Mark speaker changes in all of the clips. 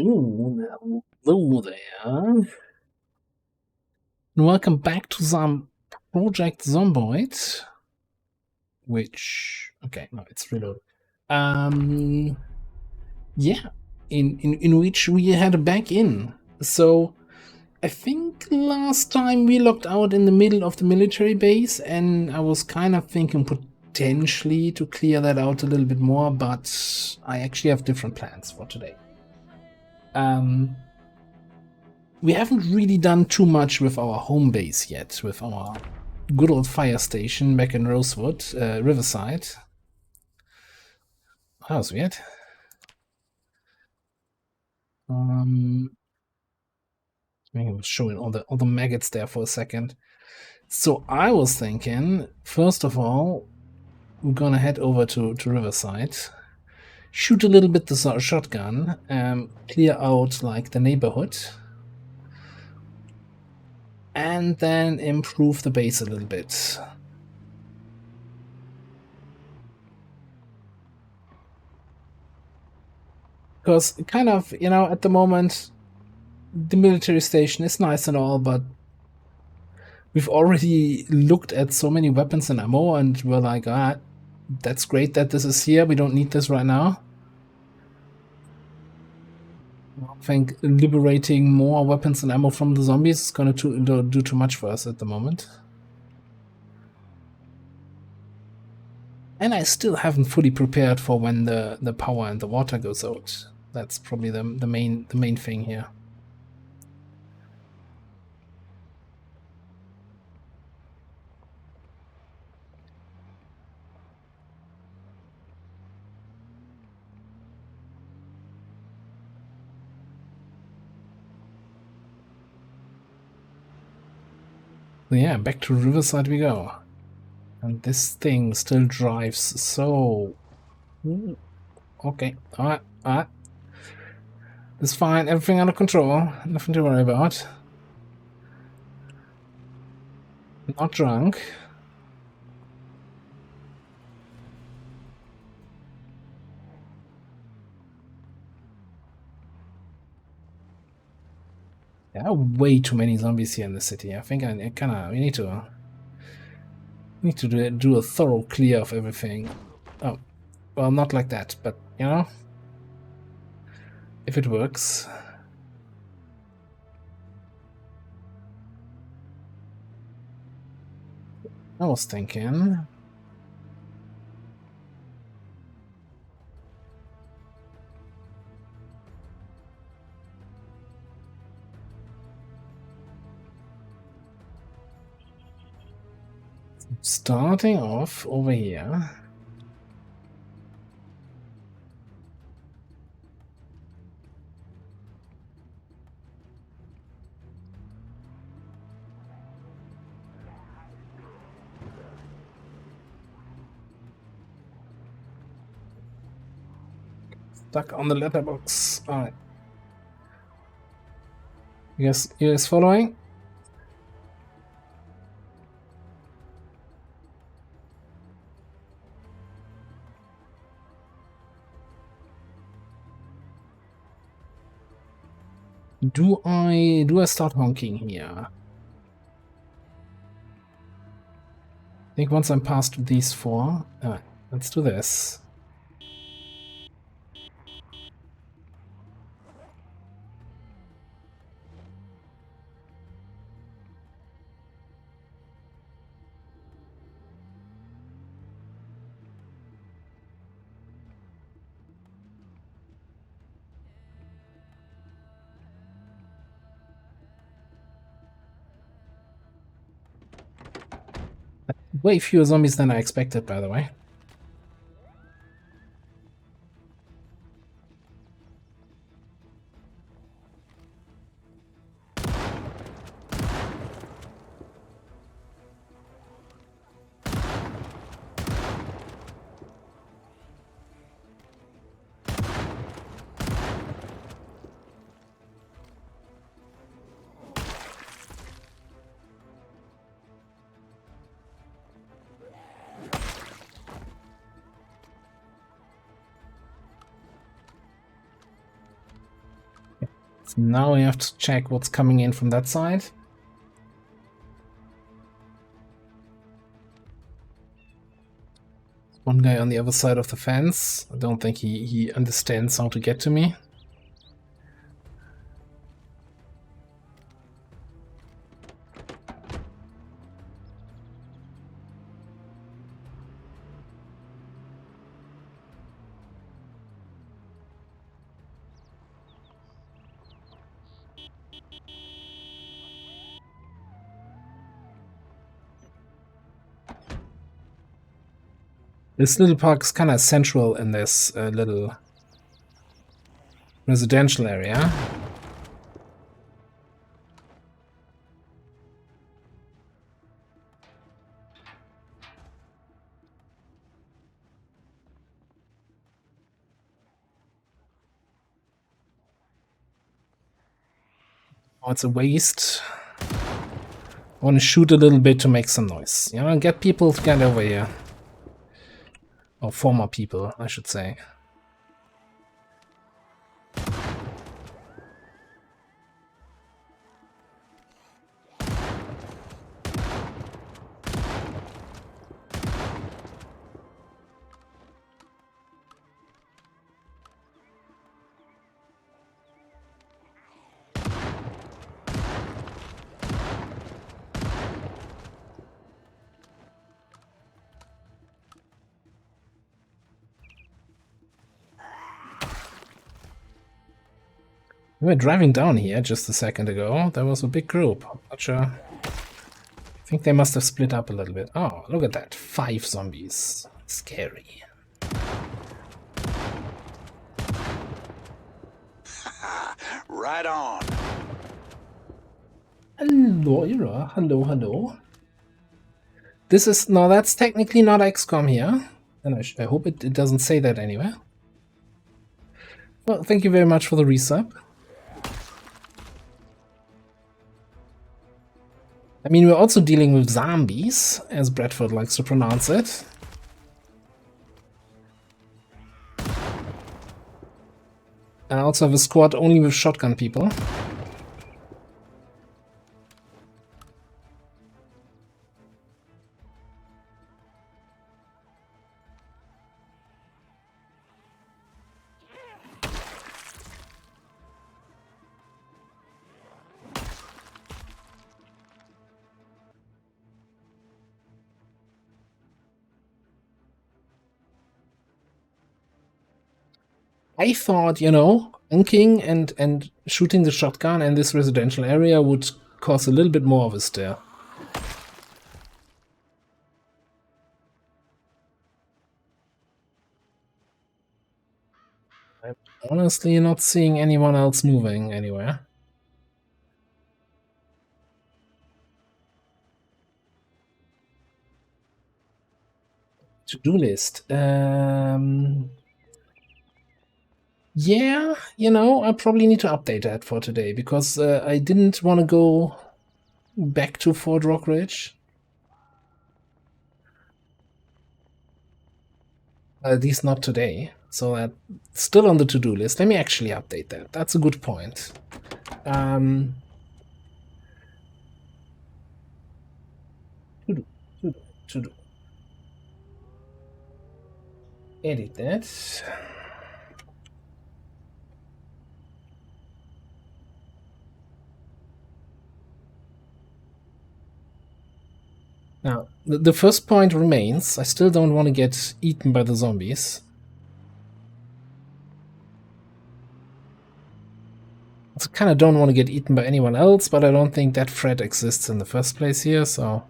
Speaker 1: Ooh, hello there. And welcome back to some Project Zomboid, which no, it's reload. Um yeah, in which we had back in. So I think last time we locked out in the middle of the military base, and I was kind of thinking potentially to clear that out a little bit more, but I actually have different plans for today. We haven't really done too much with our home base yet, with our good old fire station back in Rosewood, Riverside. That was weird. I was showing all the maggots there for a second. So I was thinking, first of all, we're gonna head over to Riverside, shoot a little bit the shotgun, clear out like the neighborhood, and then improve the base a little bit. Because kind of, at the moment, the military station is nice and all, but we've already looked at so many weapons and ammo, and we're like, that's great that this is here. We don't need this right now. I think liberating more weapons and ammo from the zombies is going to do too much for us at the moment. And I still haven't fully prepared for when the power and the water goes out. That's probably the main thing here. Yeah, back to Riverside we go. And this thing still drives so... Ooh. Okay, alright. It's fine, everything under control. Nothing to worry about. Not drunk. There are way too many zombies here in the city. I think we need to do a thorough clear of everything. Oh, well, not like that, but if it works. I was thinking. Starting off over here. Stuck on the letterbox. Alright. You guys following? Do I start honking here? I think once I'm past these four. Alright, let's do this. Way fewer zombies than I expected, by the way. So now we have to check what's coming in from that side. One guy on the other side of the fence. I don't think he understands how to get to me. This little park is kind of central in this little residential area. Oh, it's a waste. I want to shoot a little bit to make some noise. You know, get people to get over here. Or former people, I should say. We were driving down here just a second ago. There was a big group. I'm not sure. I think they must have split up a little bit. Oh, look at that. 5 zombies. Scary.
Speaker 2: Right on.
Speaker 1: Hello, Ira. Hello, hello. This is... No, that's technically not XCOM here. And I hope it doesn't say that anywhere. Well, thank you very much for the resub. I mean, we're also dealing with zombies, as Bradford likes to pronounce it. I also have a squad only with shotgun people. I thought, you know, bunking and shooting the shotgun in this residential area would cause a little bit more of a stir. I'm honestly not seeing anyone else moving anywhere. To-do list. Yeah, you know, I probably need to update that for today because I didn't want to go back to Fort Rock Ridge. At least not today. So that's still on the to-do list. Let me actually update that. That's a good point. To-do. Edit that. Now, the first point remains. I still don't want to get eaten by the zombies. I kind of don't want to get eaten by anyone else, but I don't think that threat exists in the first place here, so...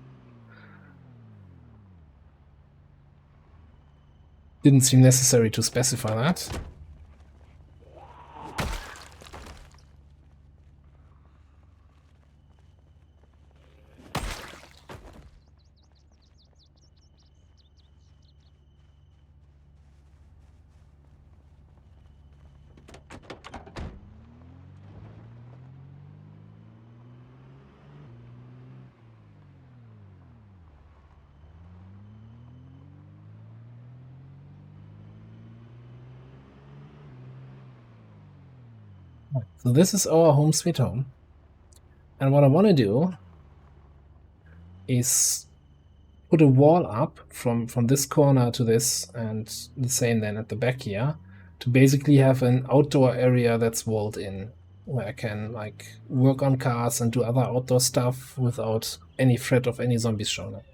Speaker 1: Didn't seem necessary to specify that. So this is our home sweet home. And what I want to do is put a wall up from this corner to this, and the same then at the back here, to basically have an outdoor area that's walled in, where I can like work on cars and do other outdoor stuff without any threat of any zombies showing up.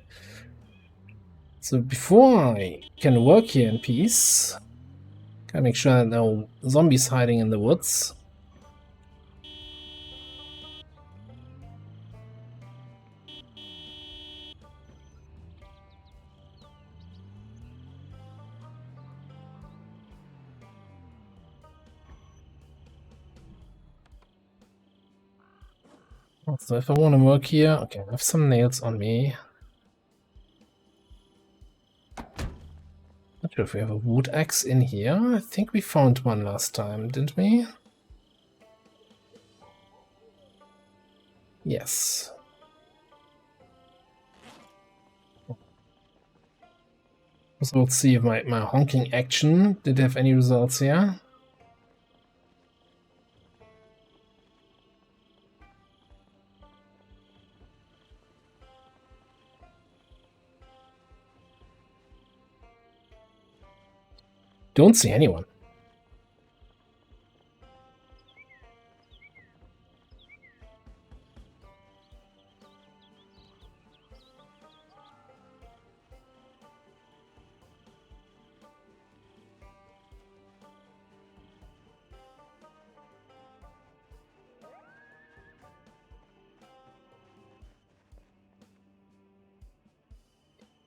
Speaker 1: So before I can work here in peace, gotta make sure that no zombies hiding in the woods. So if I want to work here, okay, I have some nails on me. Not sure if we have a wood axe in here. I think we found one last time, didn't we? Yes. So let's see if my honking action did have any results here. Don't see anyone.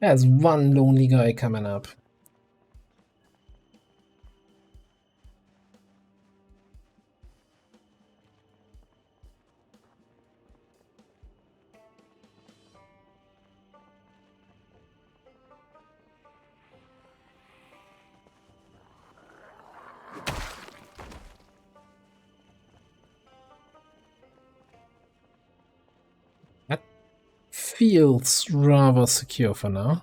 Speaker 1: There's one lonely guy coming up. That feels rather secure for now.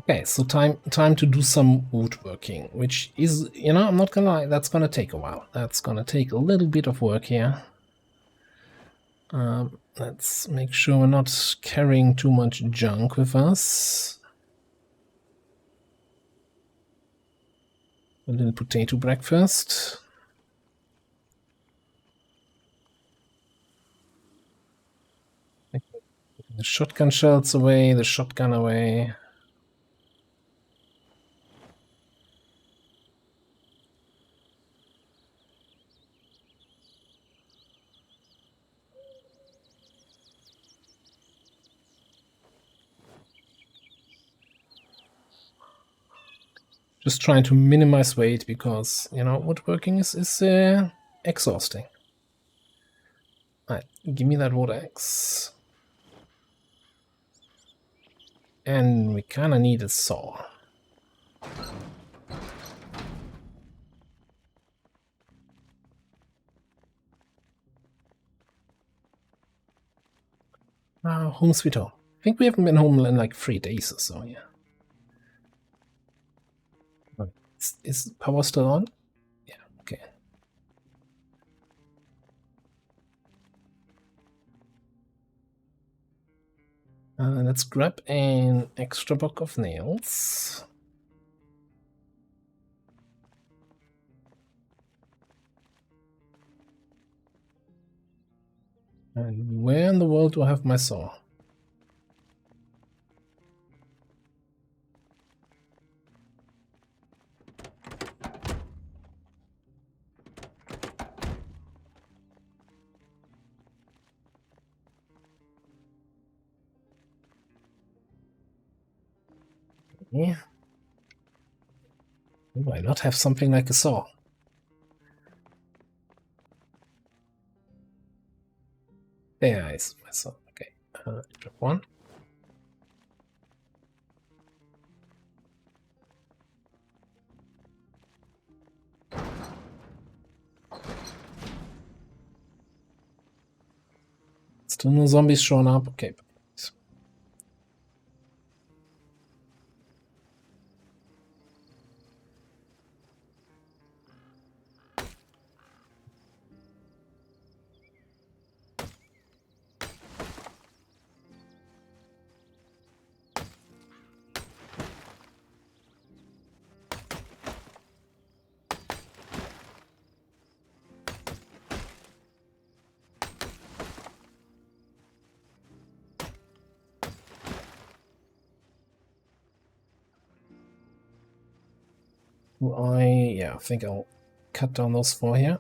Speaker 1: Okay, so time to do some woodworking, which is, you know, I'm not gonna lie, that's gonna take a while. That's gonna take a little bit of work here. Let's make sure we're not carrying too much junk with us. A little potato breakfast. The shotgun shells away, the shotgun away. Just trying to minimize weight because, you know, woodworking is exhausting. Alright, give me that wood axe. And we kind of need a saw. Home sweet home. I think we haven't been home in like 3 days or so, yeah. Is power still on? Yeah, okay. Let's grab an extra block of nails. And where in the world do I have my saw? Yeah. Why not have something like a saw? There is my saw. Okay, drop one. Still no zombies showing up. Okay. I think I'll cut down those 4 here.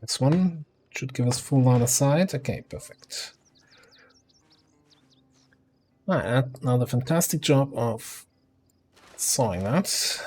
Speaker 1: This one should give us full line of sight. Okay, perfect. Alright, another fantastic job of sawing that.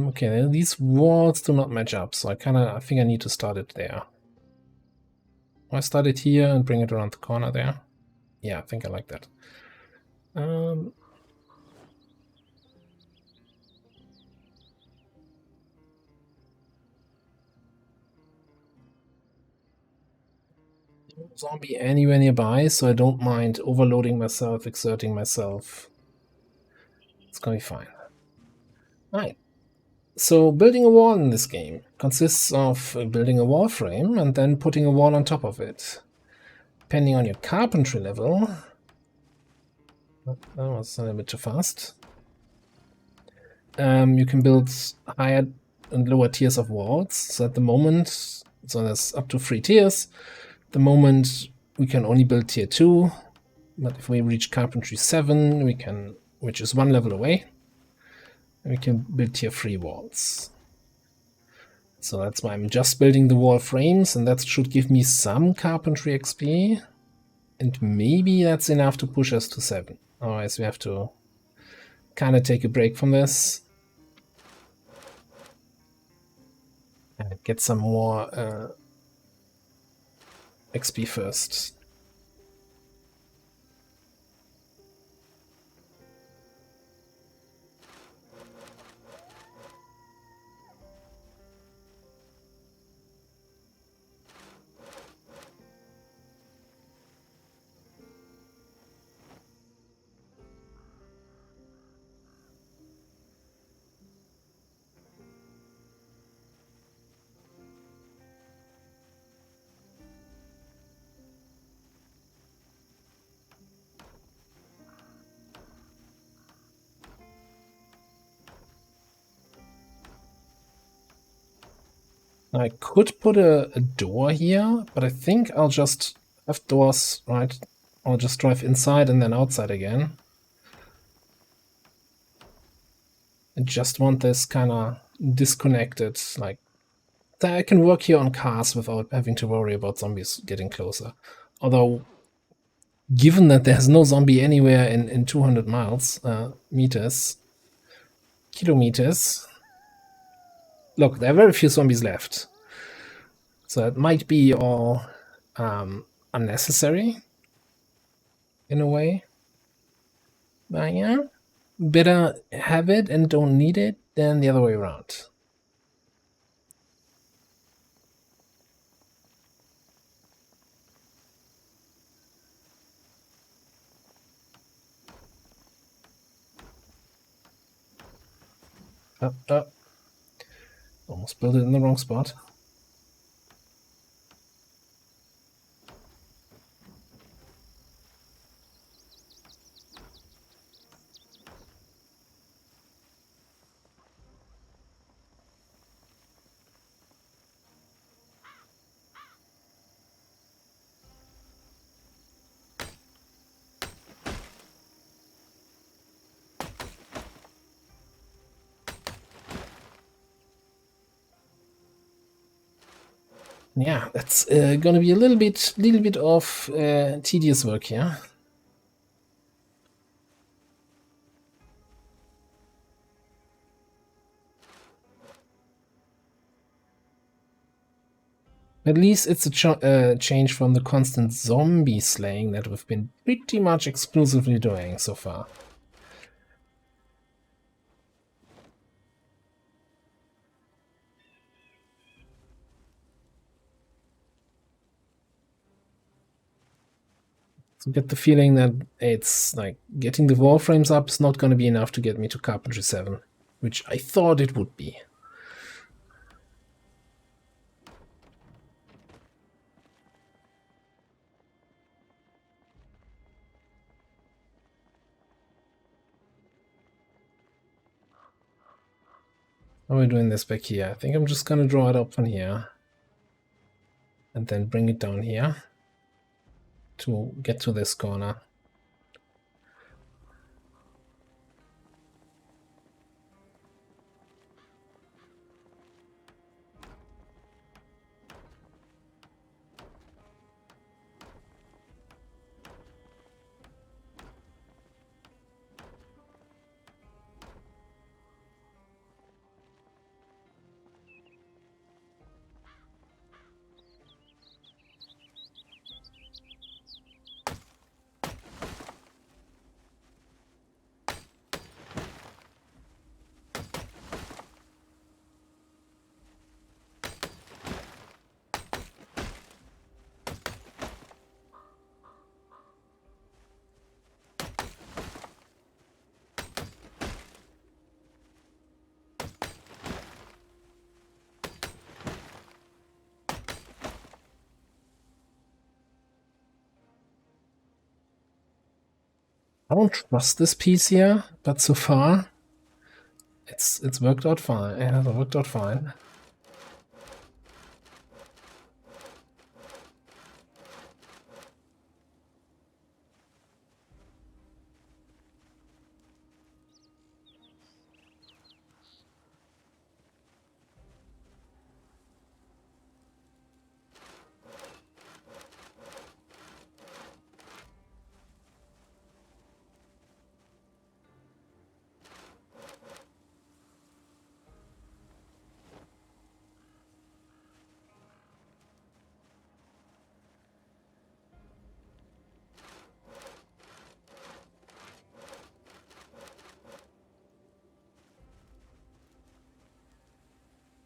Speaker 1: Okay, these walls do not match up, so I think I need to start it there. I start it here and bring it around the corner there. Yeah, I think I like that. Zombie anywhere nearby, so I don't mind overloading myself, exerting myself. It's gonna be fine. Alright. So building a wall in this game consists of building a wall frame and then putting a wall on top of it. Depending on your carpentry level... That was a little bit too fast. You can build higher and lower tiers of walls. So at the moment, so there's up to 3 tiers. At the moment, we can only build tier 2. But if we reach carpentry 7, we can, which is 1 level away, we can build tier 3 walls. So that's why I'm just building the wall frames, and that should give me some carpentry XP. And maybe that's enough to push us to 7. Otherwise we have to kind of take a break from this. And get some more XP first. I could put a door here, but I think I'll just have doors, right? I'll just drive inside and then outside again. I just want this kind of disconnected, like, that I can work here on cars without having to worry about zombies getting closer. Although, given that there's no zombie anywhere in 200 miles, kilometers, look, there are very few zombies left. So it might be all unnecessary in a way. But yeah, better have it and don't need it than the other way around. Almost built it in the wrong spot. Yeah, that's gonna be a little bit of tedious work here. At least it's a change from the constant zombie slaying that we've been pretty much exclusively doing so far. So get the feeling that it's like getting the wall frames up is not going to be enough to get me to Carpentry 7, which I thought it would be. How are we doing this back here? I think I'm just going to draw it up from here and then bring it down here to get to this corner. I don't trust this piece here, but so far it's worked out fine. It has worked out fine.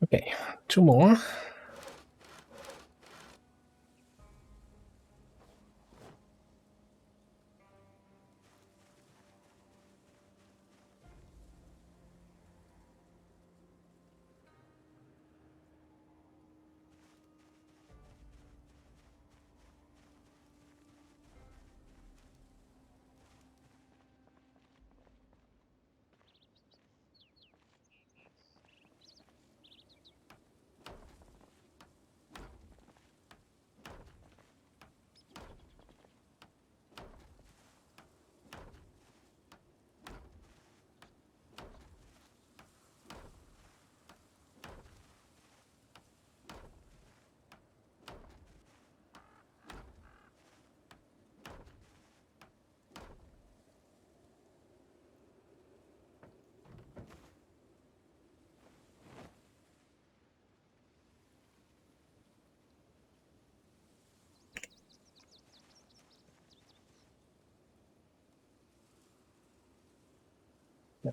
Speaker 1: Okay, two more.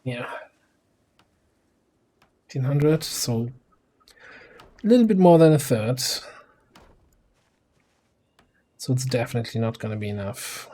Speaker 1: Yeah, 1800. So a little bit more than a third. So it's definitely not going to be enough.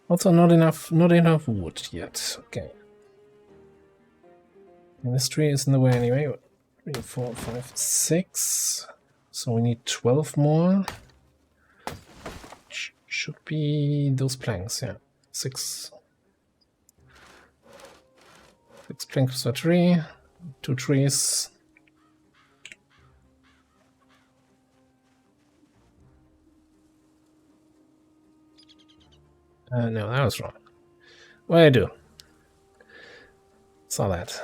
Speaker 1: Also, not enough wood yet. Okay. And this tree is in the way anyway. 3, 4, 5, 6. So we need 12 more. Should be those planks, yeah. 6. 6 planks per tree. 2 trees. No, that was wrong. What did I do? Saw that.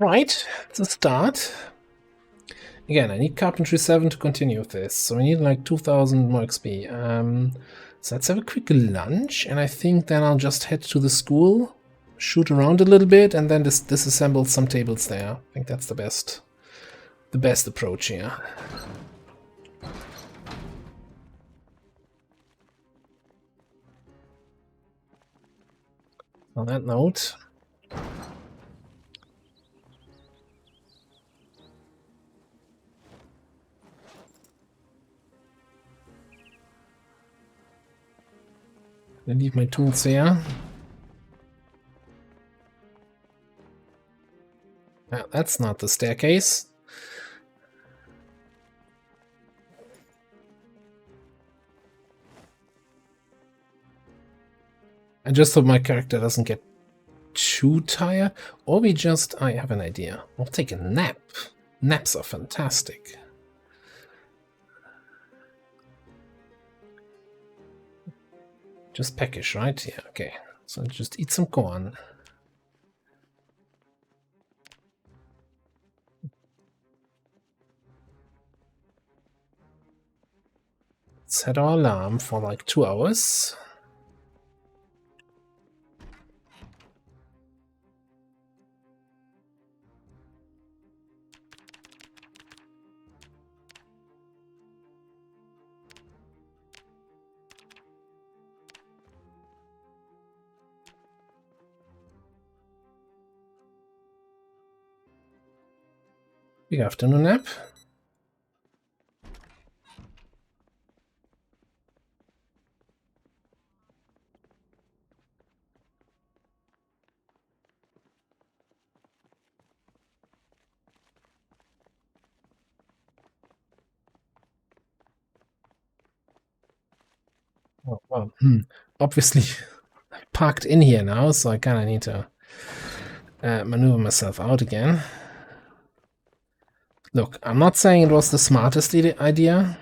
Speaker 1: Right, it's a start. Again, I need Carpentry 7 to continue with this, so I need like 2000 more XP. So let's have a quick lunch, and I think then I'll just head to the school, shoot around a little bit, and then disassemble some tables there. I think that's the best approach here. On that note, I leave my tools here. That's not the staircase. I just hope my character doesn't get too tired, or I have an idea. We'll take a nap. Naps are fantastic. Just peckish, right? Yeah, okay. So just eat some corn. Set our alarm for like 2 hours. Big afternoon nap. Oh, well, obviously parked in here now, so I kind of need to maneuver myself out again. Look, I'm not saying it was the smartest idea.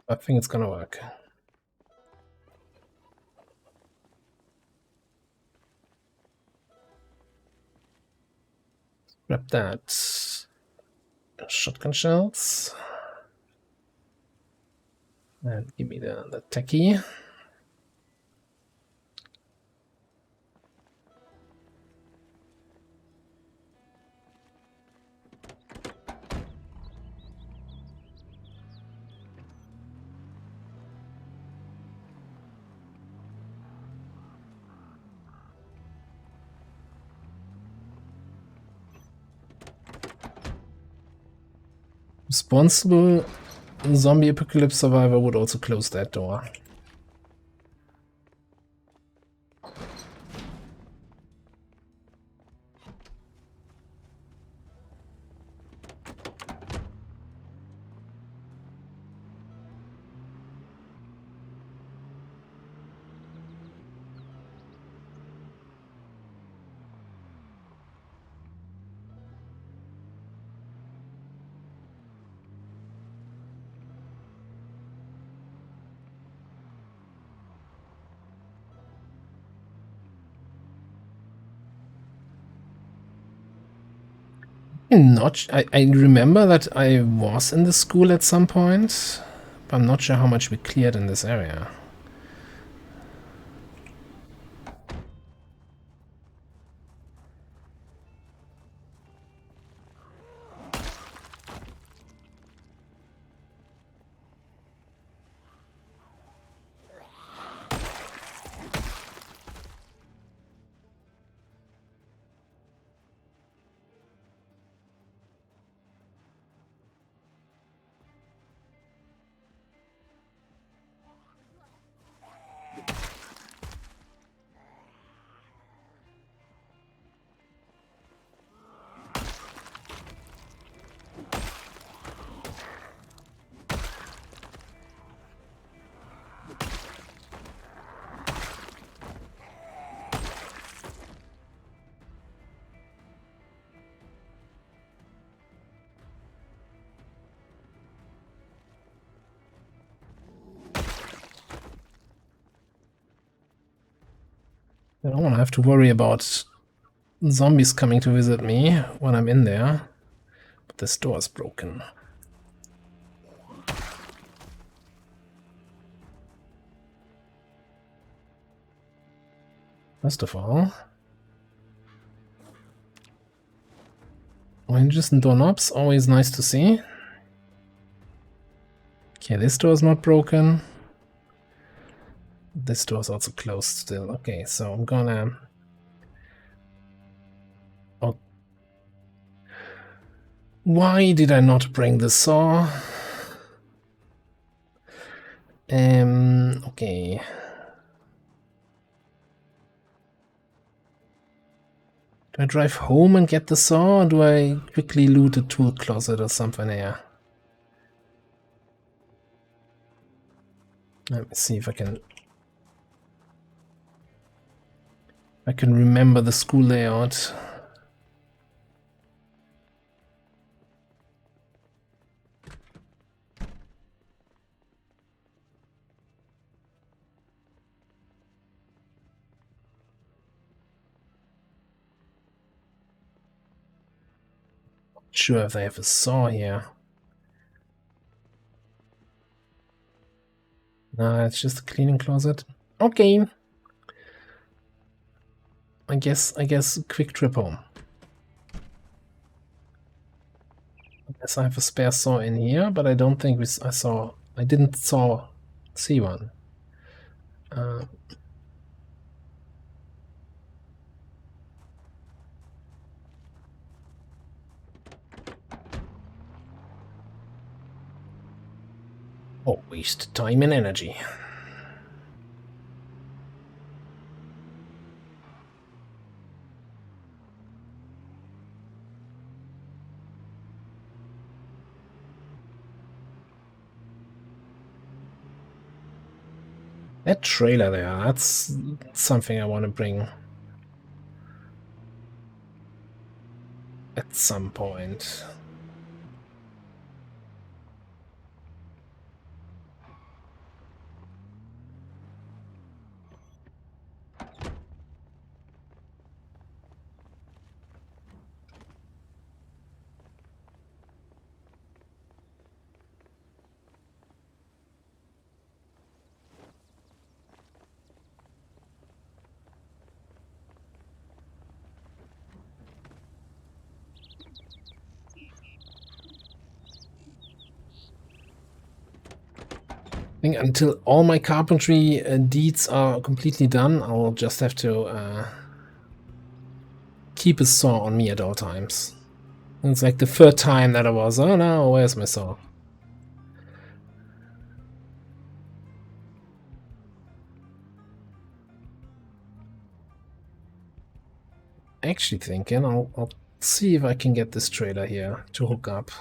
Speaker 1: I think it's gonna work. Grab that. Shotgun shells. And give me the techie. Responsible zombie apocalypse survivor would also close that door. I remember that I was in the school at some point, but I'm not sure how much we cleared in this area. I don't want to have to worry about zombies coming to visit me when I'm in there. But this door is broken. First of all, hinges and doorknobs, always nice to see. Okay, this door is not broken. This door is also closed still. Okay, so I'm gonna... Oh. Why did I not bring the saw? Okay. Do I drive home and get the saw, or do I quickly loot a tool closet or something here? Let me see if I can remember the school layout. Not sure if they have a saw here. No, it's just a cleaning closet. Okay. I guess quick trip home. I guess I have a spare saw in here, but I don't think I didn't see one. Oh, waste time and energy. That trailer there, that's something I want to bring at some point. I think until all my carpentry deeds are completely done, I'll just have to keep a saw on me at all times. And it's like the third time that I was, oh no, where's my saw? Actually thinking I'll see if I can get this trailer here to hook up.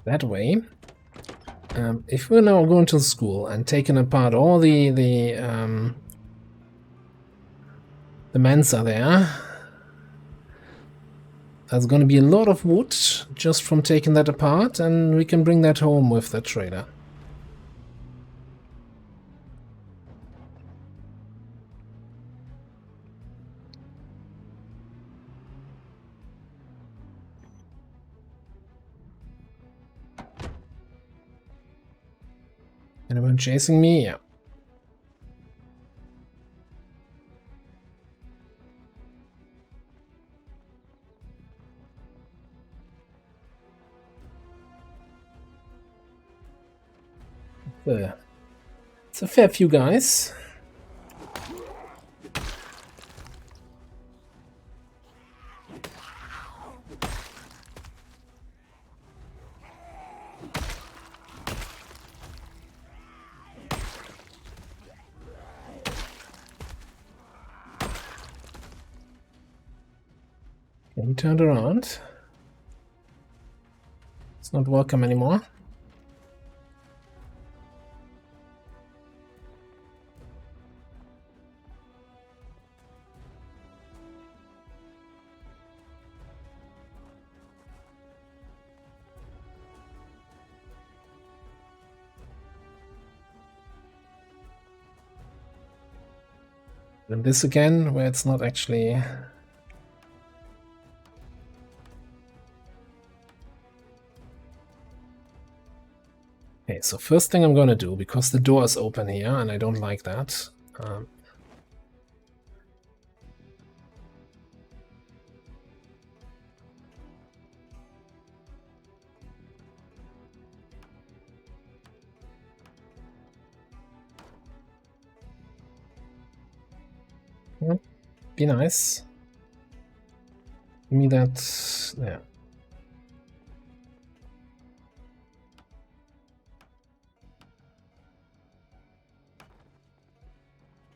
Speaker 1: That way, if we're now going to school and taking apart all the Mensa there, there's going to be a lot of wood just from taking that apart, and we can bring that home with the trailer. Anyone chasing me? Yeah. It's a fair few guys. He turned around. It's not welcome anymore. And this again, where it's not actually... Okay, so first thing I'm gonna do, because the door is open here, and I don't like that. Be nice. Give me that... Yeah.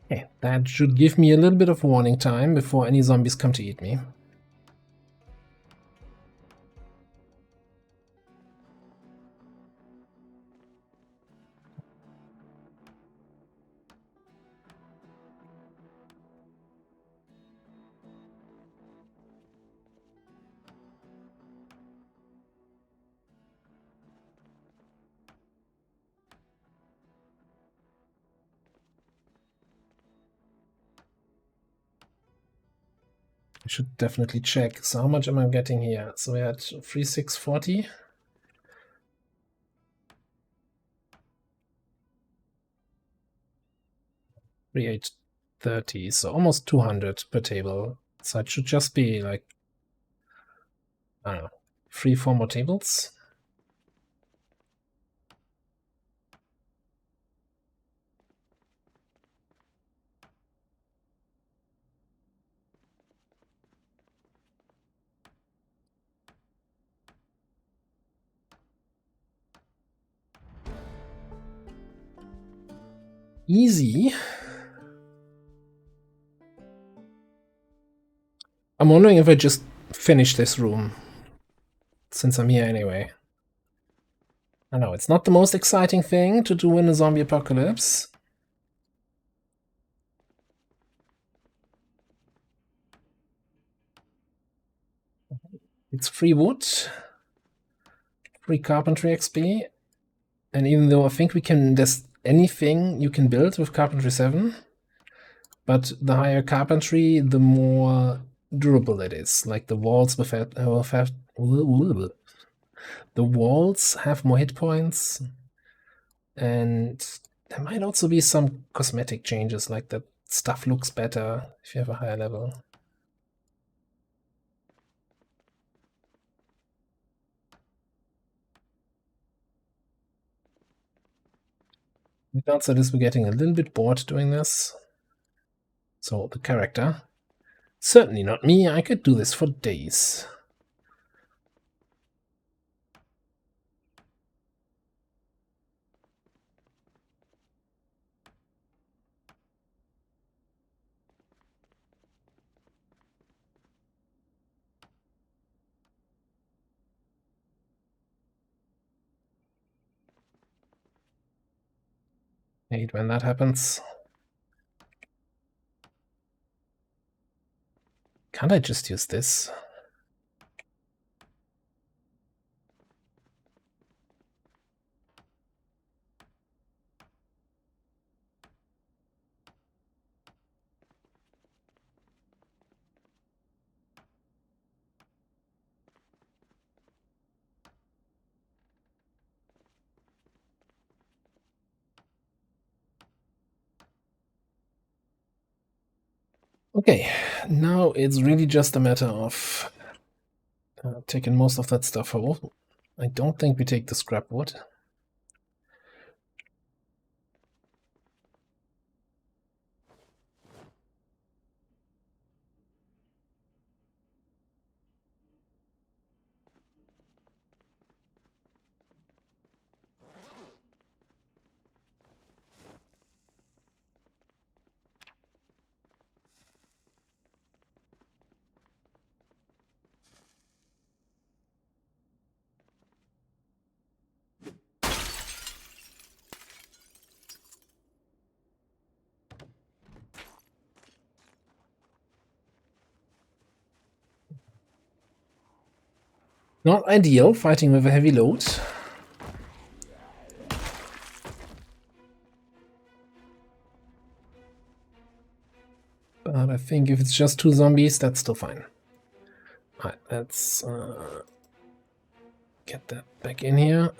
Speaker 1: Okay, that should give me a little bit of warning time before any zombies come to eat me. I should definitely check. So how much am I getting here? So we're at 3640. $3830, so almost 200 per table. So it should just be like, I don't know, 3-4 more tables. Easy. I'm wondering if I just finish this room, since I'm here anyway. I know, it's not the most exciting thing to do in a zombie apocalypse. It's free wood, free carpentry XP, and even though I think there's anything you can build with carpentry 7, but the higher carpentry, the more durable it is. Like the walls the walls have more hit points, and there might also be some cosmetic changes, like that stuff looks better if you have a higher level. The downside is we're getting a little bit bored doing this. So the character, certainly not me, I could do this for days. I hate when that happens. Can't I just use this? Okay, now it's really just a matter of taking most of that stuff out. I don't think we take the scrap wood. Not ideal, fighting with a heavy load. But I think if it's just 2 zombies, that's still fine. Alright, let's get that back in here.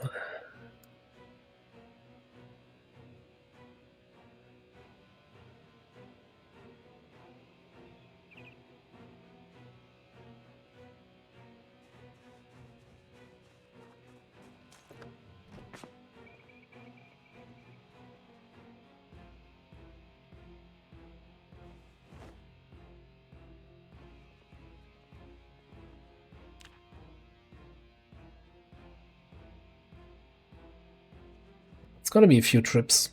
Speaker 1: It's gonna be a few trips,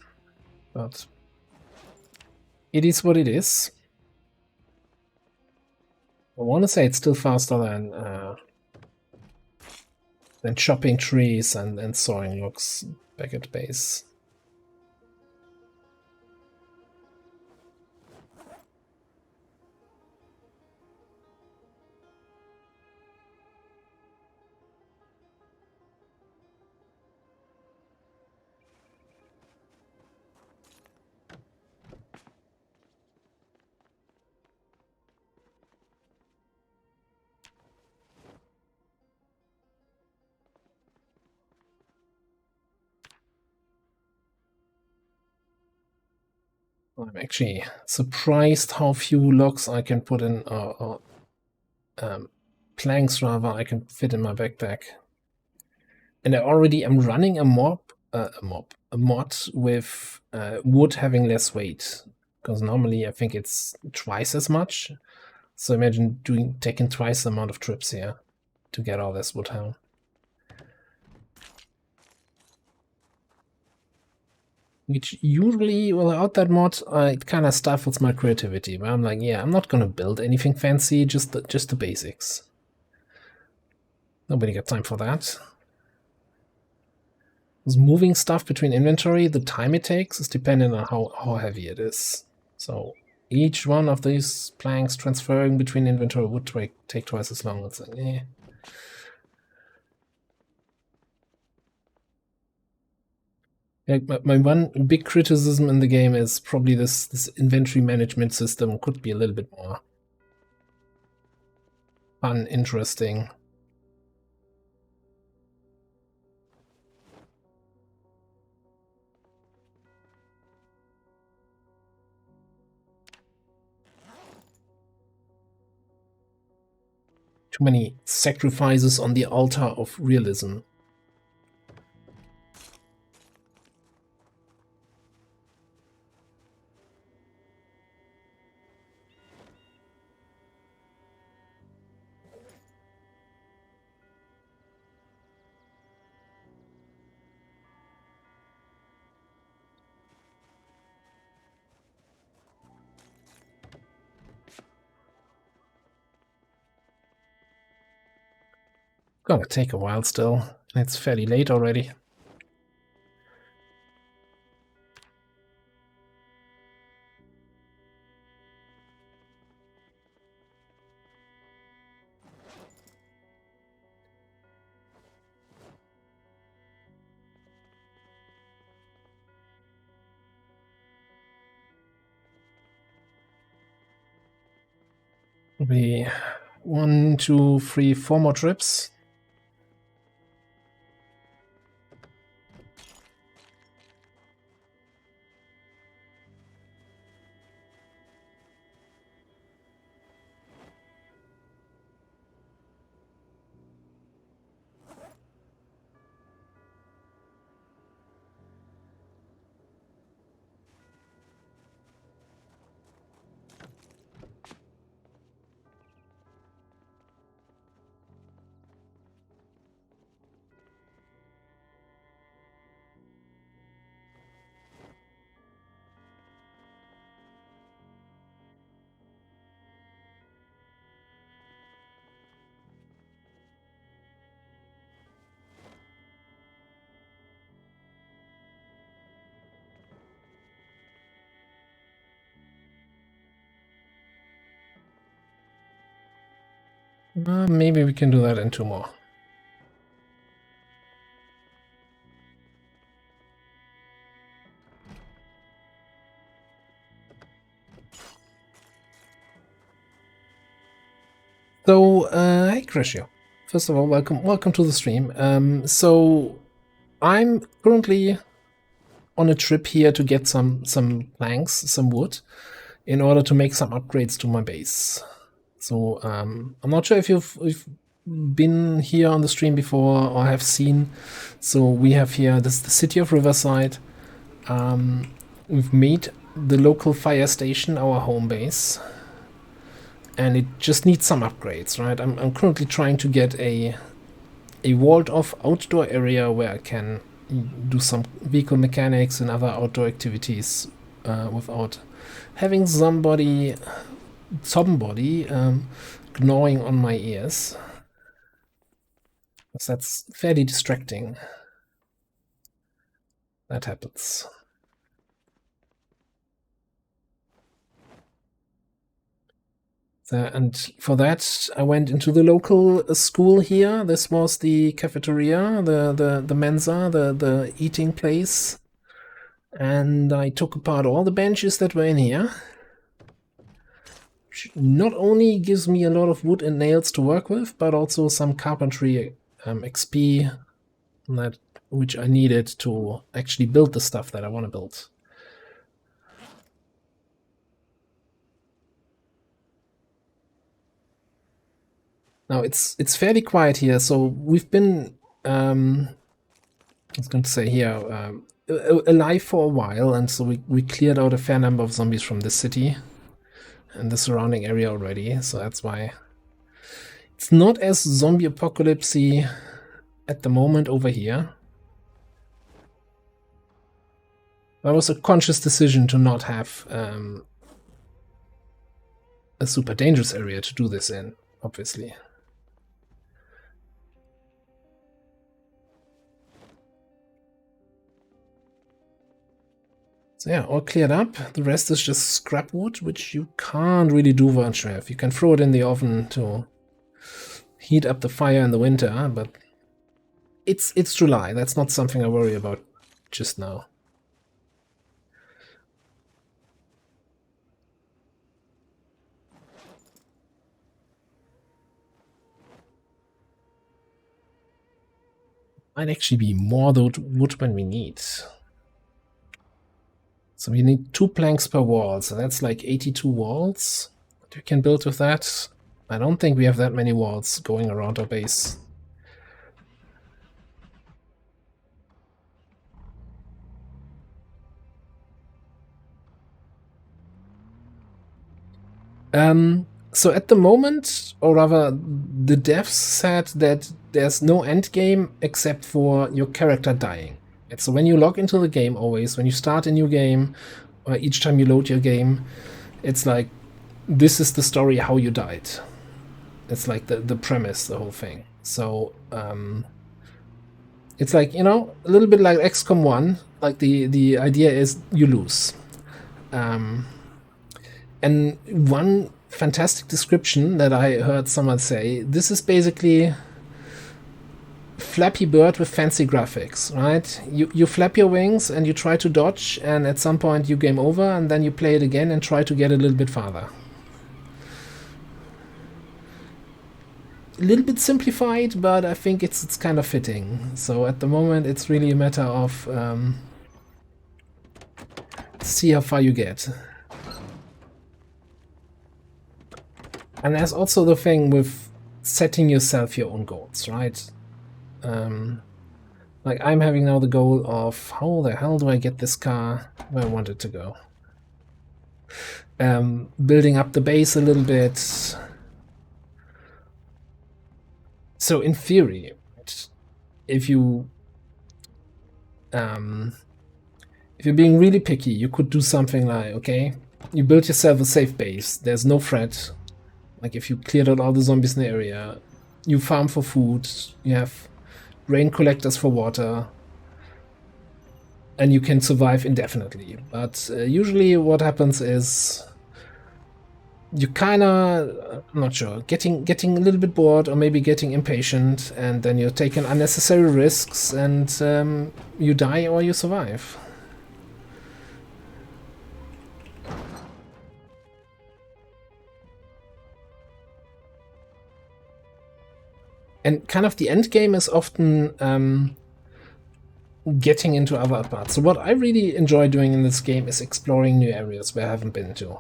Speaker 1: but it is what it is. I want to say it's still faster than chopping trees and sawing logs back at base. I'm actually surprised how few logs I can put in, planks rather, I can fit in my backpack. And I already am running a mod with wood having less weight, because normally I think it's twice as much. So imagine taking twice the amount of trips here to get all this wood home. Which usually, without that mod, it kind of stifles my creativity. But I'm like, yeah, I'm not gonna build anything fancy, just the basics. Nobody got time for that. Because moving stuff between inventory, the time it takes is dependent on how heavy it is. So each one of these planks transferring between inventory would take twice as long. It's like, eh. Like my one big criticism in the game is probably this inventory management system could be a little bit more fun, interesting. Too many sacrifices on the altar of realism. Gonna take a while still. It's fairly late already. Maybe 1, 2, 3, 4 more trips. Maybe we can do that in 2 more. So, hey Crescio. First of all, welcome to the stream. So I'm currently on a trip here to get some planks, some wood, in order to make some upgrades to my base. So I'm not sure if you've been here on the stream before or have seen. So we have here this the city of Riverside. We've made the local fire station our home base, and it just needs some upgrades, right? I'm currently trying to get a walled off outdoor area where I can do some vehicle mechanics and other outdoor activities without having somebody gnawing on my ears, because that's fairly distracting. That happens. And for that, I went into the local school here. This was the cafeteria, the mensa, the eating place. And I took apart all the benches that were in here. Which not only gives me a lot of wood and nails to work with, but also some carpentry XP, which I needed to actually build the stuff that I want to build. Now it's fairly quiet here, so we've been I was going to say here alive for a while, and so we cleared out a fair number of zombies from the city and the surrounding area already. So that's why it's not as zombie apocalypse-y at the moment over here. That was a conscious decision to not have a super dangerous area to do this in, obviously. So yeah, all cleared up. The rest is just scrap wood, which you can't really do much with. You can throw it in the oven to heat up the fire in the winter, but it's July. That's not something I worry about just now. Might actually be more wood than we need. So we need 2 planks per wall, so that's like 82 walls that we can build with that. I don't think we have that many walls going around our base. So at the moment, or rather the devs said that there's no end game except for your character dying. And so when you log into the game always, when you start a new game, or each time you load your game, it's like, this is the story how you died. It's like the premise, the whole thing. So it's like, you know, a little bit like XCOM 1, like the idea is you lose. And one fantastic description that I heard someone say, this is basically Flappy Bird with fancy graphics, right? You flap your wings and you try to dodge, and at some point you game over, and then you play it again and try to get a little bit farther. A little bit simplified, but I think it's kind of fitting. So at the moment it's really a matter of see how far you get. And there's also the thing with setting yourself your own goals, right? Like I'm having now the goal of how the hell do I get this car where I want it to go? Building up the base a little bit. So in theory, if you're being really picky, you could do something like, okay, you build yourself a safe base. There's no threat. Like if you cleared out all the zombies in the area, you farm for food, you have rain collectors for water, and you can survive indefinitely. But usually what happens is you kinda, I'm not sure, getting a little bit bored or maybe getting impatient, and then you're taking unnecessary risks and you die or you survive. And kind of the end game is often getting into other parts. So what I really enjoy doing in this game is exploring new areas where I haven't been to.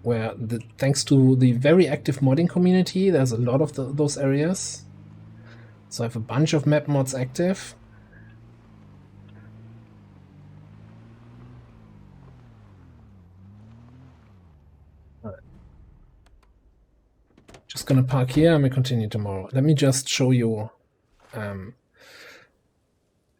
Speaker 1: Where, thanks to the very active modding community, there's a lot of those areas. So I have a bunch of map mods active. Just gonna park here and we continue tomorrow. Let me just show you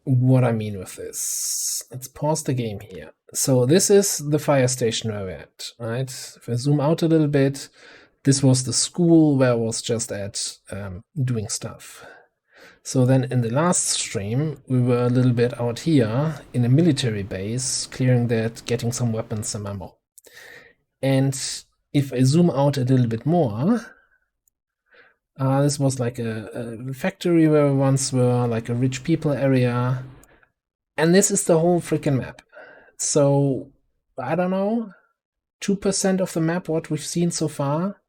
Speaker 1: what I mean with this. Let's pause the game here. So this is the fire station where we're at, right? If I zoom out a little bit, this was the school where I was just at doing stuff. So then in the last stream, we were a little bit out here in a military base, clearing that, getting some weapons, some ammo. And if I zoom out a little bit more, this was like a factory where we once were, like a rich people area. And this is the whole freaking map. So, I don't know, 2% of the map, what we've seen so far.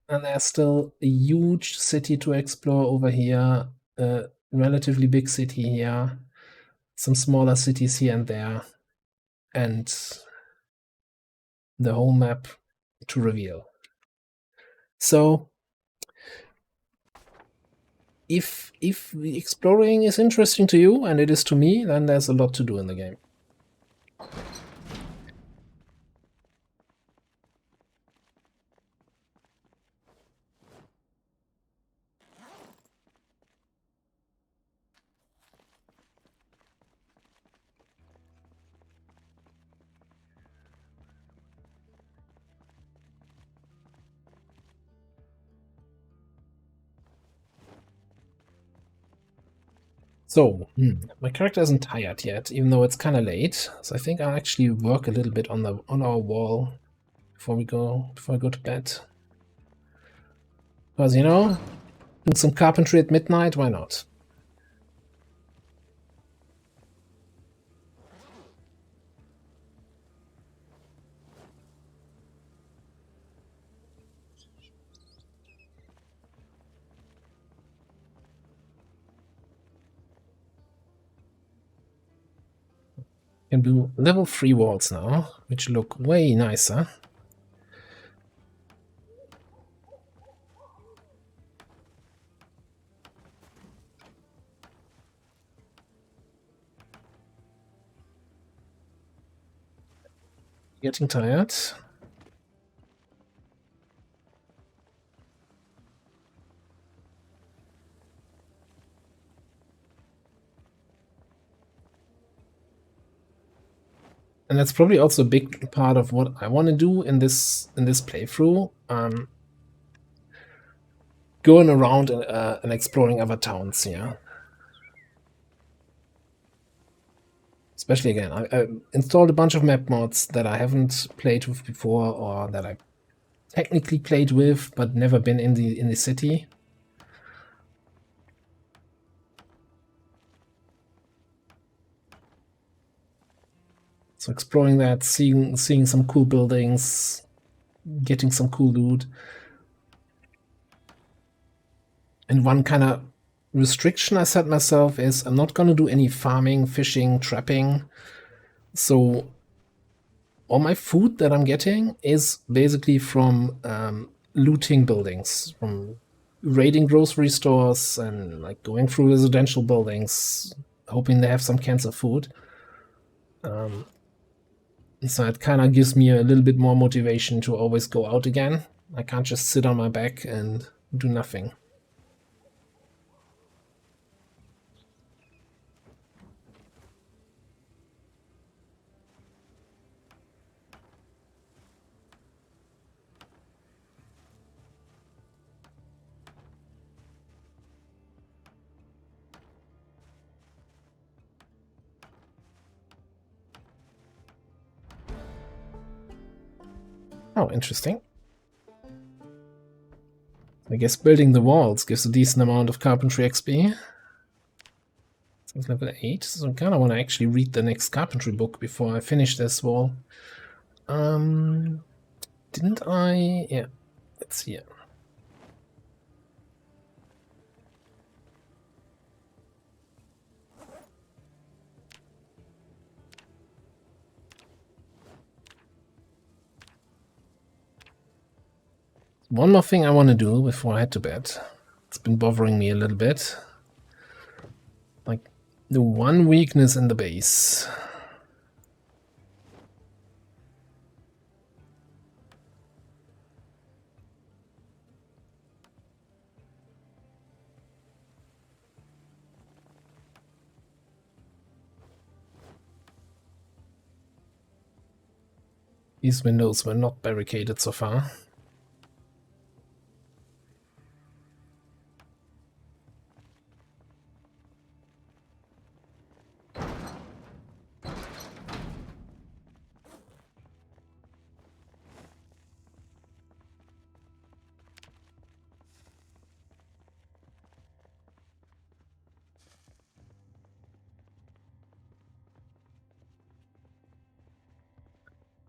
Speaker 1: And there's still a huge city to explore over here, a relatively big city here, some smaller cities here and there, and the whole map to reveal. So, if the exploring is interesting to you, and it is to me, then there's a lot to do in the game. So, my character isn't tired yet, even though it's kind of late. So I think I'll actually work a little bit on our wall before I go to bed. Because, you know, doing some carpentry at midnight, why not? Can do level 3 walls now, which look way nicer. Getting tired. And that's probably also a big part of what I want to do in this playthrough. Going around and exploring other towns, yeah. Especially again, I installed a bunch of map mods that I haven't played with before, or that I technically played with but never been in the city. So exploring that, seeing some cool buildings, getting some cool loot. And one kind of restriction I set myself is I'm not going to do any farming, fishing, trapping. So all my food that I'm getting is basically from looting buildings, from raiding grocery stores and like going through residential buildings, hoping they have some cans of food. So it kind of gives me a little bit more motivation to always go out again. I can't just sit on my back and do nothing. Oh, interesting. I guess building the walls gives a decent amount of carpentry XP. It's level 8, so I kind of want to actually read the next carpentry book before I finish this wall. Didn't I? Yeah, it's here. one more thing I want to do before I head to bed. It's been bothering me a little bit. Like, the one weakness in the base. These windows were not barricaded so far.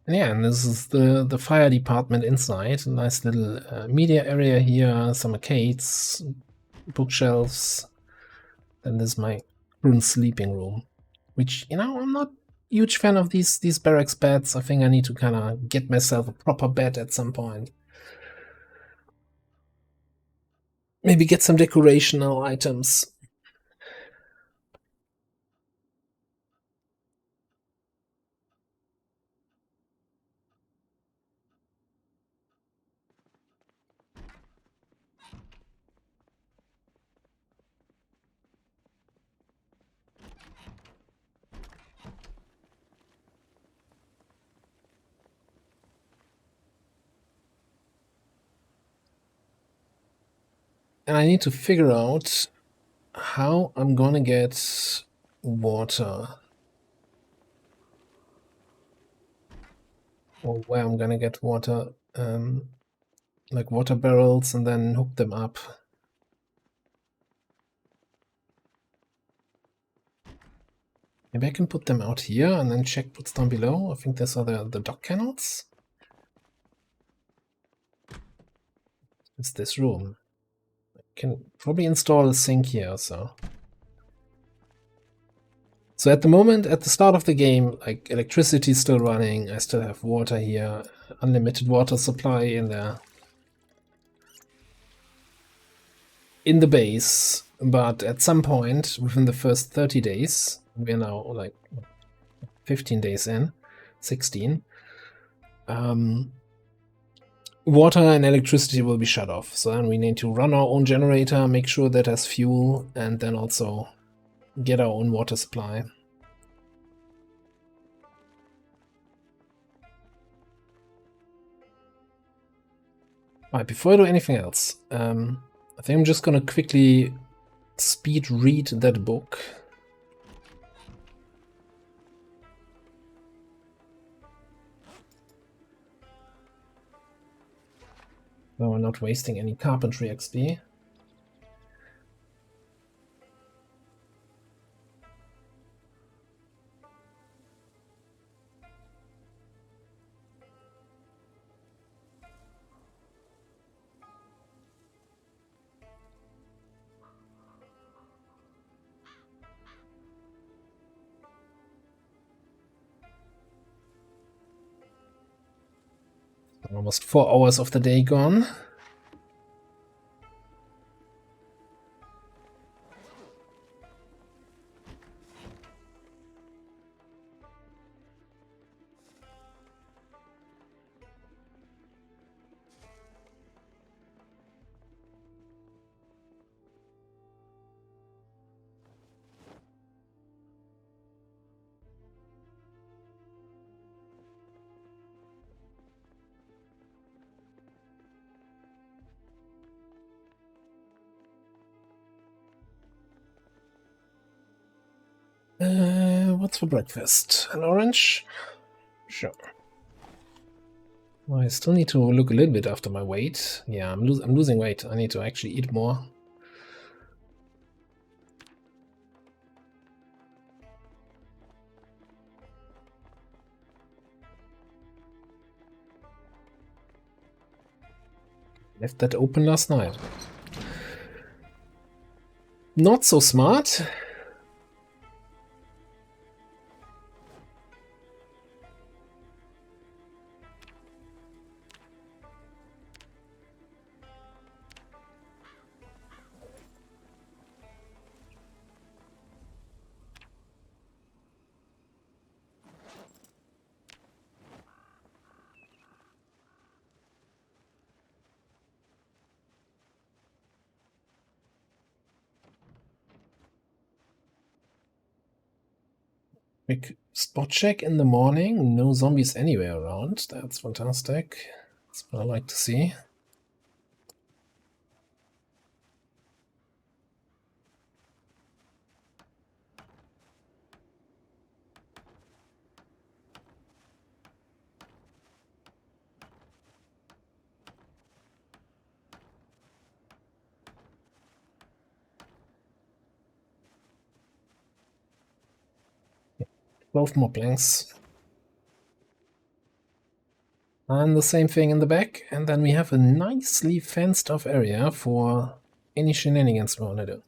Speaker 1: Yeah, and this is the fire department inside. A nice little media area here, some arcades, bookshelves. Then there's my current sleeping room, which, you know, I'm not a huge fan of these barracks beds. I think I need to kind of get myself a proper bed at some point. Maybe get some decorational items. And I need to figure out how I'm gonna get water. Or where I'm gonna get water. Like water barrels and then hook them up. Maybe I can put them out here and then check what's down below. I think these are the dock canals. It's this room. I can probably install a sink here, so. So at the moment, at the start of the game, like, electricity is still running. I still have water here, unlimited water supply in there. In the base, but at some point within the first 30 days, we're now like 15 days in, 16, water and electricity will be shut off. So then we need to run our own generator, make sure that has fuel, and then also get our own water supply. Alright, before I do anything else, I think I'm just gonna quickly speed read that book. So we're not wasting any carpentry XP. Almost 4 hours of the day gone. What's for breakfast? An orange? Sure. Well, I still need to look a little bit after my weight. Yeah, I'm losing weight. I need to actually eat more. Left that open last night. Not so smart. Quick spot check in the morning. No zombies anywhere around. That's fantastic. That's what I like to see. Both more blanks. And the same thing in the back. And then we have a nicely fenced off area for any shenanigans we want to do.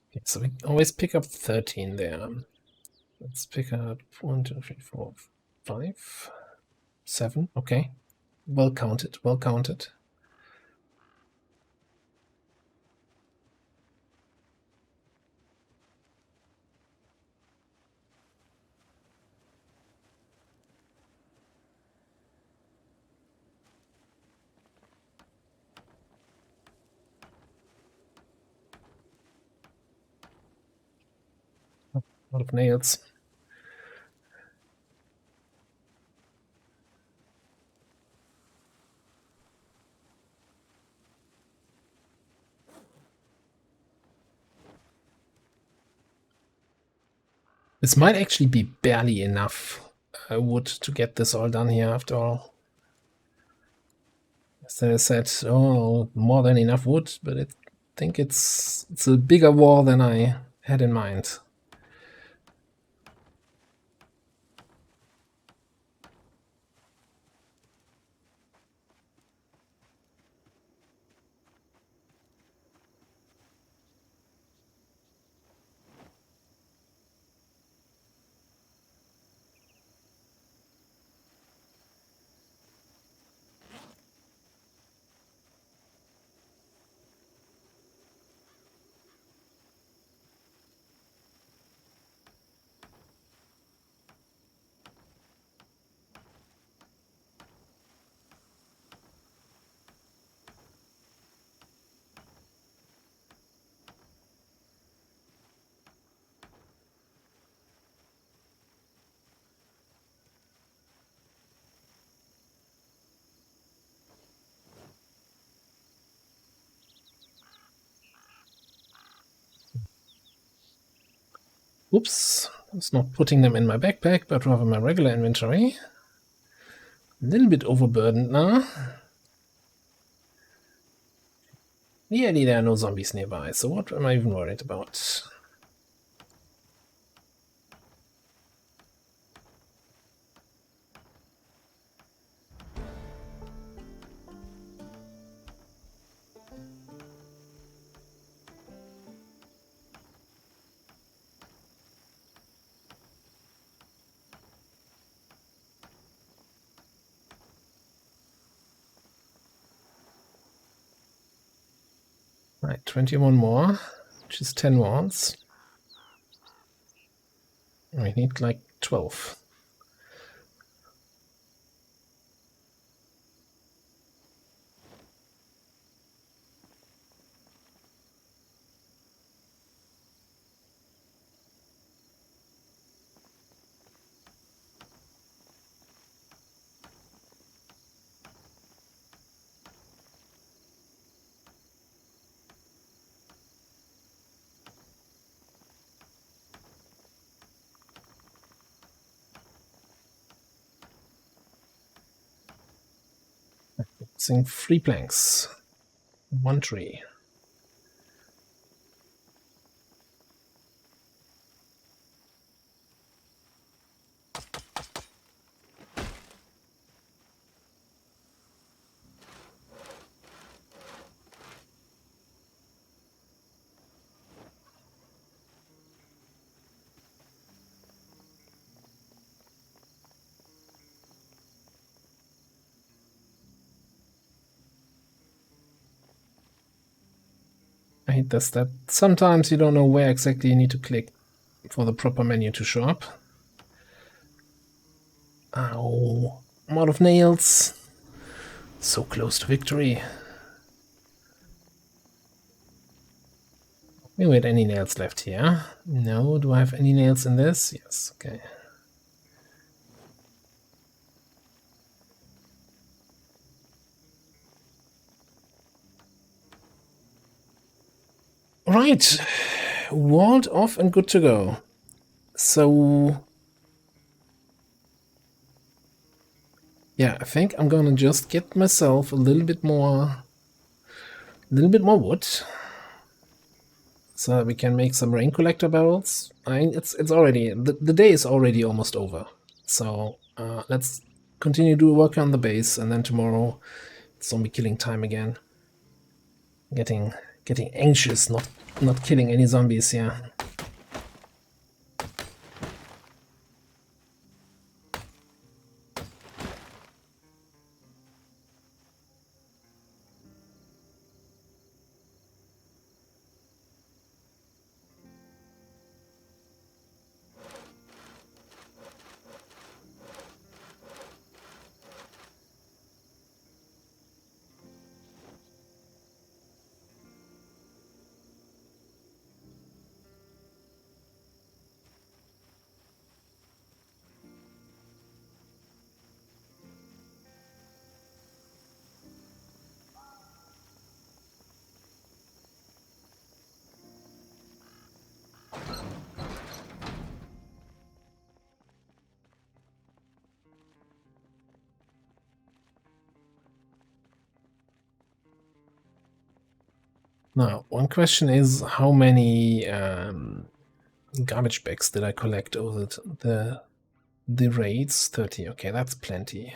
Speaker 1: Okay, so we always pick up 13 there. Let's pick up 1, 2, 3, 4, 5, 7. Okay. Well counted, well counted. A lot of nails. This might actually be barely enough wood to get this all done here after all. As I said, oh, more than enough wood, but I think it's a bigger wall than I had in mind. Oops, it's not putting them in my backpack, but rather my regular inventory. A little bit overburdened now. Clearly there are no zombies nearby, so what am I even worried about? Right, 21 more, which is 10 walls. We need like 12. Using 3 planks. 1 tree. I hate this, that sometimes you don't know where exactly you need to click for the proper menu to show up. Ow. I'm out of nails. So close to victory. Maybe we had any nails left here. No, do I have any nails in this? Yes, okay. Right, walled off and good to go. So yeah, I think I'm gonna just get myself a little bit more wood, so that we can make some rain collector barrels. I mean, it's already the day is already almost over. So let's continue to work on the base, and then tomorrow it's zombie killing time again. Getting anxious, not killing any zombies here. Now, one question is, how many garbage bags did I collect over the raids? 30. Okay, that's plenty.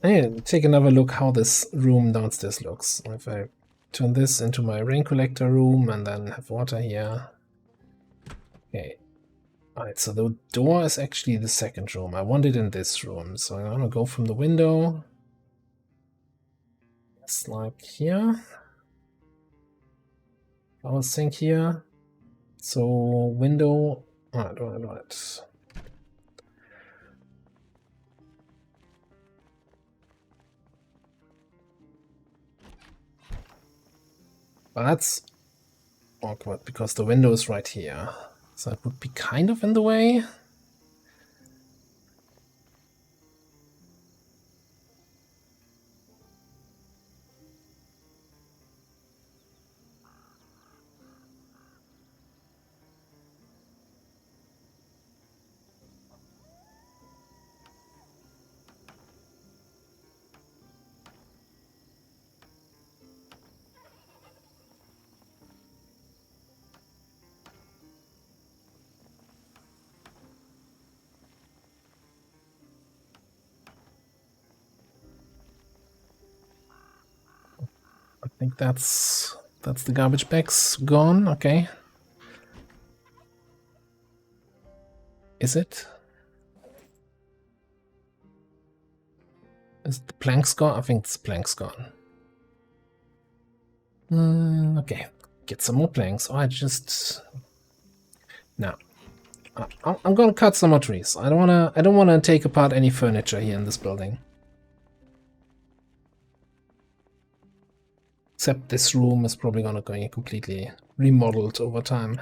Speaker 1: And take another look how this room downstairs looks. If I turn this into my rain collector room and then have water here. Okay. Alright, so the door is actually the second room. I want it in this room, so I'm gonna go from the window. It's like here. Power sink here. So window. Alright. But that's awkward because the window is right here. So it would be kind of in the way. I think that's the garbage bags gone. Okay. Is it? Is the planks gone? I think the planks gone. Okay, get some more planks. Oh, I just no. I'm gonna cut some more trees. I don't wanna take apart any furniture here in this building. Except this room is probably gonna get completely remodeled over time.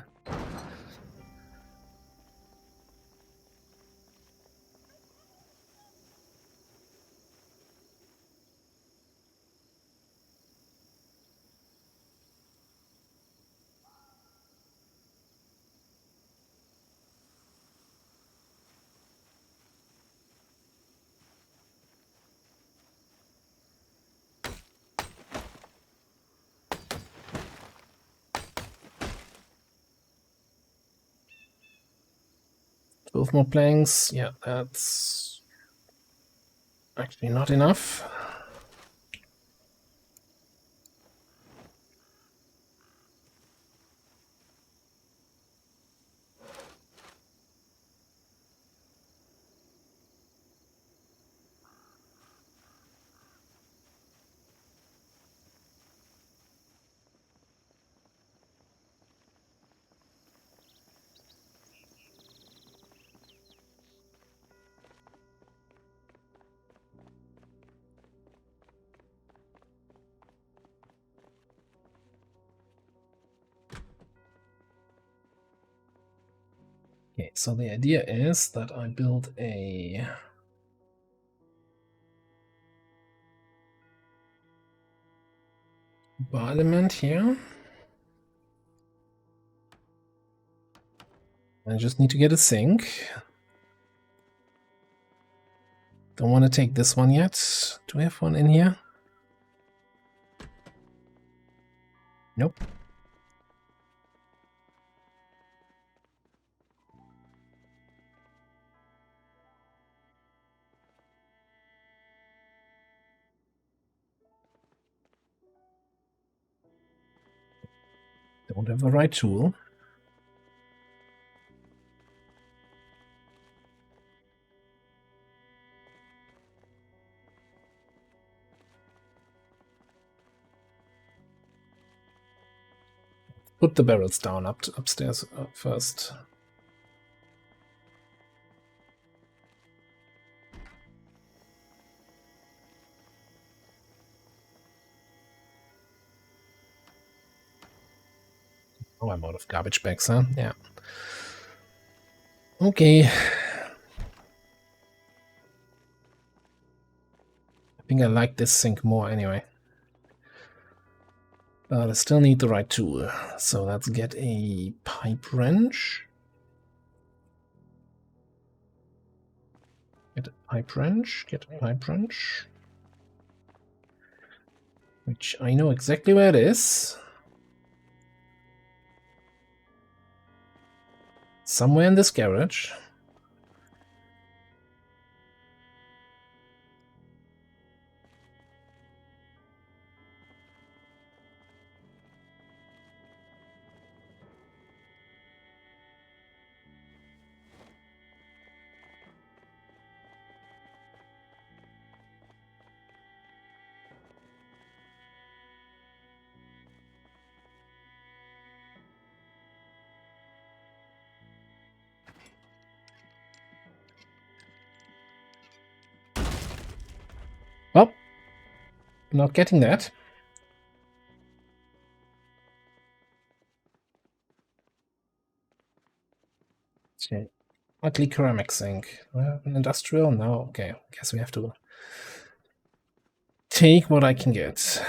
Speaker 1: Both more planks. Yeah, that's actually not enough. Okay, so the idea is that I build a bar element here. I just need to get a sink. Don't want to take this one yet. Do we have one in here? Nope. Don't have the right tool. Put the barrels down upstairs first. Oh, I'm out of garbage bags, huh? Yeah. Okay. I think I like this sink more anyway. But I still need the right tool. So let's get a pipe wrench. Get a pipe wrench. Get a pipe wrench. Which I know exactly where it is. Somewhere in this garage. Well, not getting that. Okay. Ugly ceramic sink. Do I have an industrial? No. Okay. Guess we have to take what I can get.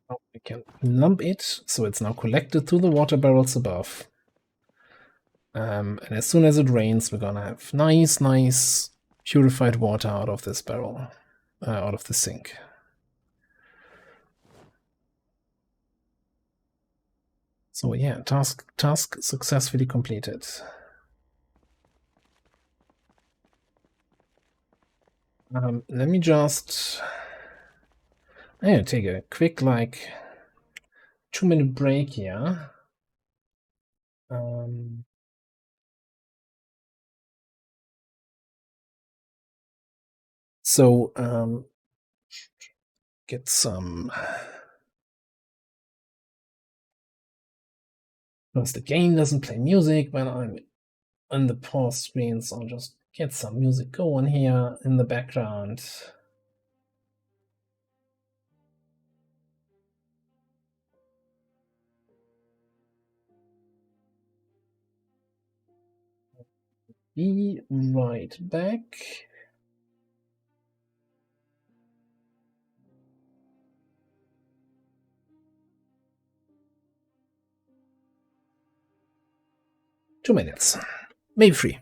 Speaker 1: Now we can lump it so it's now collected through the water barrels above. And as soon as it rains, we're gonna have nice purified water out of this barrel, out of the sink. So yeah, task successfully completed. Let me just take a quick 2-minute break here. So get some. Because the game doesn't play music when I'm on the pause screen, so I'll just get some music going here in the background. Be right back. 2 minutes. Maybe 3.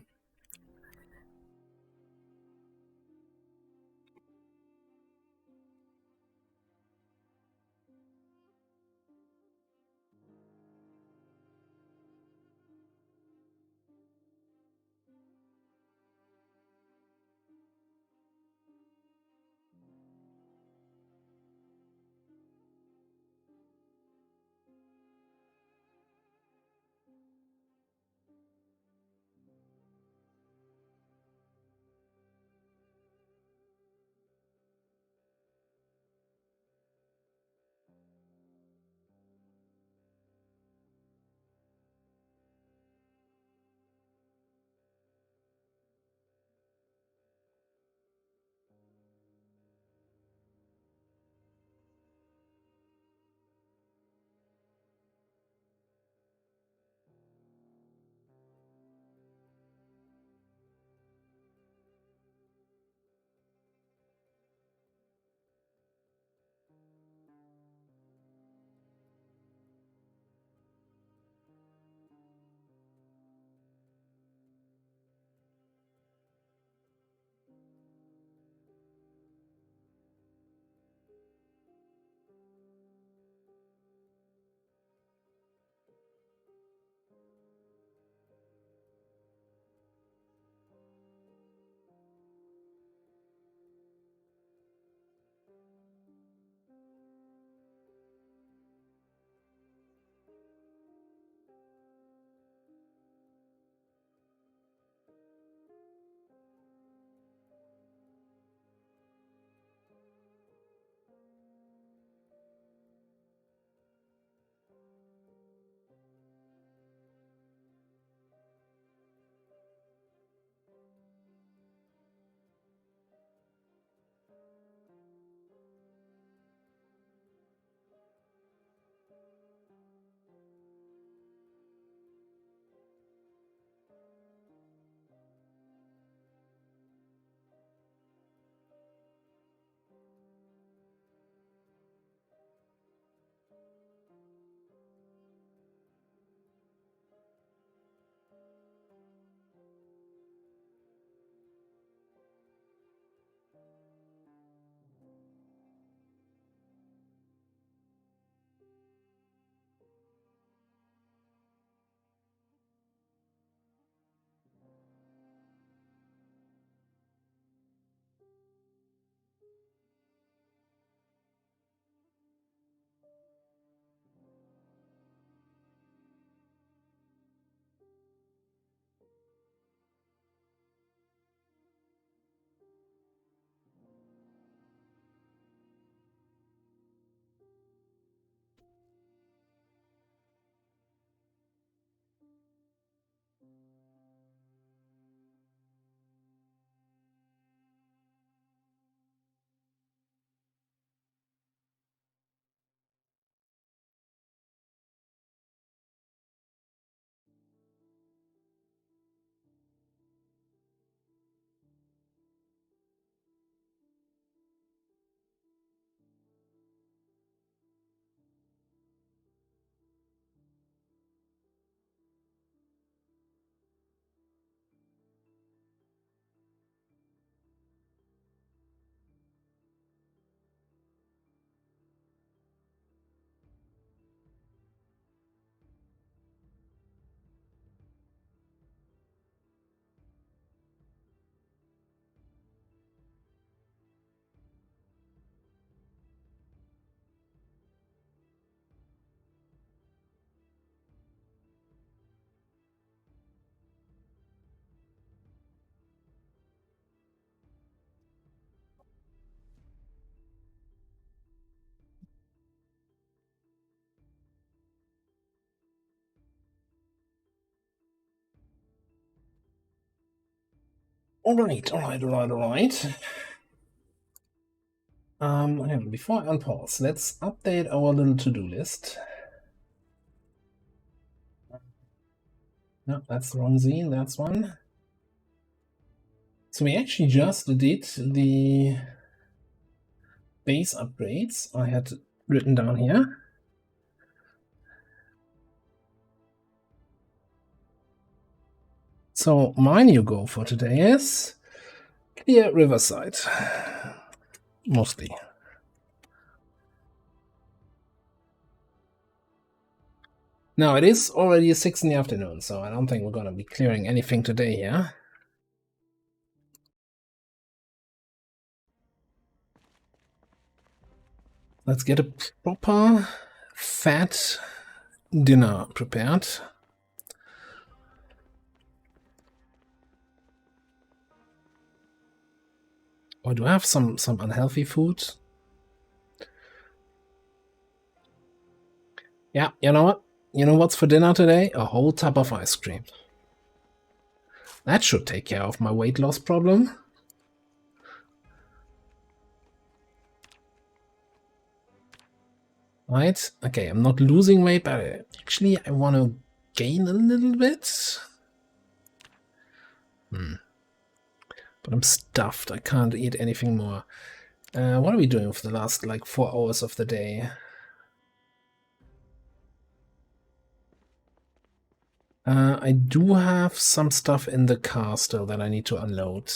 Speaker 1: All right. Hang on, before I unpause, let's update our little to-do list. No, that's the wrong zine, that's one. So we actually just did the base upgrades I had written down here. So my new goal for today is clear Riverside. Mostly. Now, it is already 6 in the afternoon, so I don't think we're going to be clearing anything today here. Let's get a proper fat dinner prepared. Or do I have some unhealthy food? Yeah, you know what? You know what's for dinner today? A whole tub of ice cream. That should take care of my weight loss problem. Right? Okay, I'm not losing weight, but actually I want to gain a little bit. But I'm stuffed. I can't eat anything more. What are we doing for the last, like, 4 hours of the day? I do have some stuff in the car still that I need to unload.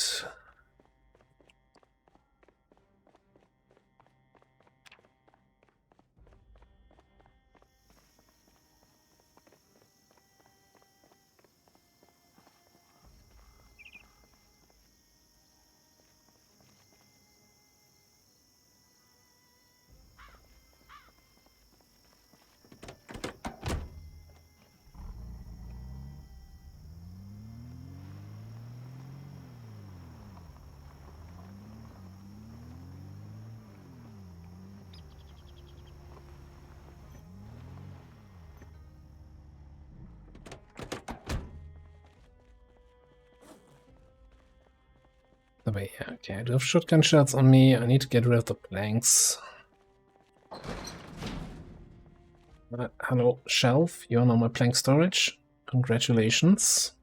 Speaker 1: Yeah, okay, I do have shotgun shells on me. I need to get rid of the planks. Hello, shelf. You're on my plank storage. Congratulations.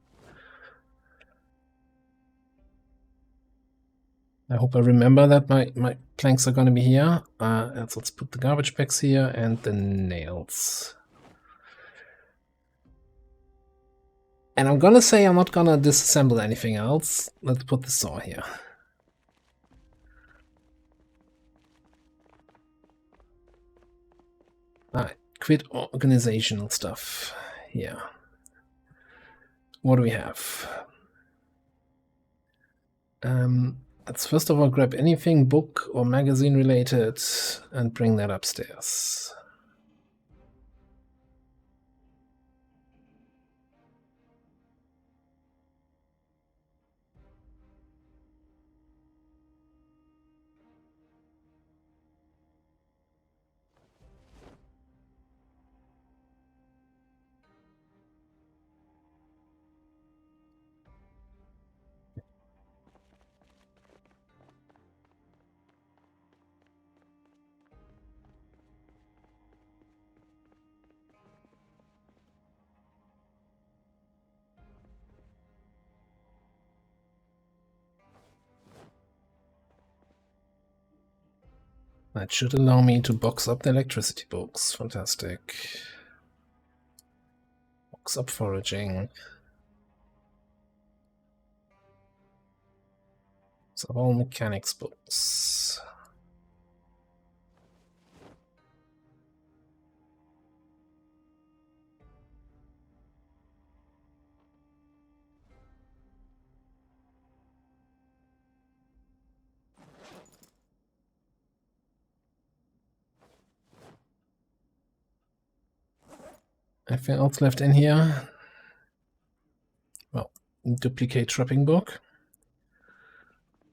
Speaker 1: I hope I remember that my planks are going to be here. Let's put the garbage bags here and the nails. And I'm gonna say I'm not gonna disassemble anything else. Let's put the saw here. Alright, quit organizational stuff. Yeah. What do we have? Let's first of all grab anything book or magazine related and bring that upstairs. That should allow me to box up the electricity books. Fantastic. Box up foraging. Box up all mechanics books. Anything else left in here? Well, duplicate trapping book.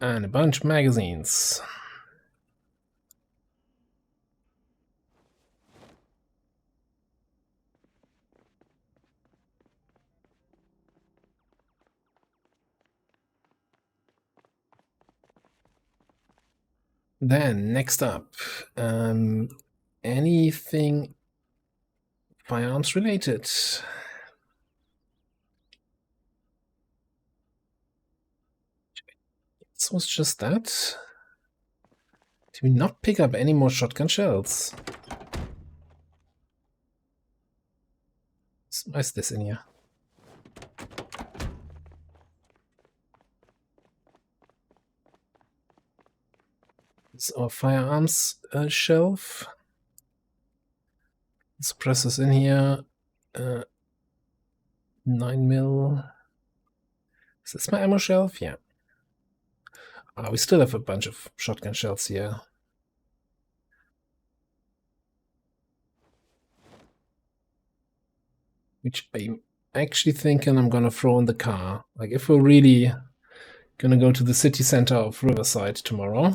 Speaker 1: And a bunch of magazines. Then, next up, anything firearms related? This was just that. Did we not pick up any more shotgun shells? Why is this in here? It's our firearms shelf. Suppressors in here. 9mm. Is this my ammo shelf? Yeah. We still have a bunch of shotgun shells here. Which I'm actually thinking I'm gonna throw in the car. Like, if we're really gonna go to the city center of Riverside tomorrow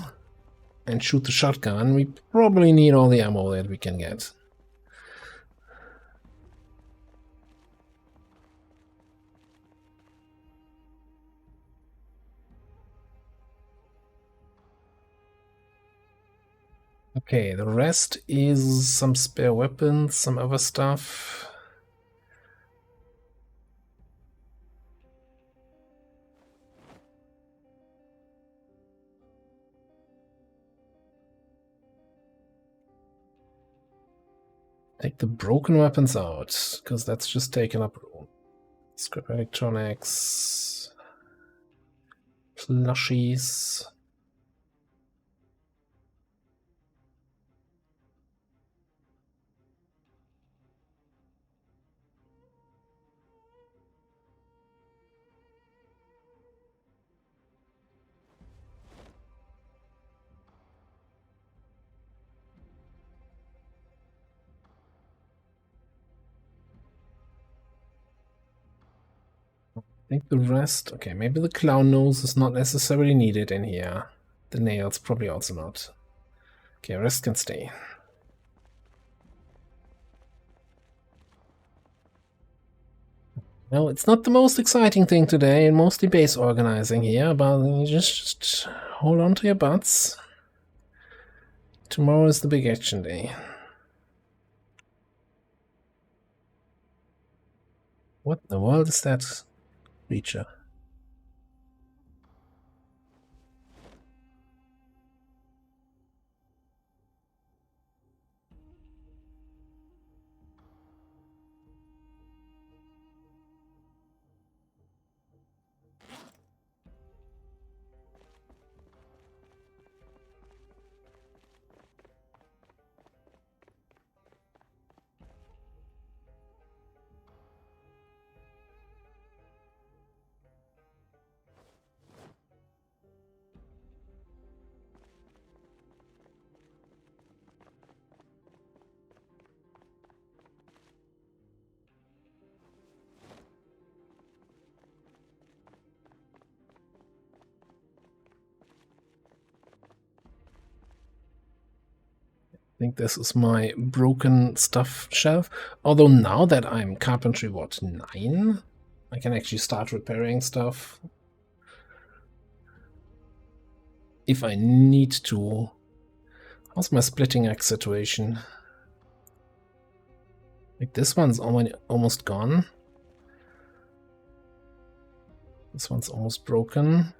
Speaker 1: and shoot the shotgun, we probably need all the ammo that we can get. Okay, the rest is some spare weapons, some other stuff. Take the broken weapons out, because that's just taken up room. Scrap electronics, plushies. I think the rest, okay, maybe the clown nose is not necessarily needed in here. The nails probably also not. Okay, rest can stay. Well, it's not the most exciting thing today, and mostly base organizing here, but you just hold on to your butts. Tomorrow is the big action day. What in the world is that creature? I think this is my broken stuff shelf. Although now that I'm carpentry, what, 9? I can actually start repairing stuff. If I need to. How's my splitting axe situation? Like, this one's almost gone. This one's almost broken.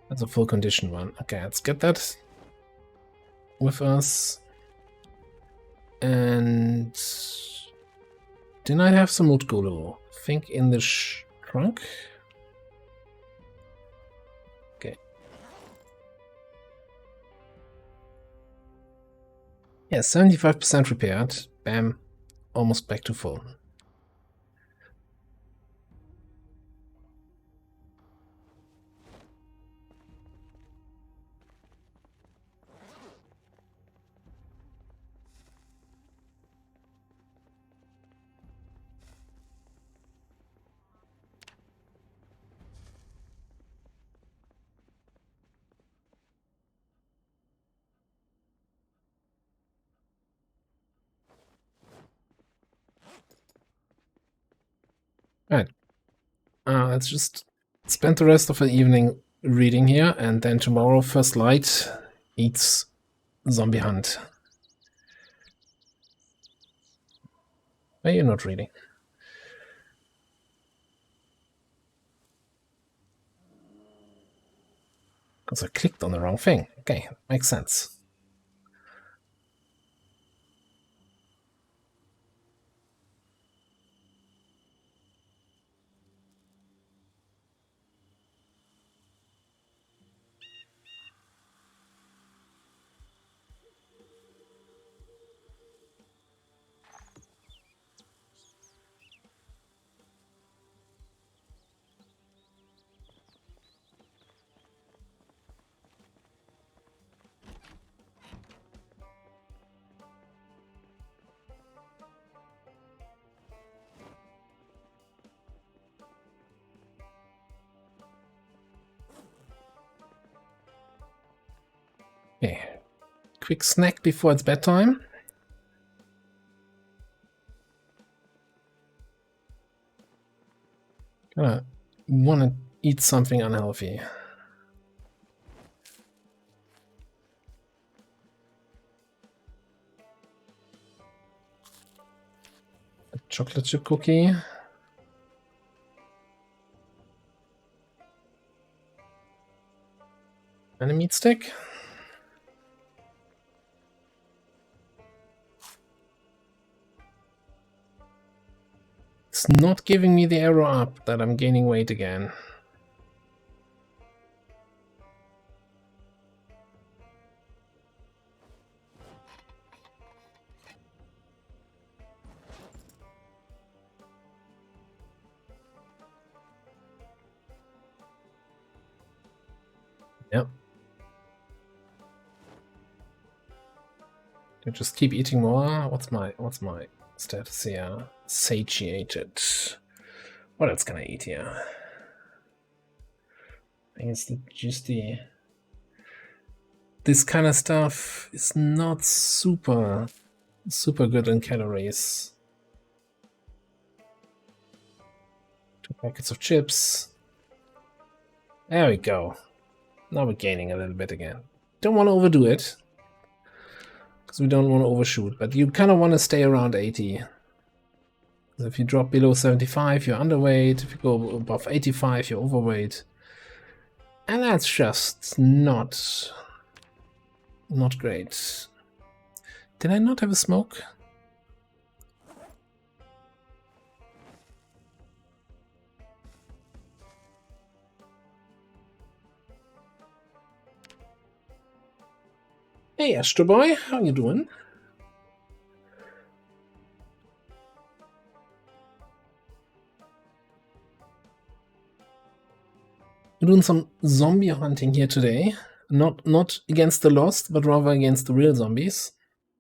Speaker 1: That's a full condition one. Okay, let's get that with us. And didn't I have some wood glue? Think in the trunk? Okay. Yeah, 75% repaired. Bam. Almost back to full. Right. Let's just spend the rest of the evening reading here, and then tomorrow, first light, eats zombie hunt. Why you're not reading? Because I clicked on the wrong thing. Okay, makes sense. quick snack before it's bedtime. Gonna want to eat something unhealthy. A chocolate chip cookie. And a meat stick. It's not giving me the arrow up that I'm gaining weight again. Yep. I just keep eating more. What's my status here? Satiated. What else can I eat here? I guess just the this kind of stuff is not super good in calories. 2 packets of chips. There we go. Now we're gaining a little bit again. Don't want to overdo it, because we don't want to overshoot, but you kind of want to stay around 80. If you drop below 75, you're underweight. If you go above 85, you're overweight. And that's just not great. Did I not have a smoke? Hey, Astro Boy, how you doing? We're doing some zombie hunting here today. Not against the Lost, but rather against the real zombies.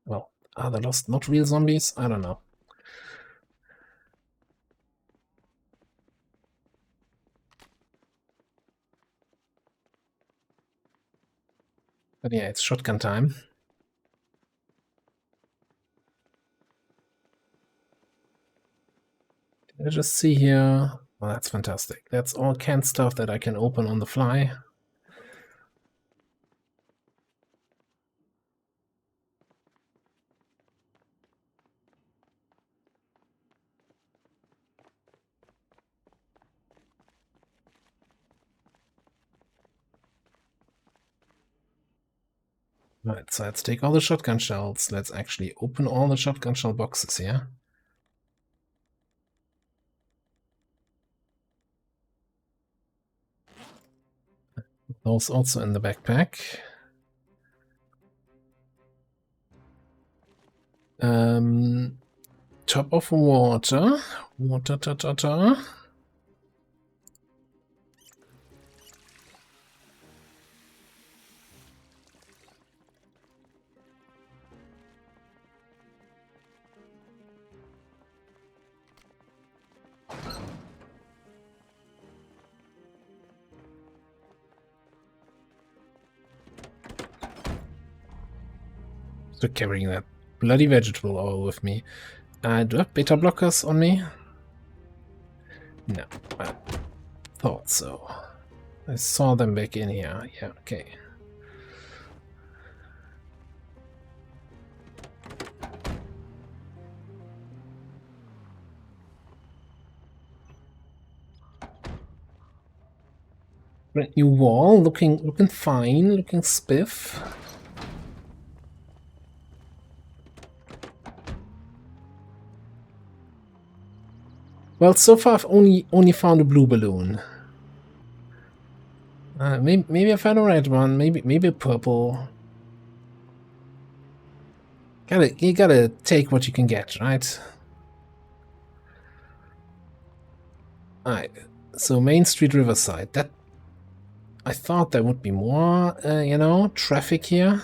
Speaker 1: Well, are the Lost not real zombies? I don't know. But yeah, it's shotgun time. Did I just see here? Oh, that's fantastic. That's all canned stuff that I can open on the fly. Right, so let's take all the shotgun shells. Let's actually open all the shotgun shell boxes here. Those also in the backpack. Top of water. Water. So carrying that bloody vegetable oil with me. Do I have beta blockers on me? No, I thought so. I saw them back in here. Yeah, okay. Brand new wall, looking fine, looking spiff. Well, so far I've only found a blue balloon. Maybe I found a red one. Maybe a purple. You gotta take what you can get, right? Alright. So Main Street Riverside. That I thought there would be more, traffic here.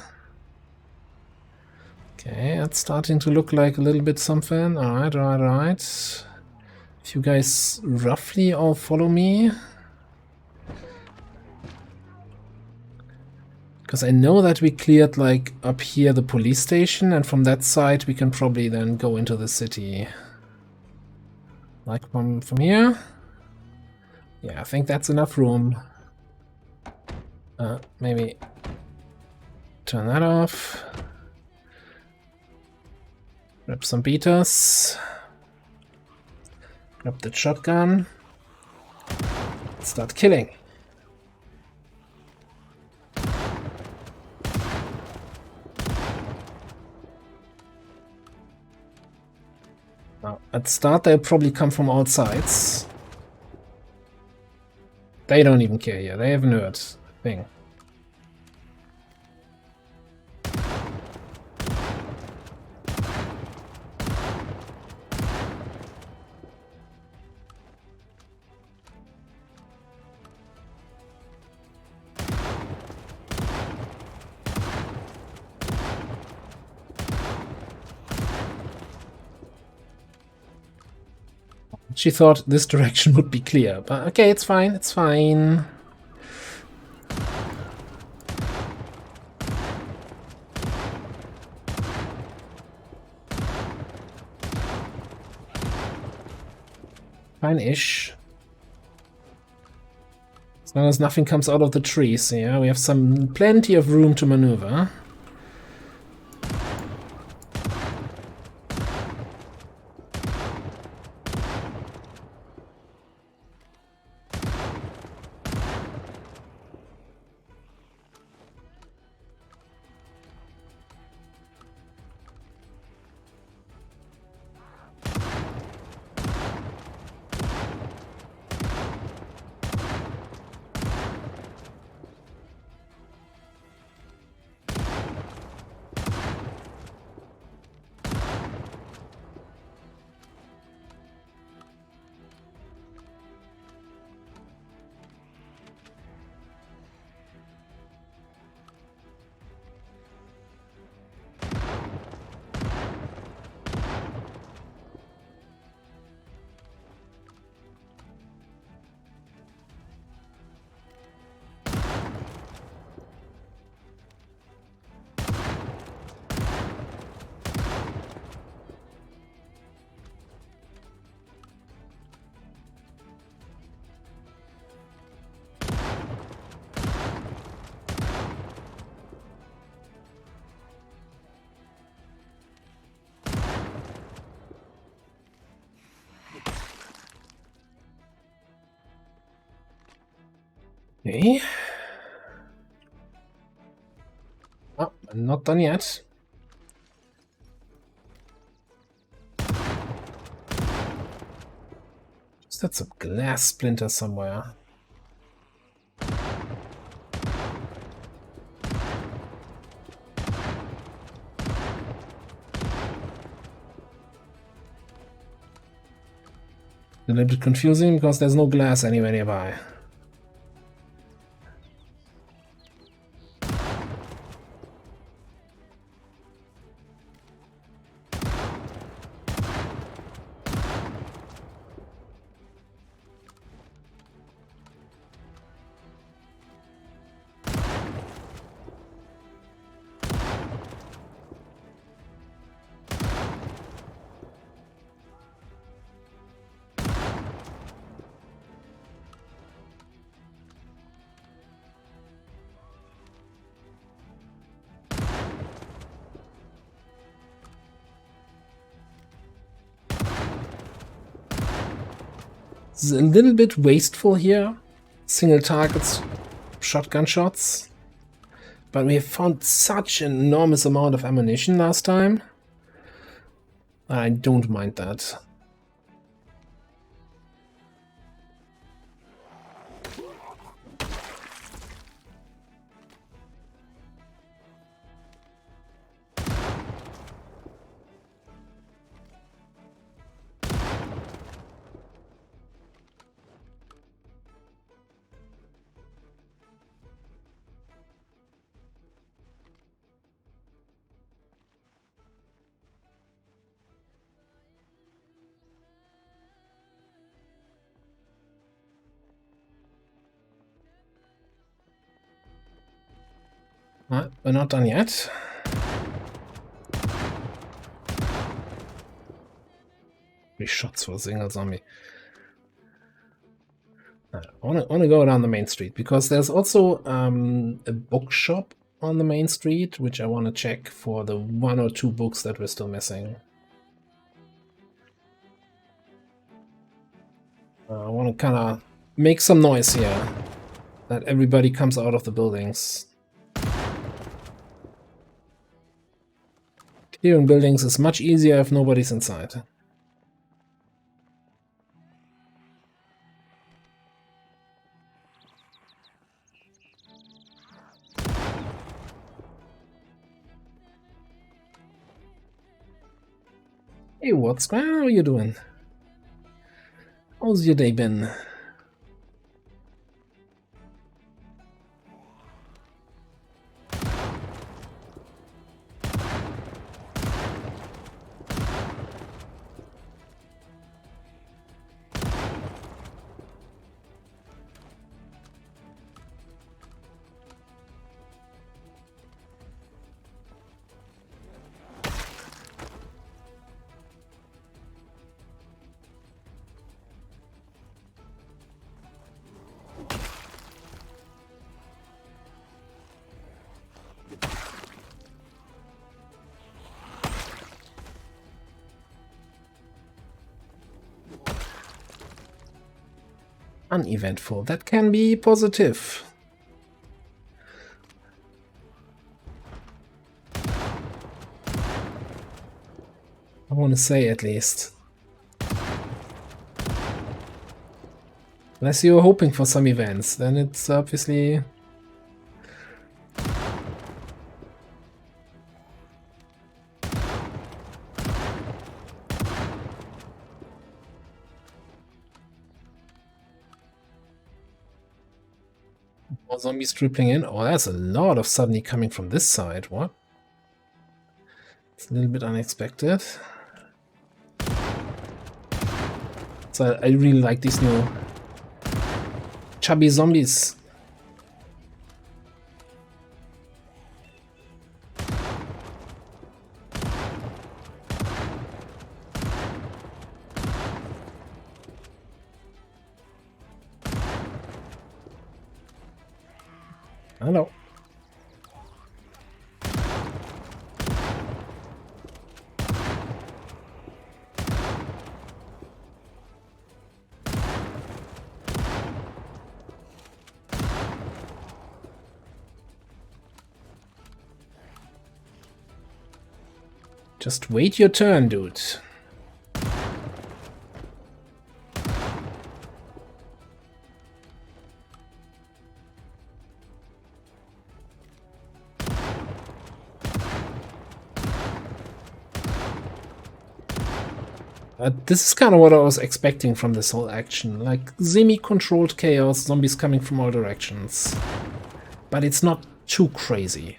Speaker 1: Okay, it's starting to look like a little bit something. Alright. If you guys roughly all follow me. Because I know that we cleared, like, up here the police station, and from that side we can probably then go into the city. Like, from here? Yeah, I think that's enough room. Maybe turn that off. Grab some beaters. Grab the shotgun. Start killing. Now, at start they'll probably come from all sides. They don't even care here. They haven't heard a thing. She thought this direction would be clear, but okay, it's fine, it's fine. Fine-ish. As long as nothing comes out of the trees, yeah, we have plenty of room to maneuver. Okay. Oh, I'm not done yet. Just had some glass splinter somewhere. A little bit confusing because there's no glass anywhere nearby. It's a little bit wasteful here. Single targets, shotgun shots. But we have found such an enormous amount of ammunition last time. I don't mind that. We're not done yet. Three shots for a single zombie. I want to go down the main street because there's also a bookshop on the main street, which I want to check for the 1 or 2 books that we're still missing. I want to kind of make some noise here, that everybody comes out of the buildings. Clearing buildings is much easier if nobody's inside. Hey, how are you doing? How's your day been? Uneventful. That can be positive. I want to say, at least. Unless you're hoping for some events, then it's obviously... More zombies tripling in. Oh, that's a lot of suddenly coming from this side. What? It's a little bit unexpected. So I really like these new chubby zombies. Hello. Just wait your turn, dude. This is kind of what I was expecting from this whole action. Like, semi-controlled chaos, zombies coming from all directions. But it's not too crazy.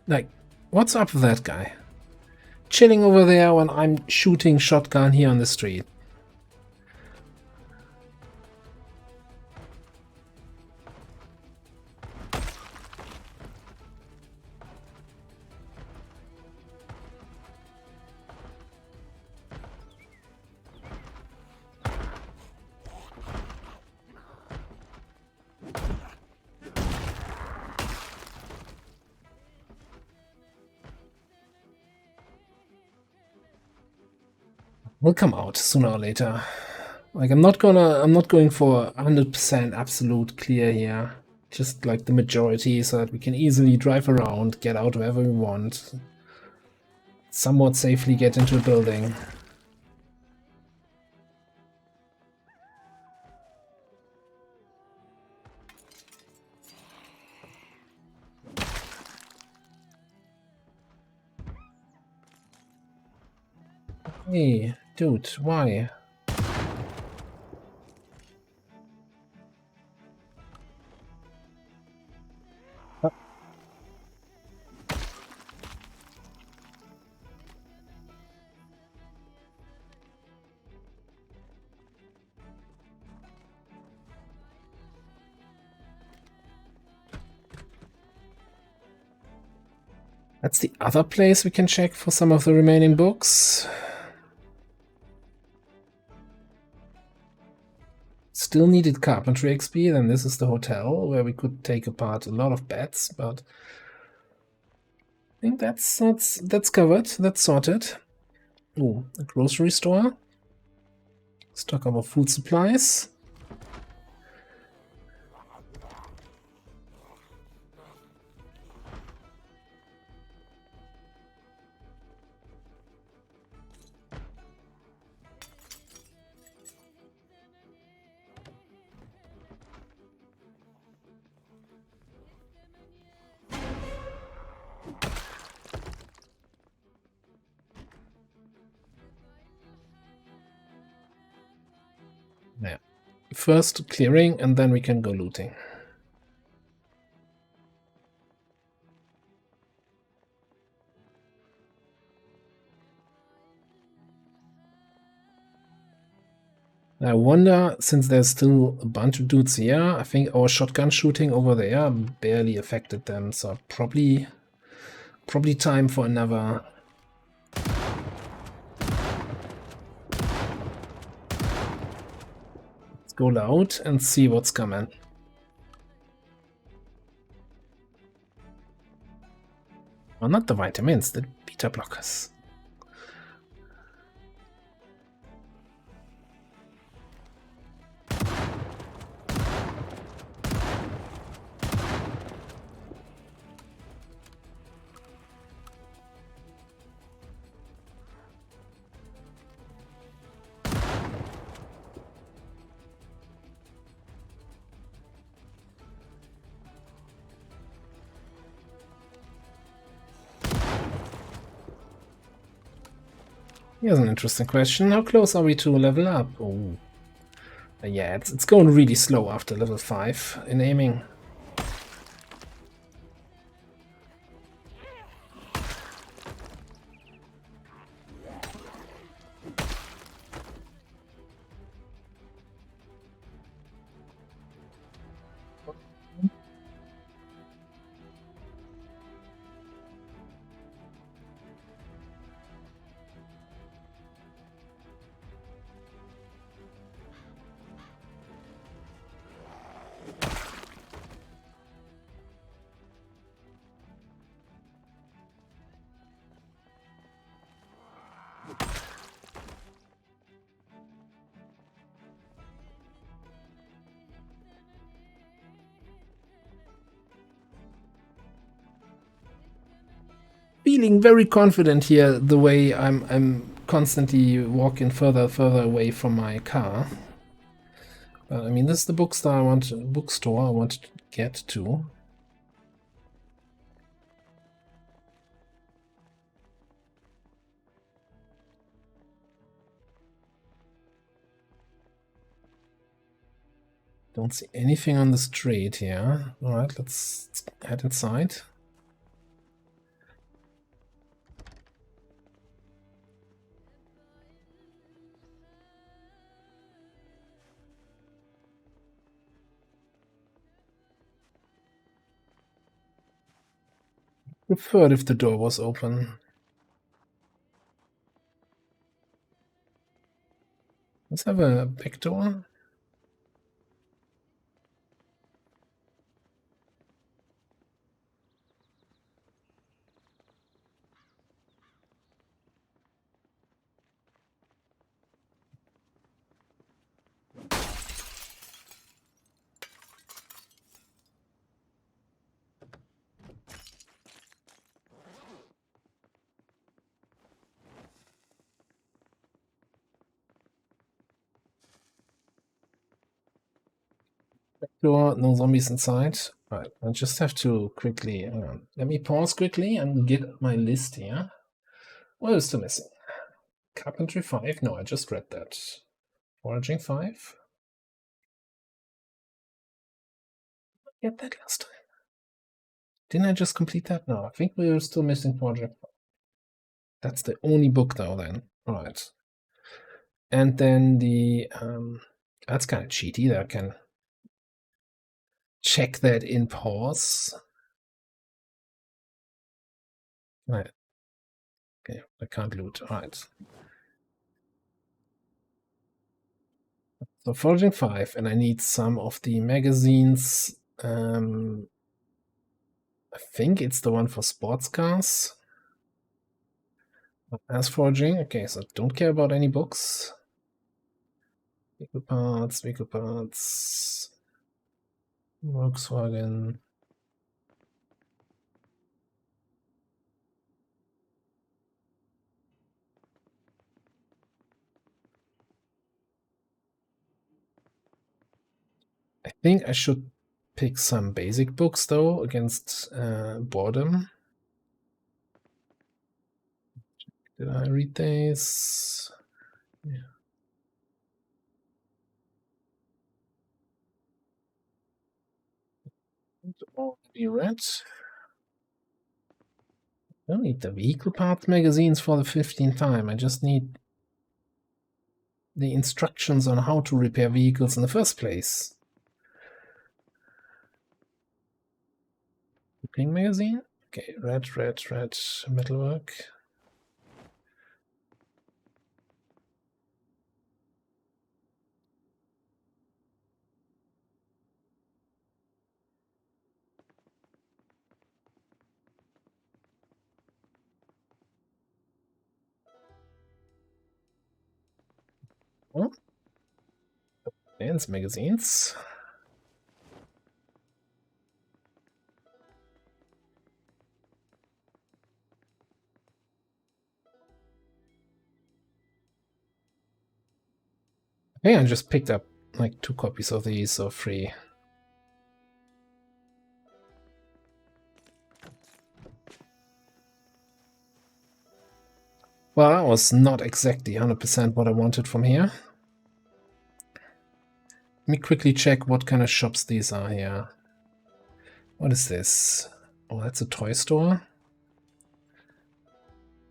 Speaker 1: Like, what's up with that guy? Chilling over there when I'm shooting shotgun here on the street. Will come out sooner or later. Like I'm not going for 100% absolute clear here. Just like the majority so that we can easily drive around, get out wherever we want, somewhat safely get into a building. Hey, dude, why? That's the other place we can check for some of the remaining books. Still needed carpentry XP, then this is the hotel where we could take apart a lot of beds, but I think that's covered, that's sorted. Oh, a grocery store. Stock up of food supplies. Yeah. First clearing and then we can go looting. I wonder, since there's still a bunch of dudes here, I think our shotgun shooting over there barely affected them, so probably time for another. Let's go loud and see what's coming. Well, not the vitamins, the beta blockers. Here's an interesting question. How close are we to level up? Oh, yeah, it's going really slow after level 5 in aiming. Feeling very confident here the way I'm constantly walking further away from my car. I mean, this is the bookstore I want to get to. Don't see anything on the street here. All right, let's head inside. Preferred if the door was open. Let's have a back door. Door, no zombies inside. Right, I just have to quickly, let me pause quickly and get my list here. What is still missing? Carpentry 5? No, I just read that. Foraging 5? Get that last time. Didn't I just complete that? No, I think we're still missing Foraging 5. That's the only book though then. Right. And then the, that's kind of cheaty that I can check that in pause. Right. Okay, I can't loot. Alright. So Foraging 5, and I need some of the magazines. I think it's the one for sports cars. As foraging. Okay, so don't care about any books. Vehicle parts. Volkswagen. I think I should pick some basic books though against boredom. Did I read these? Yeah. Already read. I don't need the vehicle parts magazines for the 15th time. I just need the instructions on how to repair vehicles in the first place. Cooking magazine? Okay, red, metalwork. Oh. Dance magazines. I think I just picked up like 2 copies of these, so free. Well, that was not exactly 100% what I wanted from here. Let me quickly check what kind of shops these are here. What is this? Oh, that's a toy store.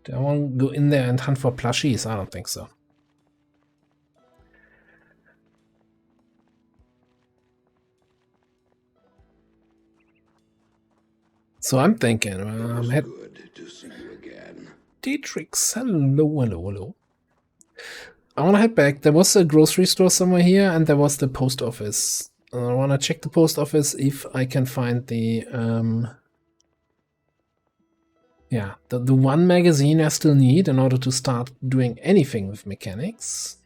Speaker 1: Do I want to go in there and hunt for plushies? I don't think so. So I'm thinking,
Speaker 2: Good to see you again.
Speaker 1: Dietrich's, hello. I want to head back. There was a grocery store somewhere here, and there was the post office. I want to check the post office if I can find the, yeah, the one magazine I still need in order to start doing anything with mechanics.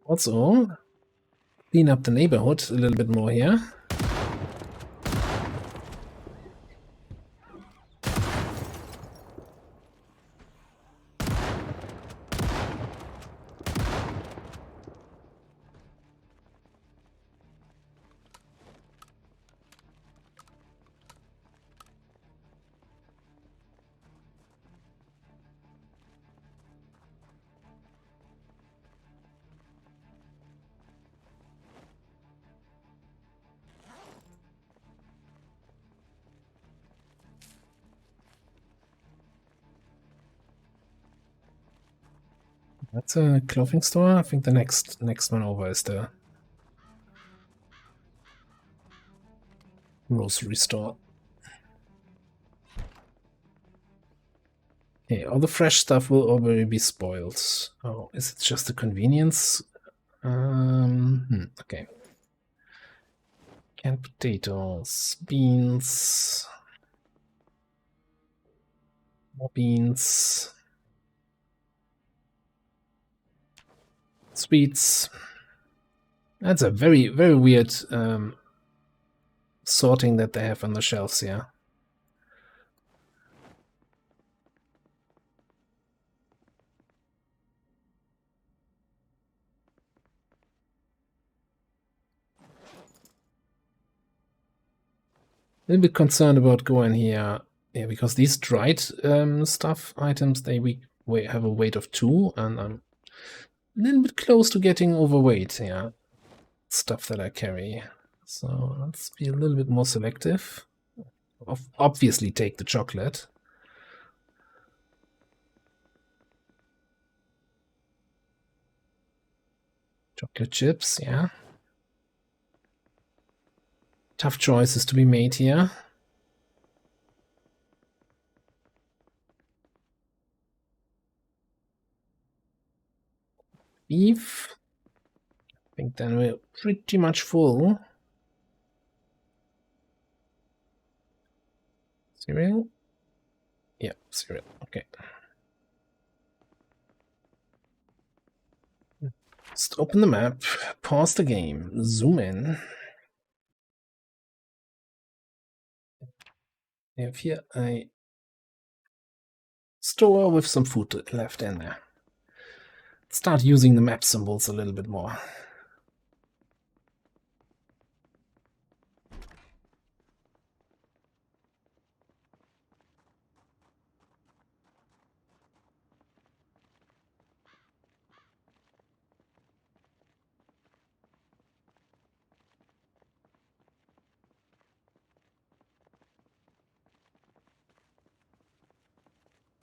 Speaker 1: Also, clean up the neighborhood a little bit more here. That's a clothing store. I think the next one over is the grocery store. Okay, all the fresh stuff will already be spoiled. Oh, is it just a convenience? Okay. Canned potatoes, beans, more beans, sweets. That's a very, very weird sorting that they have on the shelves here. A little bit concerned about going here. Yeah, because these dried stuff items, they have a weight of 2, and I'm a little bit close to getting overweight. Yeah, stuff that I carry. So let's be a little bit more selective. Obviously, take the chocolate. Chocolate chips, yeah. Tough choices to be made here. Beef. I think then we're pretty much full. Cereal? Yeah, cereal. Okay. Just open the map, pause the game, zoom in. I have here a store with some food left in there. Start using the map symbols a little bit more.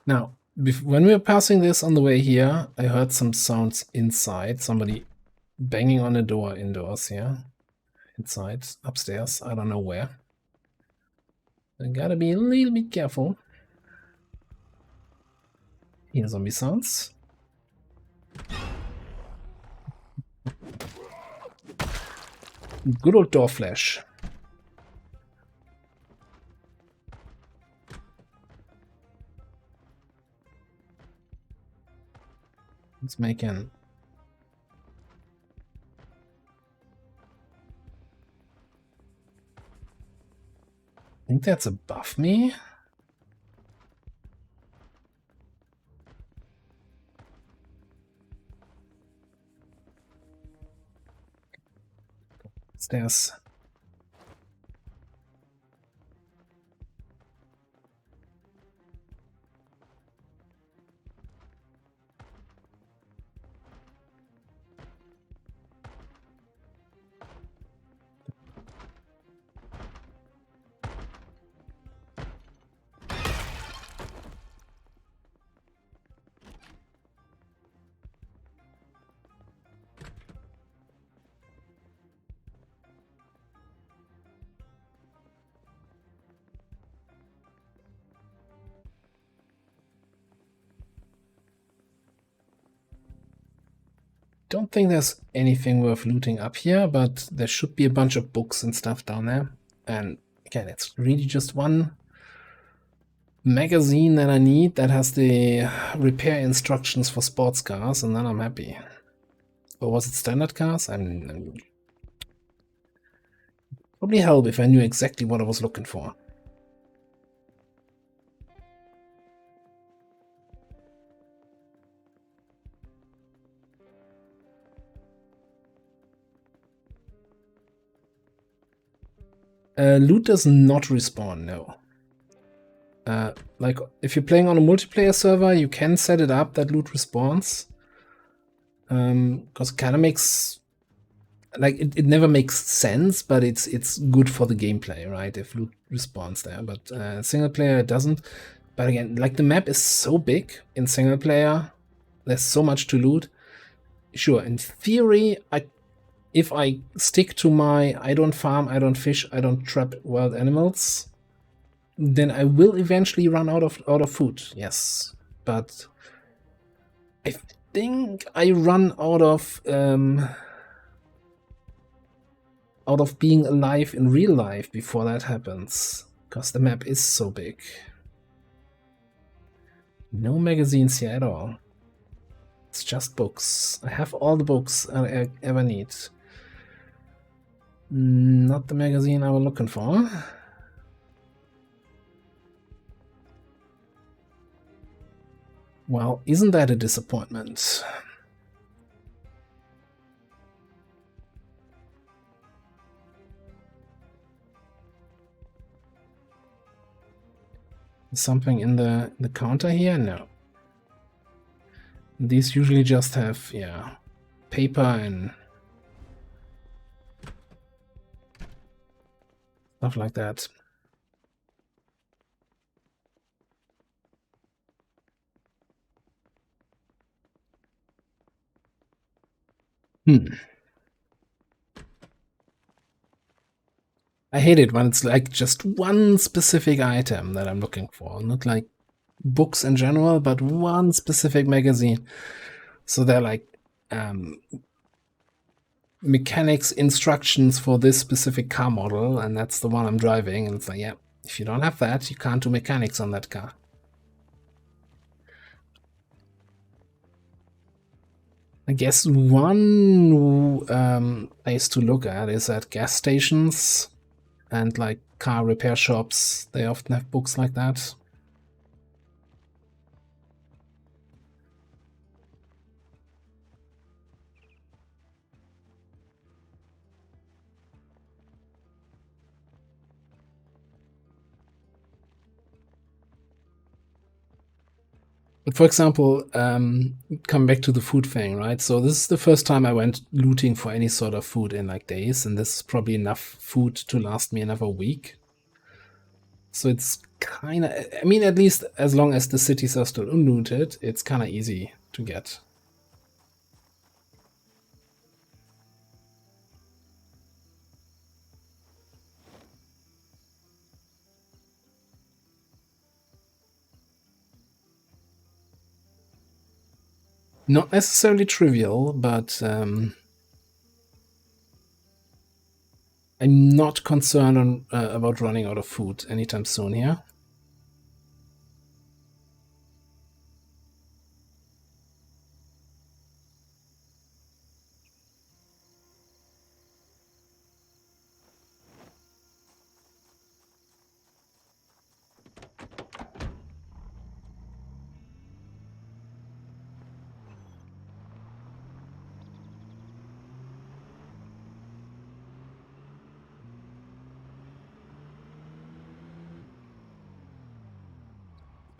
Speaker 1: Now, when we were passing this on the way here, I heard some sounds inside. Somebody banging on a door indoors here. Inside, upstairs, I don't know where. I gotta be a little bit careful. Here, zombie sounds. Good old door flash. Let's make an. I think that's above me. Stairs. Don't think there's anything worth looting up here, but there should be a bunch of books and stuff down there. And again, it's really just one magazine that I need that has the repair instructions for sports cars, and then I'm happy. Or was it standard cars? I'm probably help if I knew exactly what I was looking for. Loot does not respawn, no. Like, if you're playing on a multiplayer server, you can set it up that loot respawns. Because it kind of makes... Like, it never makes sense, but it's good for the gameplay, right? If loot respawns there. But single player, it doesn't. But again, like, the map is so big in single player. There's so much to loot. Sure, in theory, if I stick to my I don't farm, I don't fish, I don't trap wild animals, then I will eventually run out of food. Yes, but I think I run out of being alive in real life before that happens, because the map is so big. No magazines here at all. It's just books. I have all the books I ever need. Not the magazine I was looking for. Well, isn't that a disappointment? Something in the counter here? No. These usually just have, yeah, paper and stuff like that. I hate it when it's like just one specific item that I'm looking for, not like books in general, but one specific magazine. So they're like mechanics instructions for this specific car model, and that's the one I'm driving. And it's like, yeah, if you don't have that, you can't do mechanics on that car. I guess one place to look at is at gas stations and like car repair shops. They often have books like that. But for example, come back to the food thing, right? So this is the first time I went looting for any sort of food in like days, and this is probably enough food to last me another week. So it's kind of, I mean, at least as long as the cities are still unlooted, it's kind of easy to get. Not necessarily trivial, but I'm not concerned about running out of food anytime soon here.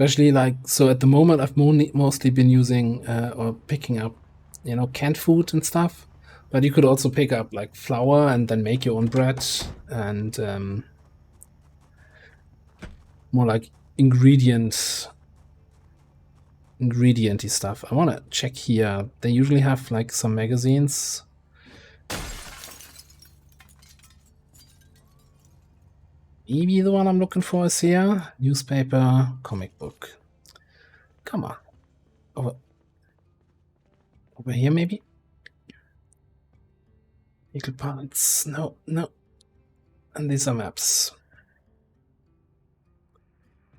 Speaker 1: Especially like, so at the moment I've mostly been using or picking up, you know, canned food and stuff. But you could also pick up like flour and then make your own bread and more like ingredient-y stuff. I want to check here. They usually have like some magazines. Maybe the one I'm looking for is here. Newspaper, comic book. Come on. Over here, maybe? Vehicle parts. No, no. And these are maps.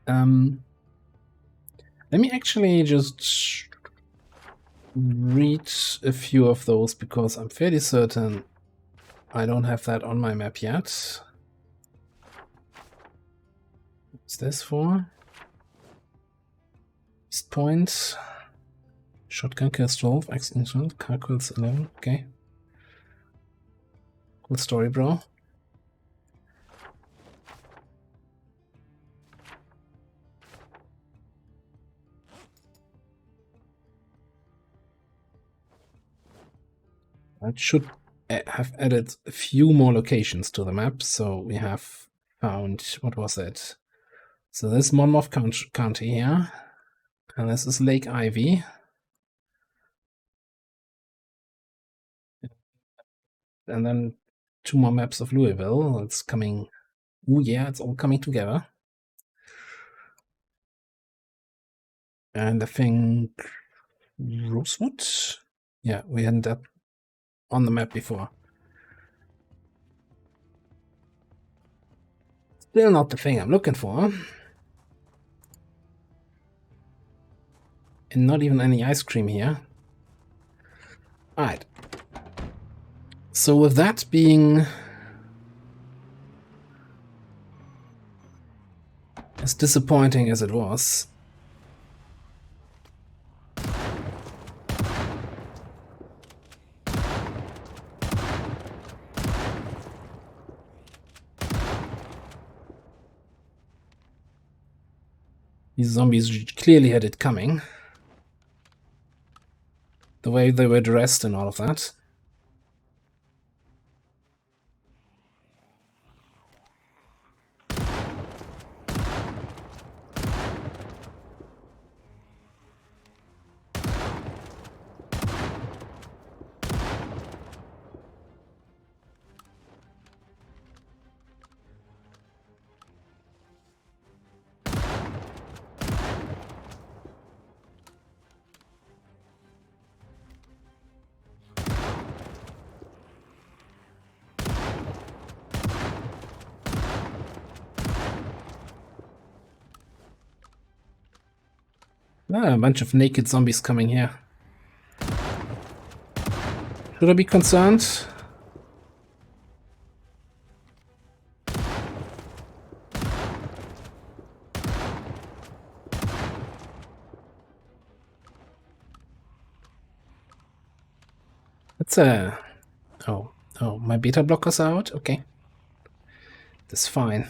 Speaker 1: Let me actually just read a few of those because I'm fairly certain I don't have that on my map yet. What's this for? East Point. Shotgun kills 12, axe instrument, car kills 11. Okay. Cool story, bro. I should have added a few more locations to the map. So we have found, what was it? So this is Monmouth County here. And this is Lake Ivy. And then 2 more maps of Louisville. It's coming. Oh yeah, it's all coming together. And I think Rosewood. Yeah, we hadn't that on the map before. Still not the thing I'm looking for. And not even any ice cream here. Alright. So with that being as disappointing as it was, These zombies clearly had it coming. The way they were dressed and all of that. Ah, a bunch of naked zombies coming here. Should I be concerned? That's a... Oh, my beta blockers are out? Okay. That's fine.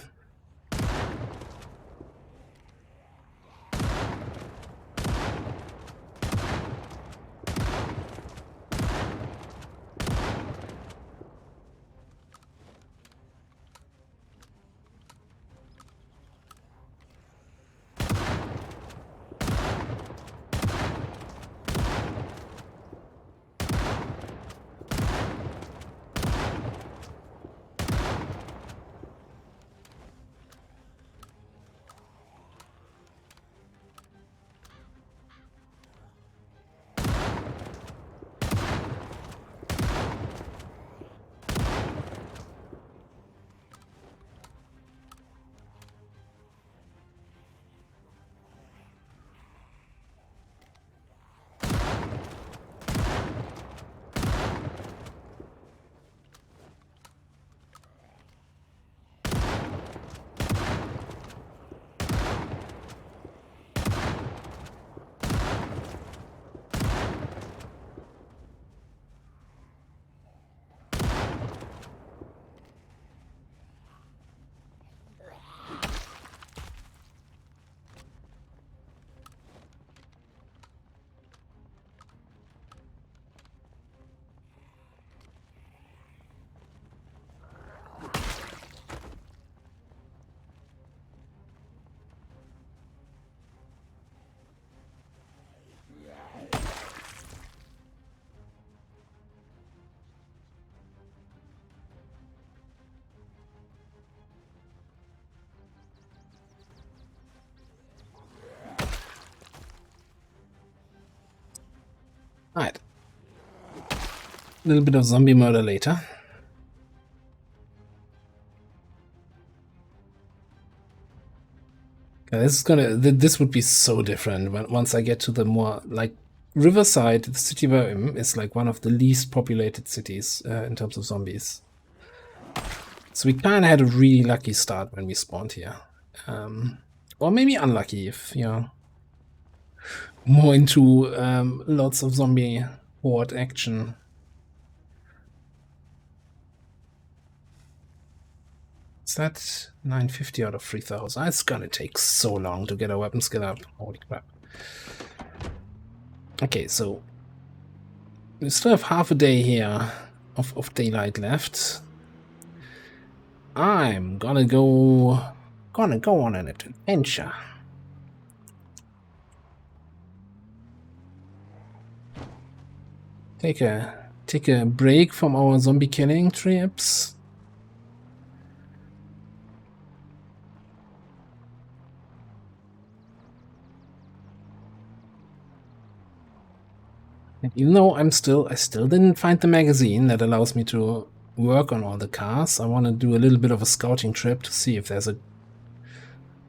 Speaker 1: Alright. A little bit of zombie murder later. Yeah, this would be so different once I get to the more, like, Riverside, the city where I'm, is like one of the least populated cities in terms of zombies. So we kind of had a really lucky start when we spawned here. Or maybe unlucky if you're more into lots of zombie horde action. Is that 950 out of 3000? It's gonna take so long to get a weapon skill up. Holy crap. Okay, so we still have half a day here of daylight left. I'm gonna go on an adventure. Take a break from our zombie killing trips. And even though I still didn't find the magazine that allows me to work on all the cars, I want to do a little bit of a scouting trip to see if there's a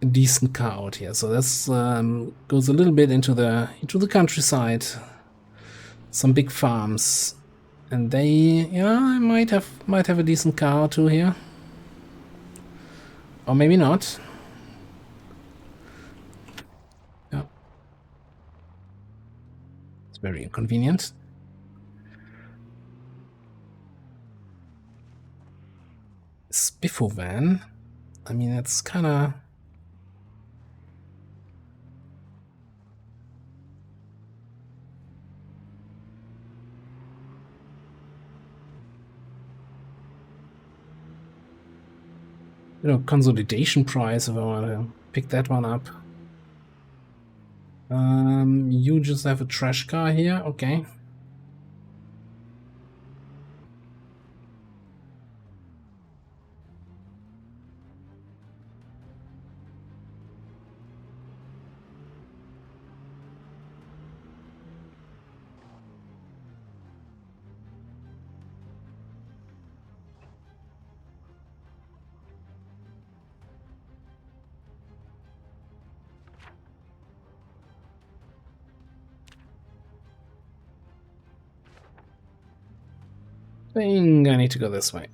Speaker 1: decent car out here. So this goes a little bit into the countryside, some big farms, and I might have a decent car or two here, or maybe not. Yeah, it's very inconvenient. Spiffo van. I mean, it's kind of... consolidation price if I want to pick that one up. You just have a trash car here, okay. I think I need to go this way.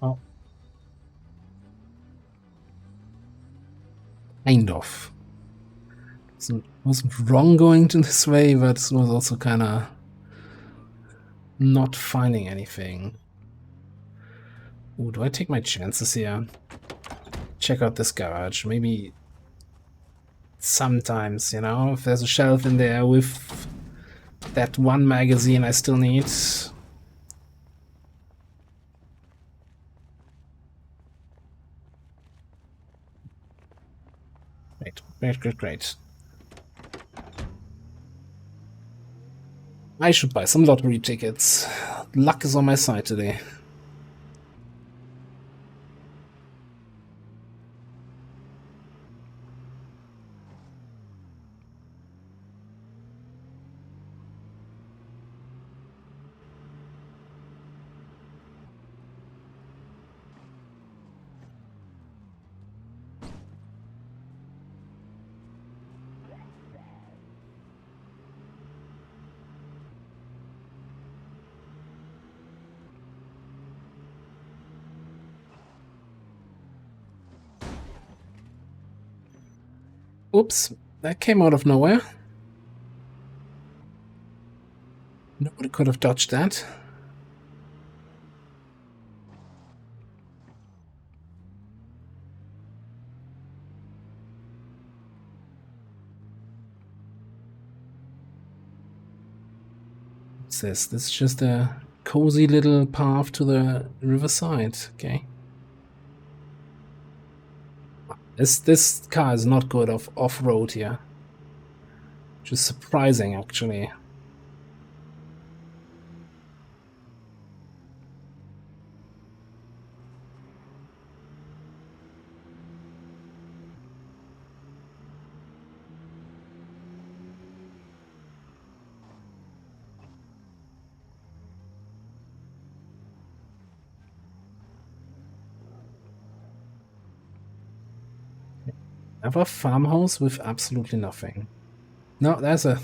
Speaker 1: Oh. Kind of. Wasn't wrong going to this way, but it was also kind of not finding anything. Ooh, do I take my chances here? Check out this garage. Maybe sometimes, if there's a shelf in there with that one magazine I still need. Great. I should buy some lottery tickets. Luck is on my side today. Oops, that came out of nowhere. Nobody could have dodged that. What's this? This is just a cozy little path to the riverside. Okay. This car is not good off-road here. Which is surprising, actually. I have a farmhouse with absolutely nothing. No, that's a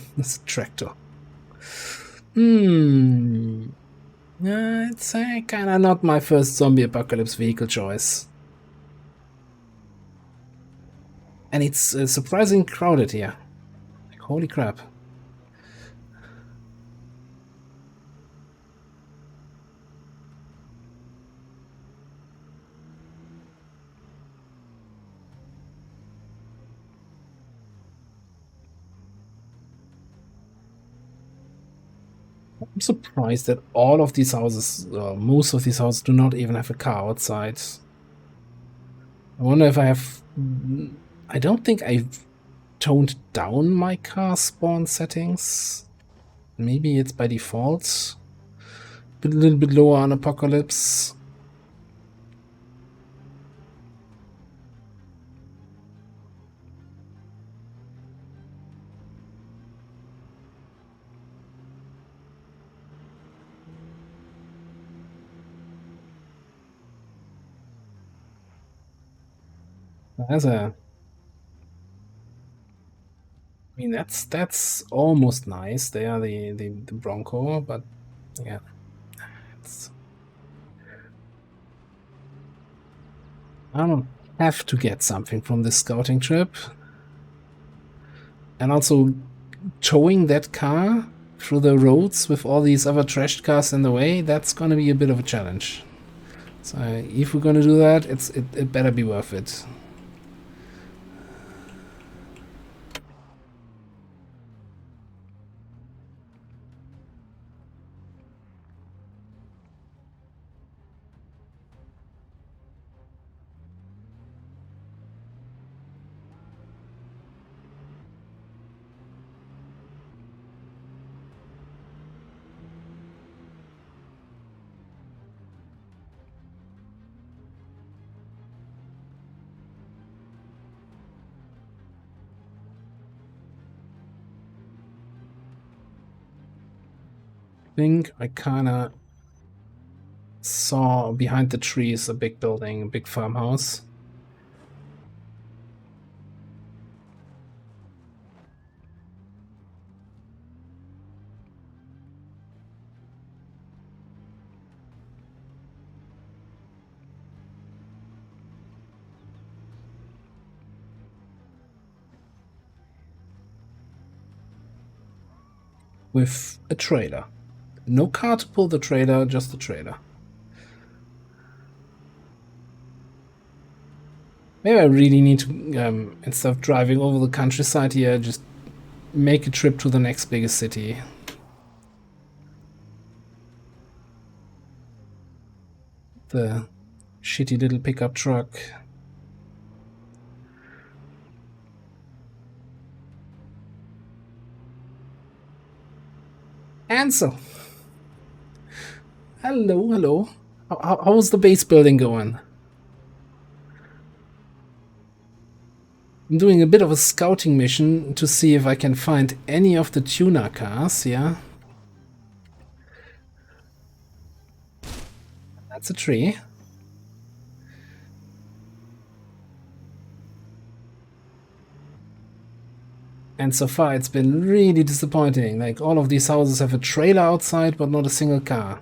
Speaker 1: tractor. It's kind of not my first zombie apocalypse vehicle choice. And it's surprisingly crowded here. Like, holy crap. I'm surprised that all of these houses, most of these houses, do not even have a car outside. I wonder if I have... I don't think I've toned down my car spawn settings. Maybe it's by default. A little bit lower on Apocalypse. That's a... I mean, that's almost nice. They are the Bronco, but yeah, I don't have to get something from this scouting trip, and also towing that car through the roads with all these other trashed cars in the way. That's gonna be a bit of a challenge. So if we're gonna do that, it better be worth it. think I kinda saw behind the trees a big building, a big farmhouse. With a trailer. No car to pull the trailer, just the trailer. Maybe I really need to, instead of driving over the countryside here, just make a trip to the next biggest city. The shitty little pickup truck. Ansel! Hello, hello. How's the base building going? I'm doing a bit of a scouting mission to see if I can find any of the tuner cars, yeah? That's a tree. And so far it's been really disappointing. Like, all of these houses have a trailer outside, but not a single car.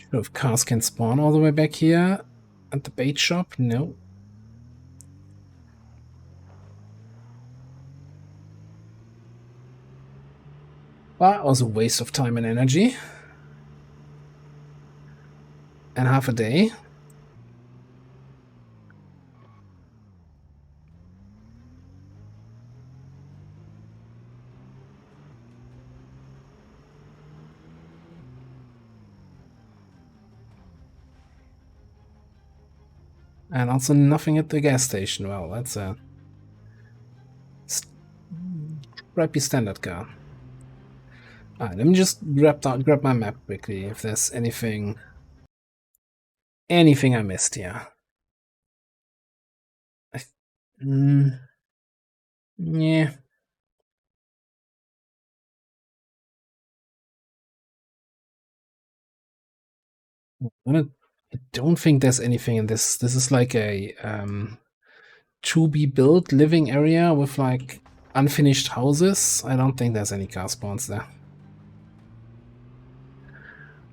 Speaker 1: Sure if cars can spawn all the way back here at the bait shop? No. Well, that was a waste of time and energy. And half a day. And also nothing at the gas station. Well, that's a crappy standard car. Alright, let me just grab my map quickly if there's anything I missed here. Yeah. I don't think there's anything in this. This is like a to be built living area with like unfinished houses. I don't think there's any car spawns there.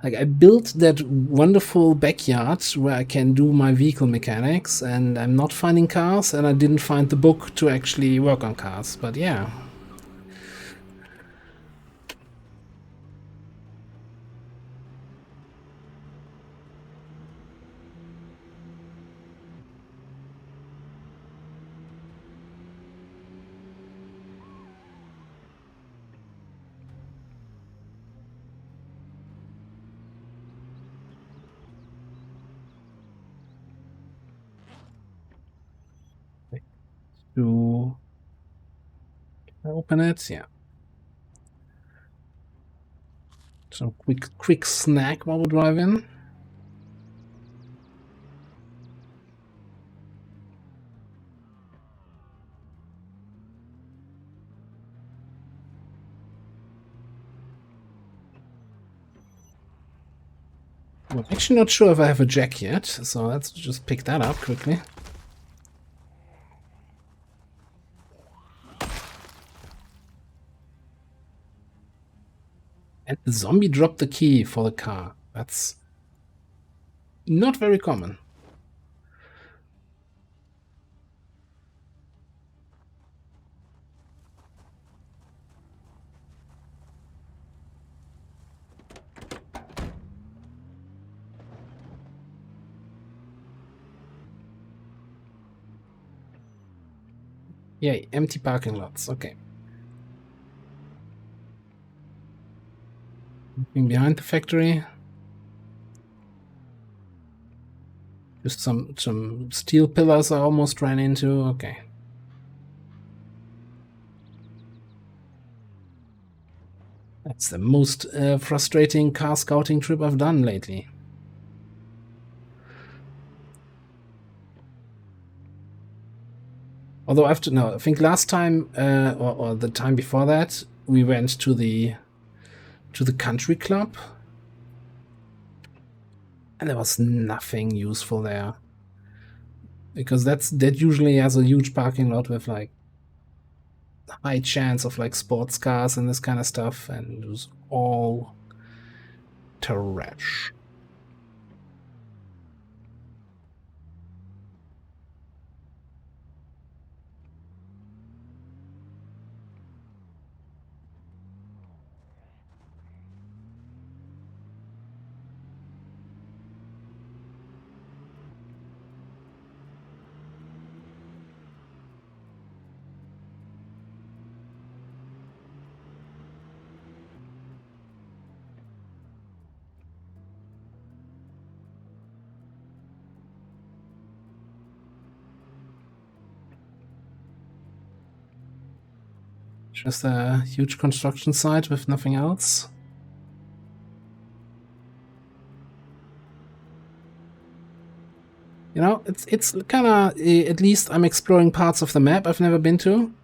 Speaker 1: Like, I built that wonderful backyard where I can do my vehicle mechanics, and I'm not finding cars, and I didn't find the book to actually work on cars. But yeah. To open it, yeah. So quick snack while we drive in. I'm actually not sure if I have a jack yet, so let's just pick that up quickly. And the zombie dropped the key for the car. That's not very common. Yay, empty parking lots. Okay. Looking behind the factory. Just some steel pillars I almost ran into. Okay. That's the most frustrating car scouting trip I've done lately. Although I think last time or the time before that, we went to the country club, and there was nothing useful there, because that usually has a huge parking lot with like high chance of like sports cars and this kind of stuff, and it was all trash. Just a huge construction site with nothing else. You know, it's kind of, at least I'm exploring parts of the map I've never been to.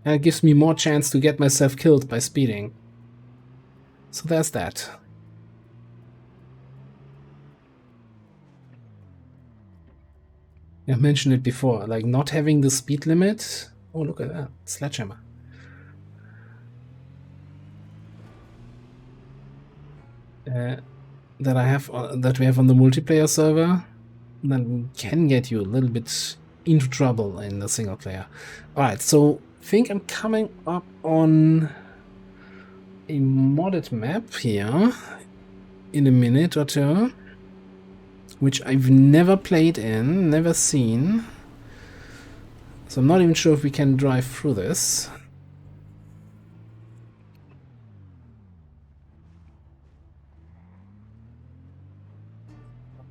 Speaker 1: And it gives me more chance to get myself killed by speeding. So there's that. I mentioned it before, like not having the speed limit. Oh, look at that, sledgehammer. That I have, that we have on the multiplayer server, then can get you a little bit into trouble in the single player. All right, so I think I'm coming up on a modded map here in a minute or two, which I've never played in, never seen. So I'm not even sure if we can drive through this.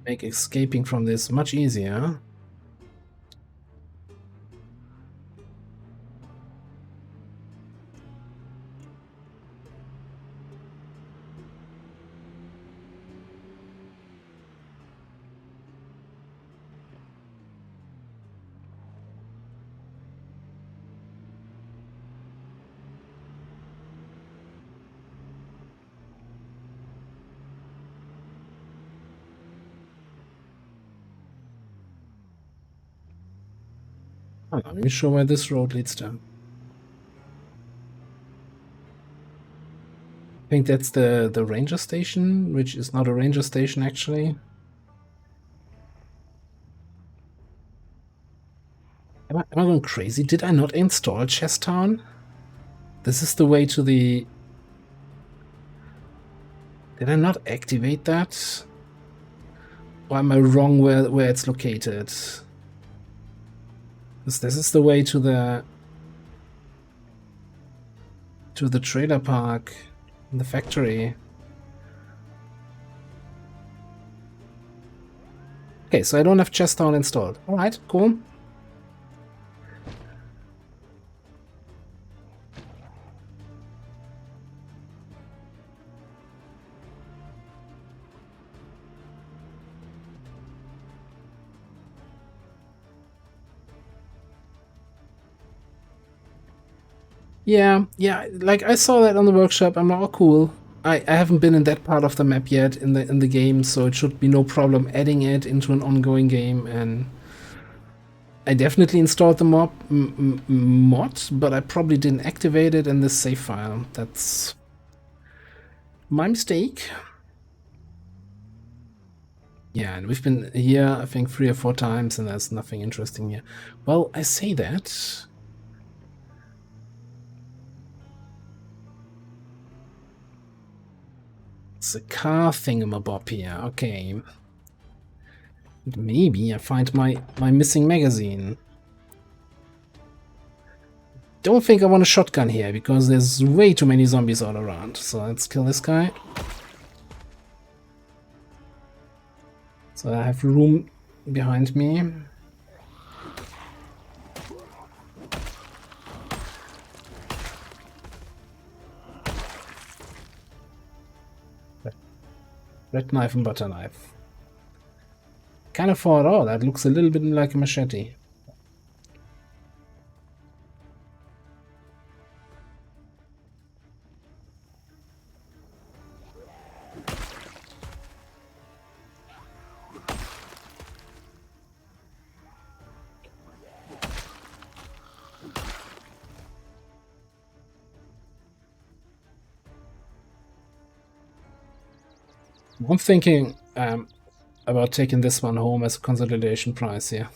Speaker 1: Make escaping from this much easier. I'm not even sure where this road leads to. I think that's the ranger station, which is not a ranger station actually. Am I going crazy? Did I not install Chestown? This is the way to the... Did I not activate that? Or am I wrong where it's located? This is the way to the trailer park, the factory. Okay, so I don't have Chestown installed. All right, cool. Yeah, like I saw that on the workshop. I'm like, oh, cool. I haven't been in that part of the map yet in the game, so it should be no problem adding it into an ongoing game. And I definitely installed the mod, but I probably didn't activate it in the save file. That's my mistake. Yeah, and we've been here, I think, 3 or 4 times, and there's nothing interesting here. Well, I say that. It's a car thingamabob here. Okay. Maybe I find my missing magazine. Don't think I want a shotgun here, because there's way too many zombies all around. So let's kill this guy. So I have room behind me. Red knife and butter knife. Kind of thought, oh, that looks a little bit like a machete. I'm thinking about taking this one home as a consolidation prize here.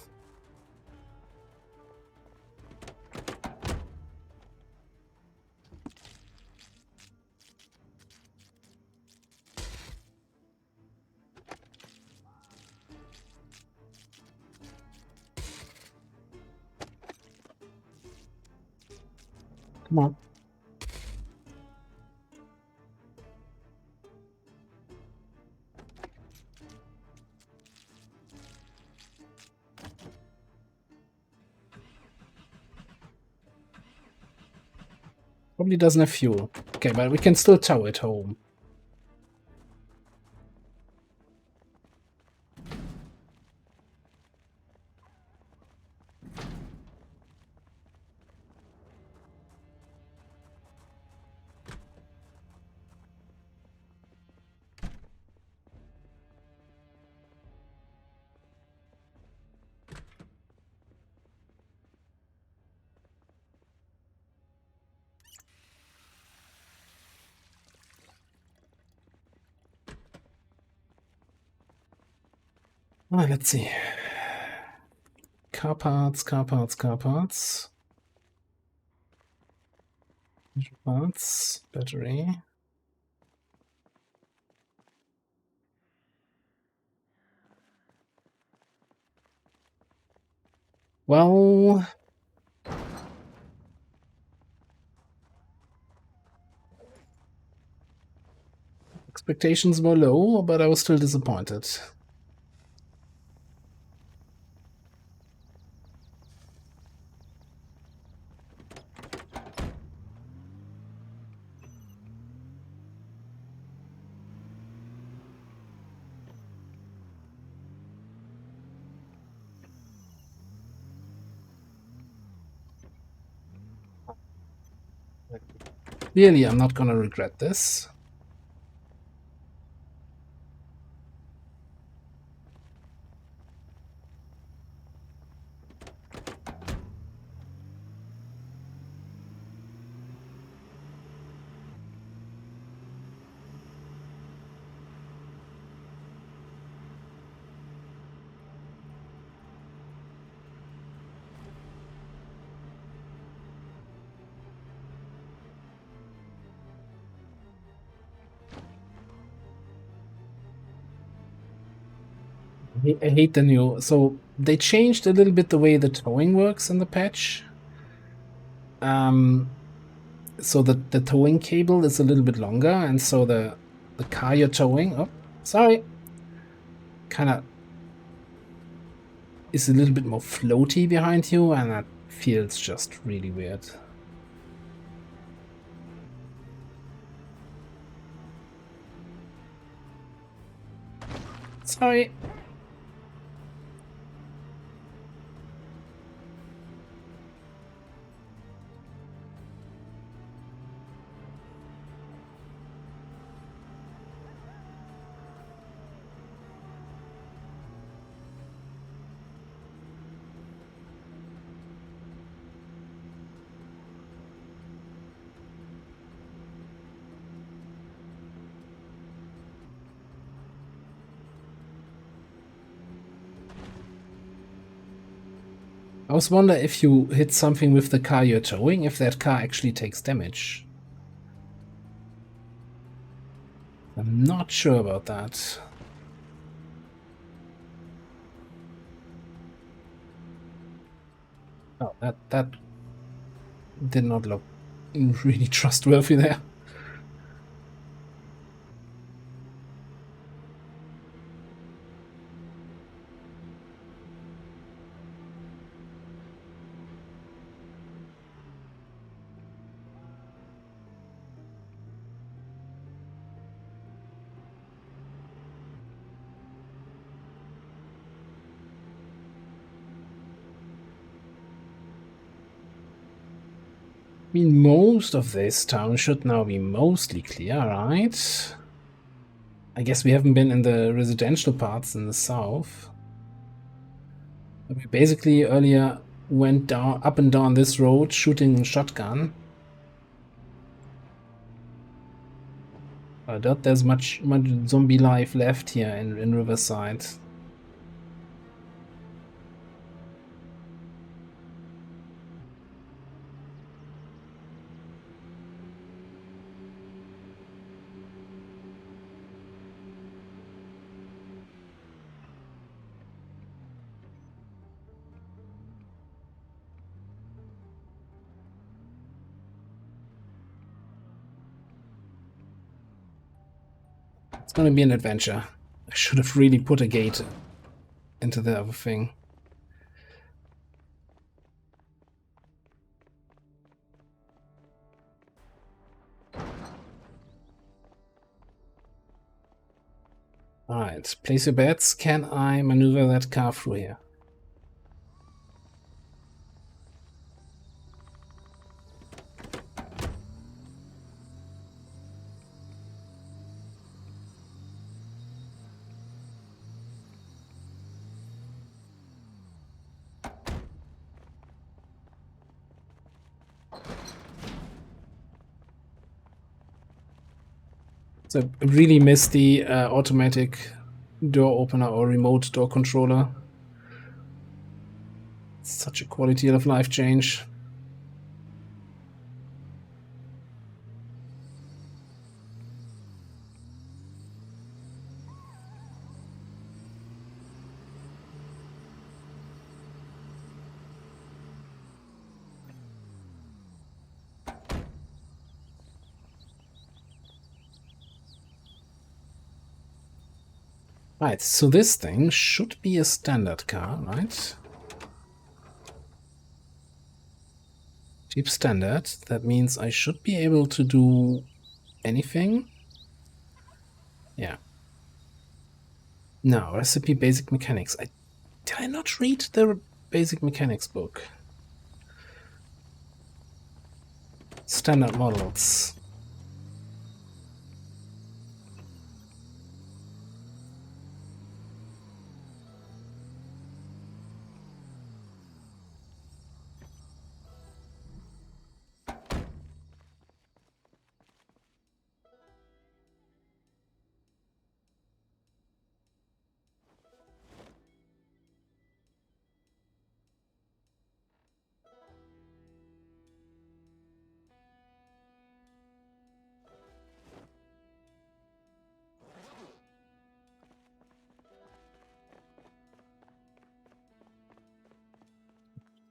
Speaker 1: Come on. Probably doesn't have fuel. Okay, but we can still tow it home. Let's see. Car parts, car parts, car parts. Parts, battery. Well, expectations were low, but I was still disappointed. Clearly, I'm not gonna regret this. I hate the new... So, they changed a little bit the way the towing works in the patch. So the towing cable is a little bit longer, and so the car you're towing... Oh, sorry. Kind of is a little bit more floaty behind you, and that feels just really weird. Sorry. I was wondering if you hit something with the car you're towing, if that car actually takes damage. I'm not sure about that. Oh, that did not look really trustworthy there. I mean, most of this town should now be mostly clear, right? I guess we haven't been in the residential parts in the south. We basically earlier went down, up and down this road, shooting shotgun. I doubt there's much zombie life left here in Riverside. It's gonna be an adventure. I should have really put a gate into the other thing. Alright, place your bets. Can I maneuver that car through here? So I really miss the automatic door opener or remote door controller. It's such a quality of life change. Right, so this thing should be a standard car, right? Jeep standard. That means I should be able to do anything. Yeah. Now, recipe basic mechanics. Did I not read the basic mechanics book? Standard models.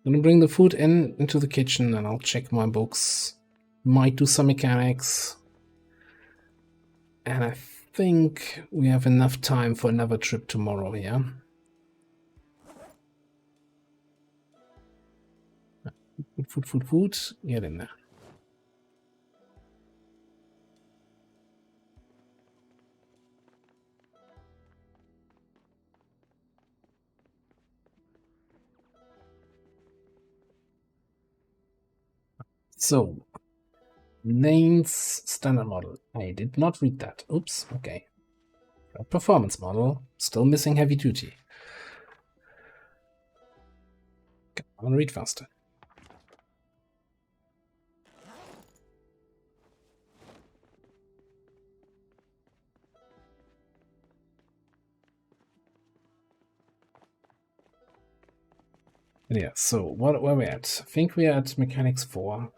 Speaker 1: Gonna bring the food into the kitchen and I'll check my books. Might do some mechanics. And I think we have enough time for another trip tomorrow, yeah? Food. Get in there. So, Lane's standard model. I did not read that. Oops, okay. Performance model. Still missing heavy duty. Come on, read faster. Yeah, so where are we at? I think we're at mechanics 4.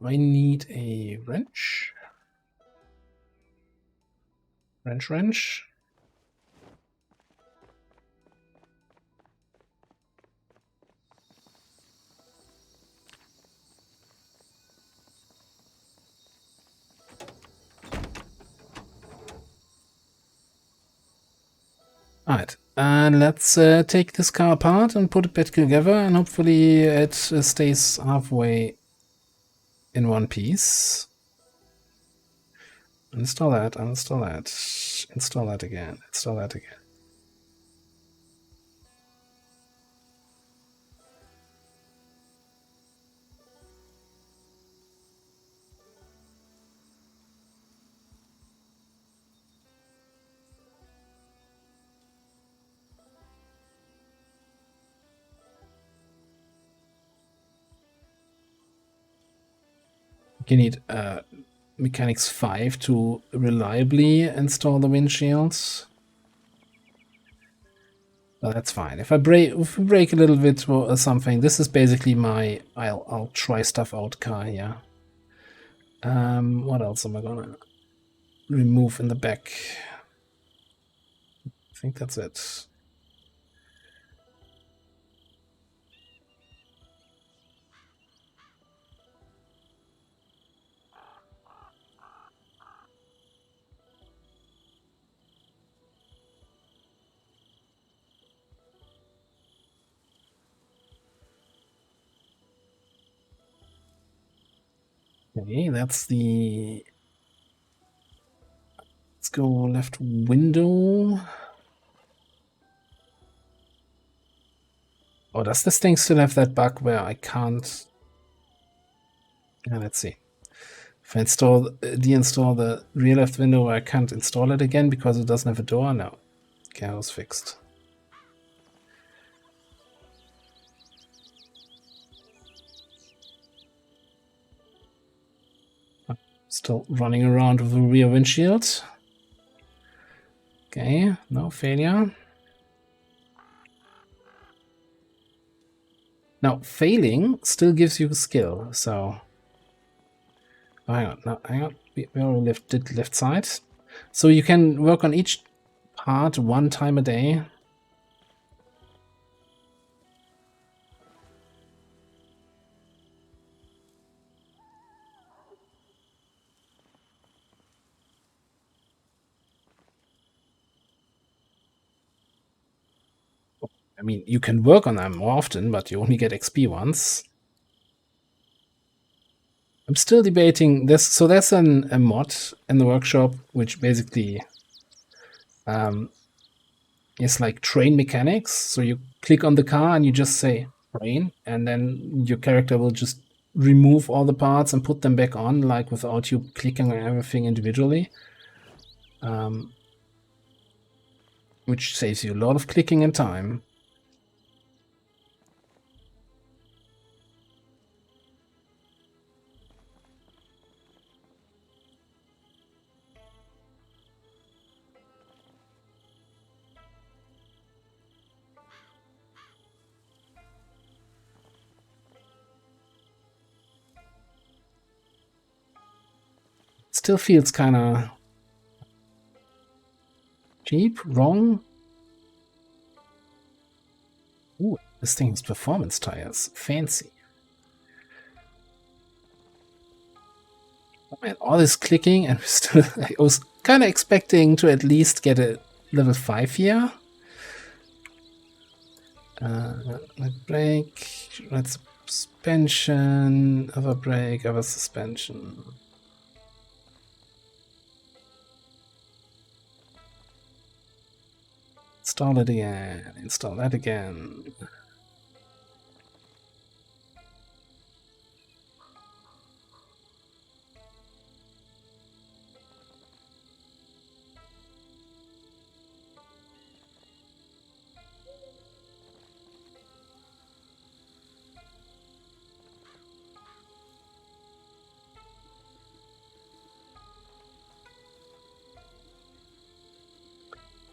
Speaker 1: I need a wrench. Wrench. Alright, let's take this car apart and put it back together, and hopefully it stays halfway in one piece. Install that, install that again, install that again. You need Mechanics 5 to reliably install the windshields. Well, that's fine. If we break a little bit or something, this is basically my I'll try stuff out car here. What else am I gonna remove in the back? I think that's it. Okay, that's the... Let's go left window. Oh, does this thing still have that bug where I can't... Yeah, let's see. If I deinstall the rear left window, I can't install it again because it doesn't have a door? No. Okay, it was fixed. Still running around with the rear windshield. Okay, no failure. Now, failing still gives you skill, so... Oh, hang on, no, hang on. We already did left side. So you can work on each part one time a day. I mean, you can work on them more often, but you only get XP once. I'm still debating this. So there's a mod in the workshop which basically is like train mechanics. So you click on the car and you just say train, and then your character will just remove all the parts and put them back on, like without you clicking on everything individually. Which saves you a lot of clicking and time. Still feels kind of cheap, wrong. Ooh, this thing has performance tires. Fancy. Man, all this clicking, and still, I was kind of expecting to at least get a level 5 here. Right brake, right suspension, other brake, other suspension. Install it again, install that again.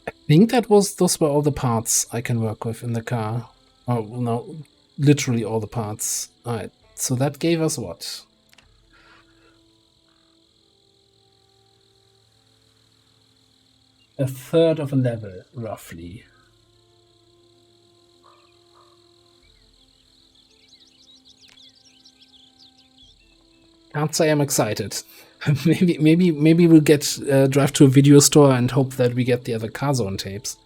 Speaker 1: I think those were all the parts I can work with in the car. Oh no, literally all the parts. Alright, so that gave us what? a third of a level, roughly. Can't say I'm excited. maybe we'll get drive to a video store and hope that we get the other Carzone tapes.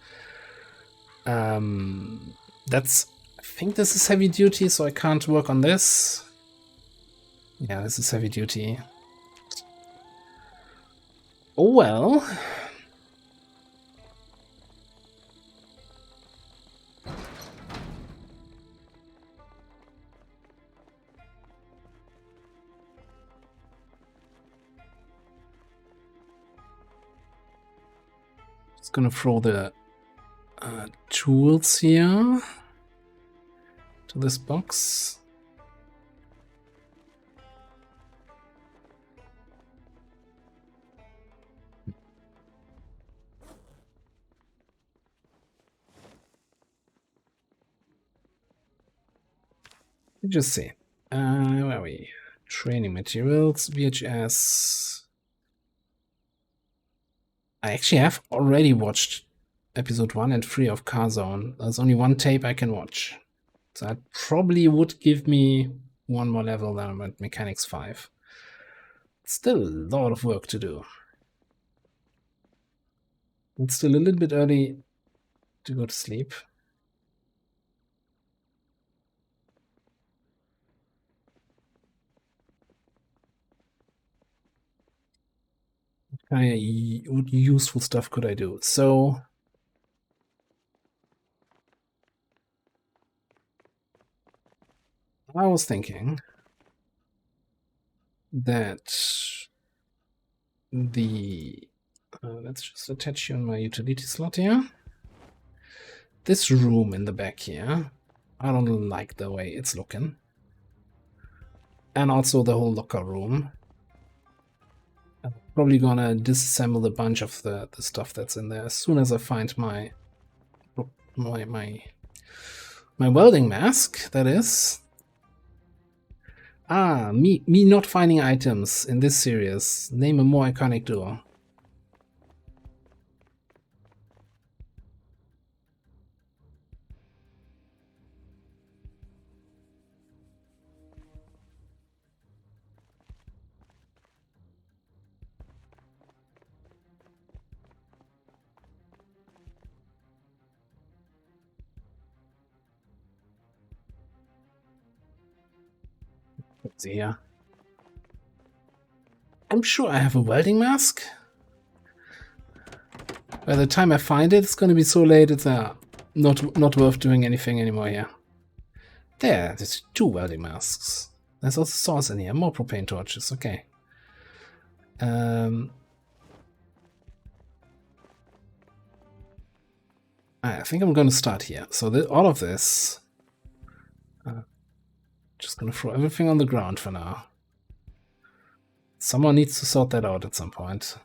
Speaker 1: That's. I think this is heavy duty, so I can't work on this. Yeah, this is heavy duty. Oh well. Just gonna throw the tools here to this box. Just see. Where are we? Training materials, VHS. I actually have already watched episode 1 and 3 of Carzone. There's only one tape I can watch. So that probably would give me one more level than I'm at Mechanics 5. Still a lot of work to do. It's still a little bit early to go to sleep. What kind of useful stuff could I do? So I was thinking that the let's just attach you on my utility slot here. This room in the back here, I don't like the way it's looking. And also the whole locker room. I'm probably gonna disassemble a bunch of the stuff that's in there as soon as I find my welding mask, that is. Ah, me not finding items in this series. Name a more iconic duo. Let's see here. I'm sure I have a welding mask. By the time I find it, it's gonna be so late it's not worth doing anything anymore here. There's 2 welding masks. There's also saws in here, more propane torches, okay. I think I'm gonna start here. So all of this, just gonna throw everything on the ground for now. Someone needs to sort that out at some point.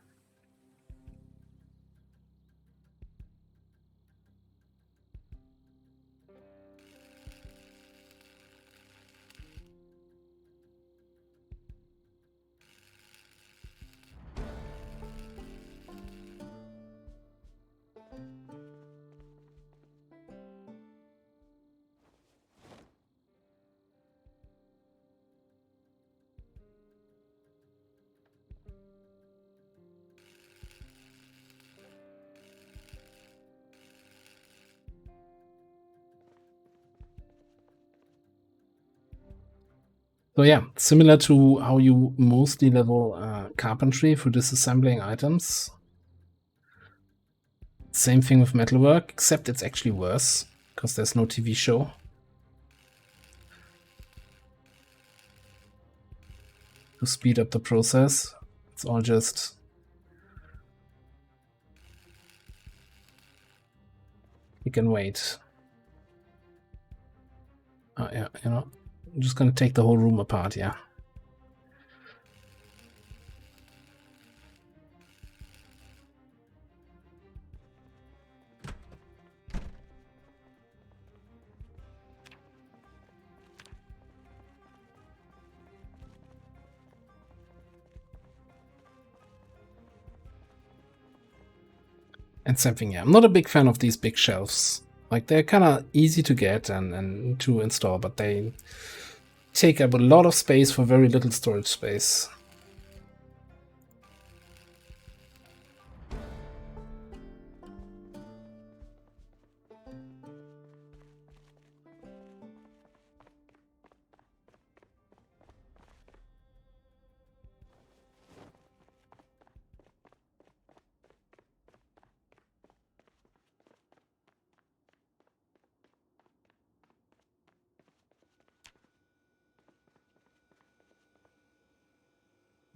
Speaker 1: So yeah, similar to how you mostly level carpentry for disassembling items. Same thing with metalwork, except it's actually worse, because there's no TV show. To speed up the process, it's all just you can wait. Yeah, you know, I'm just gonna take the whole room apart, yeah. And same thing, yeah. I'm not a big fan of these big shelves. Like, they're kind of easy to get and to install, but they take up a lot of space for very little storage space.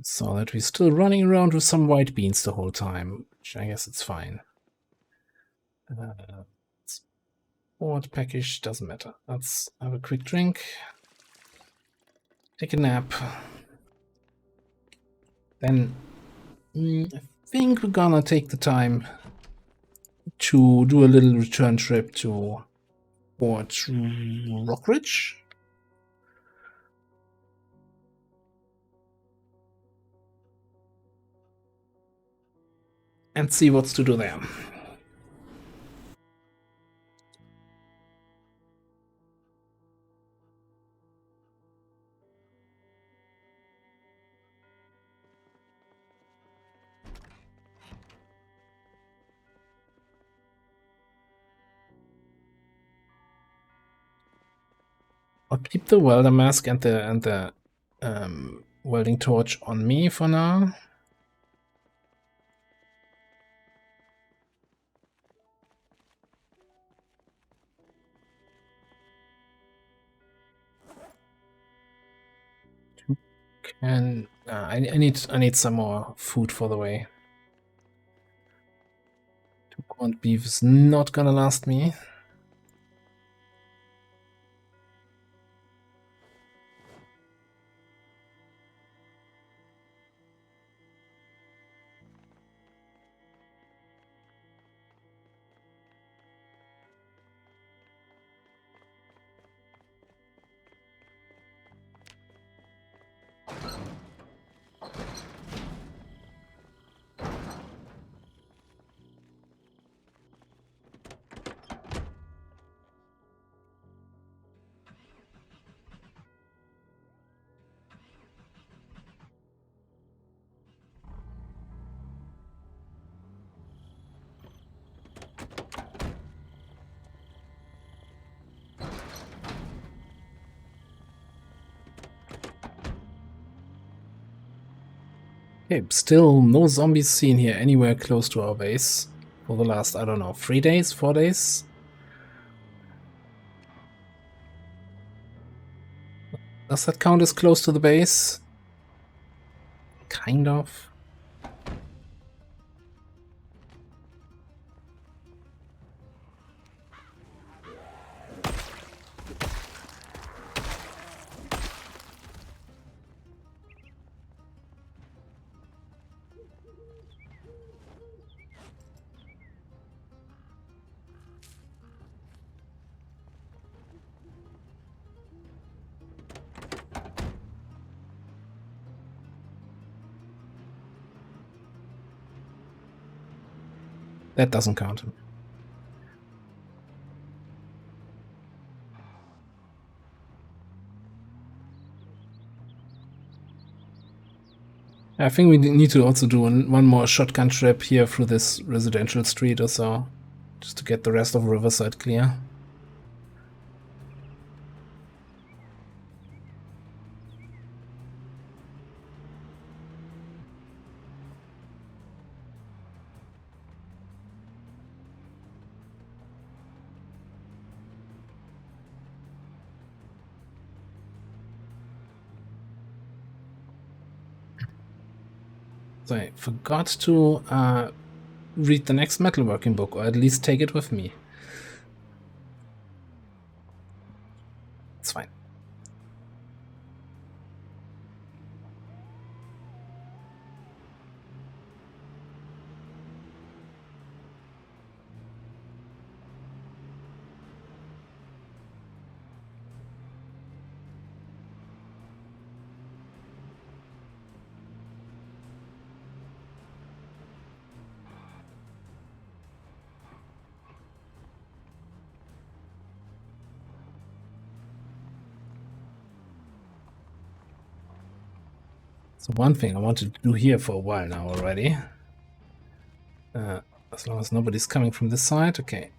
Speaker 1: So that we're still running around with some white beans the whole time, which I guess it's fine. What package doesn't matter. Let's have a quick drink, take a nap. Then I think we're gonna take the time to do a little return trip to Fort Rockridge. And see what's to do there. I'll keep the welder mask and the welding torch on me for now. And I need some more food for the way. 2 corned beef is not gonna last me. Okay, still no zombies seen here anywhere close to our base for the last, I don't know, 3 days, 4 days? Does that count as close to the base? Kind of. That doesn't count. I think we need to also do one more shotgun trip here through this residential street or so, just to get the rest of Riverside clear. So I forgot to read the next metalworking book, or at least take it with me. It's fine. So one thing I wanted to do here for a while now already. As long as nobody's coming from this side, okay.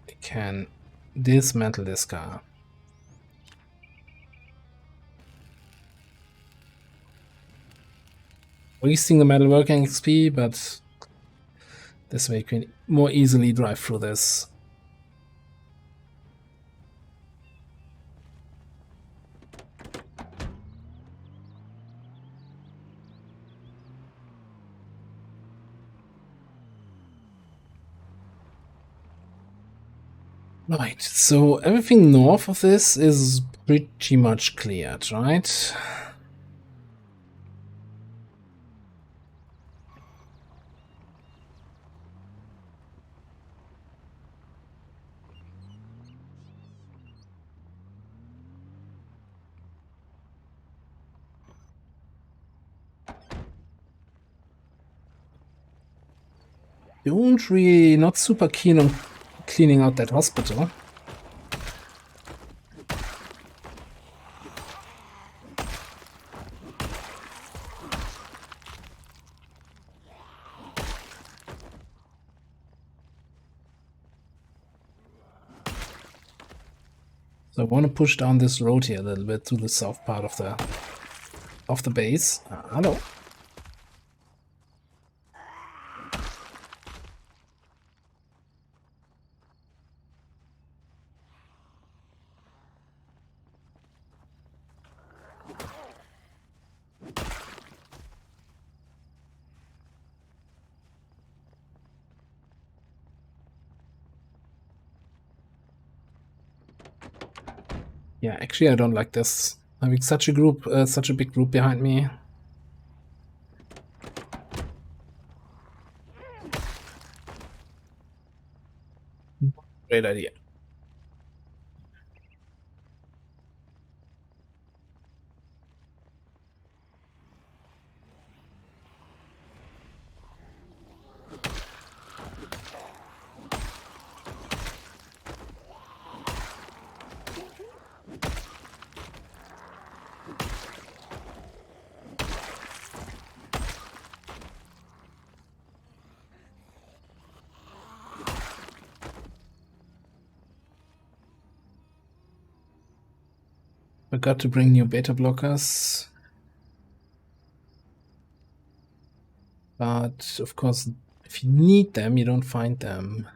Speaker 1: We can dismantle this car. Wasting the metalworking XP, but this way you can more easily drive through this. Right, so everything north of this is pretty much cleared, right? Don't really, not super keen on cleaning out that hospital. So I want to push down this road here a little bit to the south part of the base. Hello. Yeah, actually I don't like this. Having such a group, such a big group behind me. Great idea. Forgot to bring new beta blockers. But of course, if you need them, you don't find them.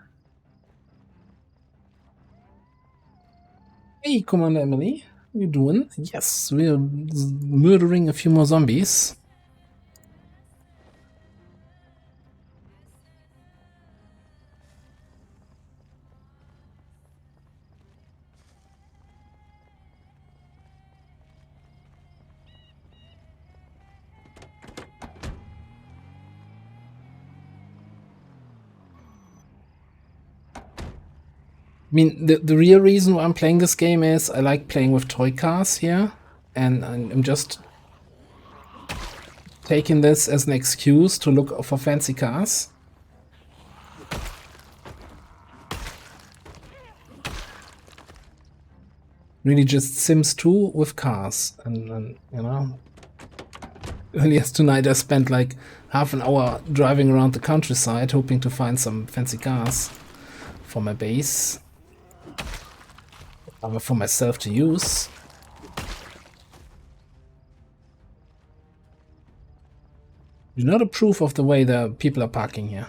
Speaker 1: Hey, Commander Emily, how you doing? Yes, we're murdering a few more zombies. I mean, the real reason why I'm playing this game is I like playing with toy cars here, and I'm just taking this as an excuse to look for fancy cars. Really just Sims 2 with cars, and you know. Earlier tonight I spent like half an hour driving around the countryside hoping to find some fancy cars for my base. For myself to use. Do not approve of the way the people are parking here.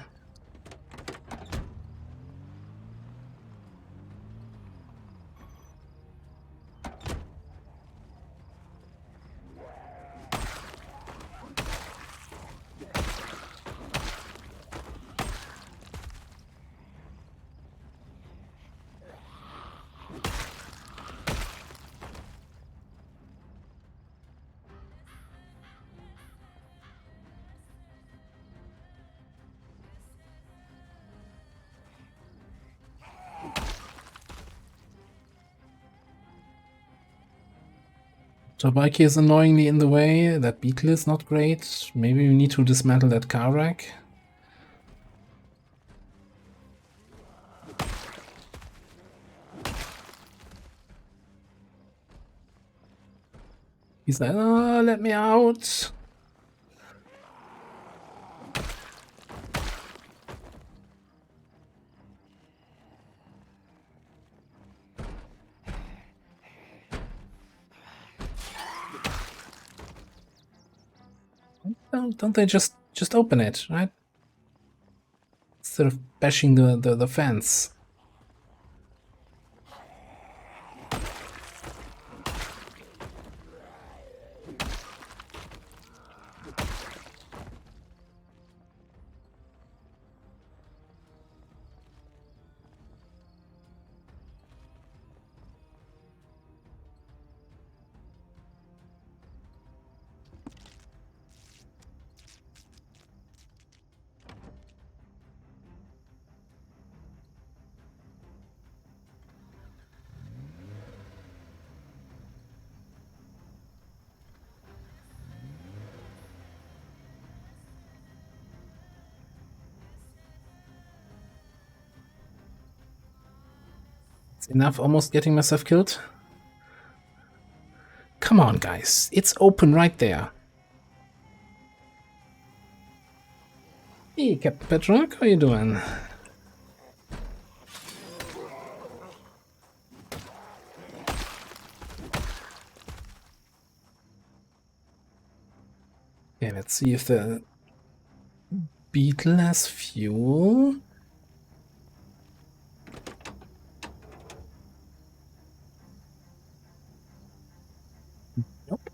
Speaker 1: Tobike is annoyingly in the way. That beetle is not great. Maybe we need to dismantle that car rack. He's like, oh, let me out. Well, don't they just open it, right? Instead of bashing the fence. It's enough almost getting myself killed. Come on, guys. It's open right there. Hey, Captain Petrock, how you doing? Okay, let's see if the beetle has fuel. Nope.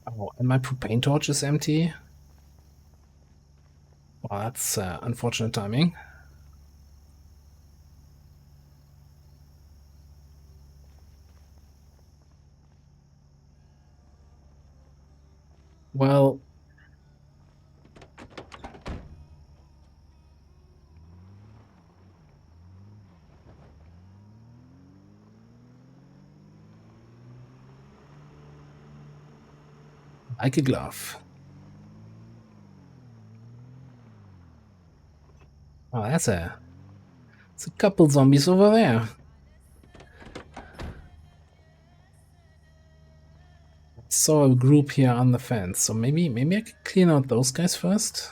Speaker 1: Oh, and my propane torch is empty. Well, that's unfortunate timing. Well, like a glove. Oh, it's a couple zombies over there. Saw a group here on the fence, so maybe I could clean out those guys first.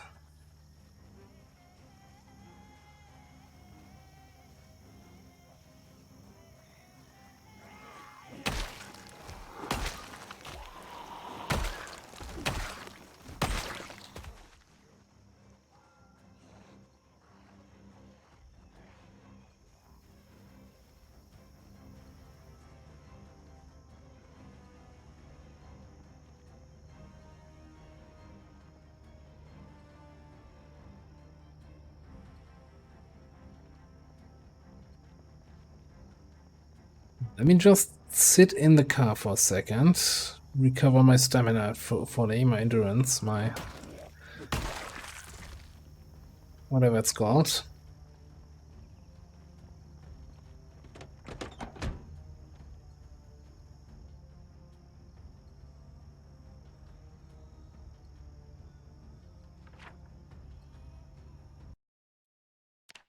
Speaker 1: Let me just sit in the car for a second, recover my stamina for my endurance, my whatever it's called.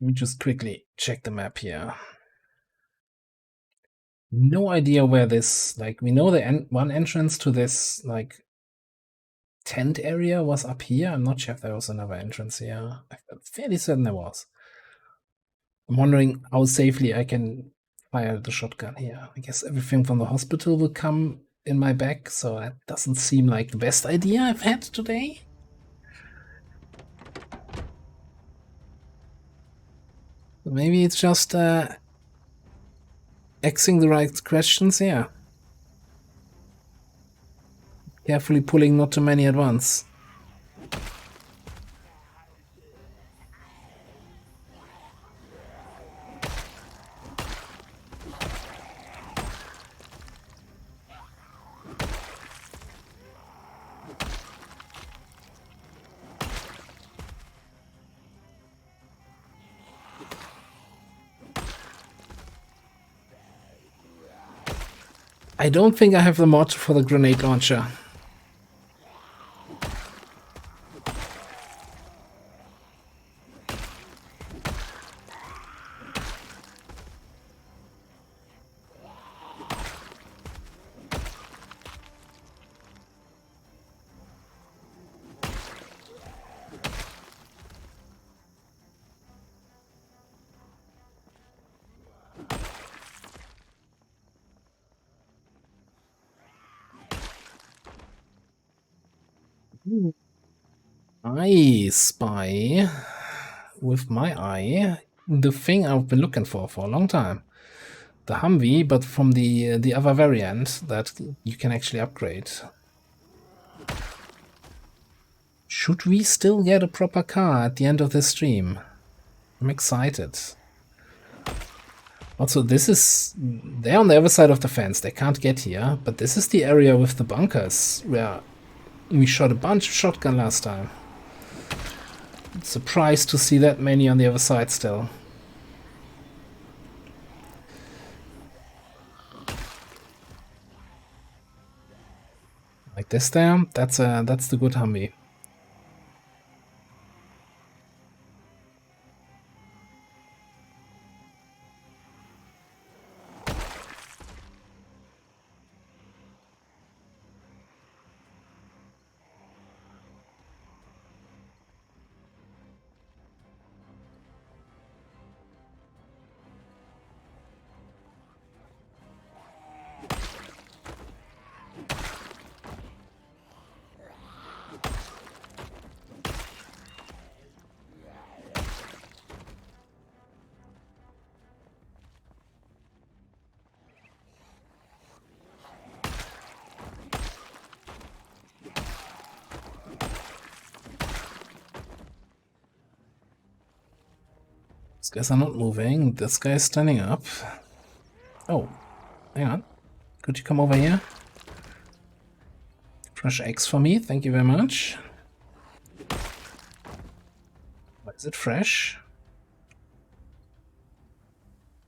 Speaker 1: Let me just quickly check the map here. No idea where this, like, we know the one entrance to this, like, tent area was up here. I'm not sure if there was another entrance here. I'm fairly certain there was. I'm wondering how safely I can fire the shotgun here. I guess everything from the hospital will come in my back, so that doesn't seem like the best idea I've had today. Maybe it's just asking the right questions here. Carefully pulling not too many at once. I don't think I have the mod for the grenade launcher. I spy with my eye the thing I've been looking for a long time. The Humvee, but from the other variant that you can actually upgrade. Should we still get a proper car at the end of this stream? I'm excited. Also, this is... They're on the other side of the fence. They can't get here. But this is the area with the bunkers where we shot a bunch of shotgun last time. Surprised to see that many on the other side still. Like this there, that's the good Humvee. These guys are not moving. This guy is standing up. Oh, hang on. Could you come over here? Fresh eggs for me, thank you very much. Why is it fresh?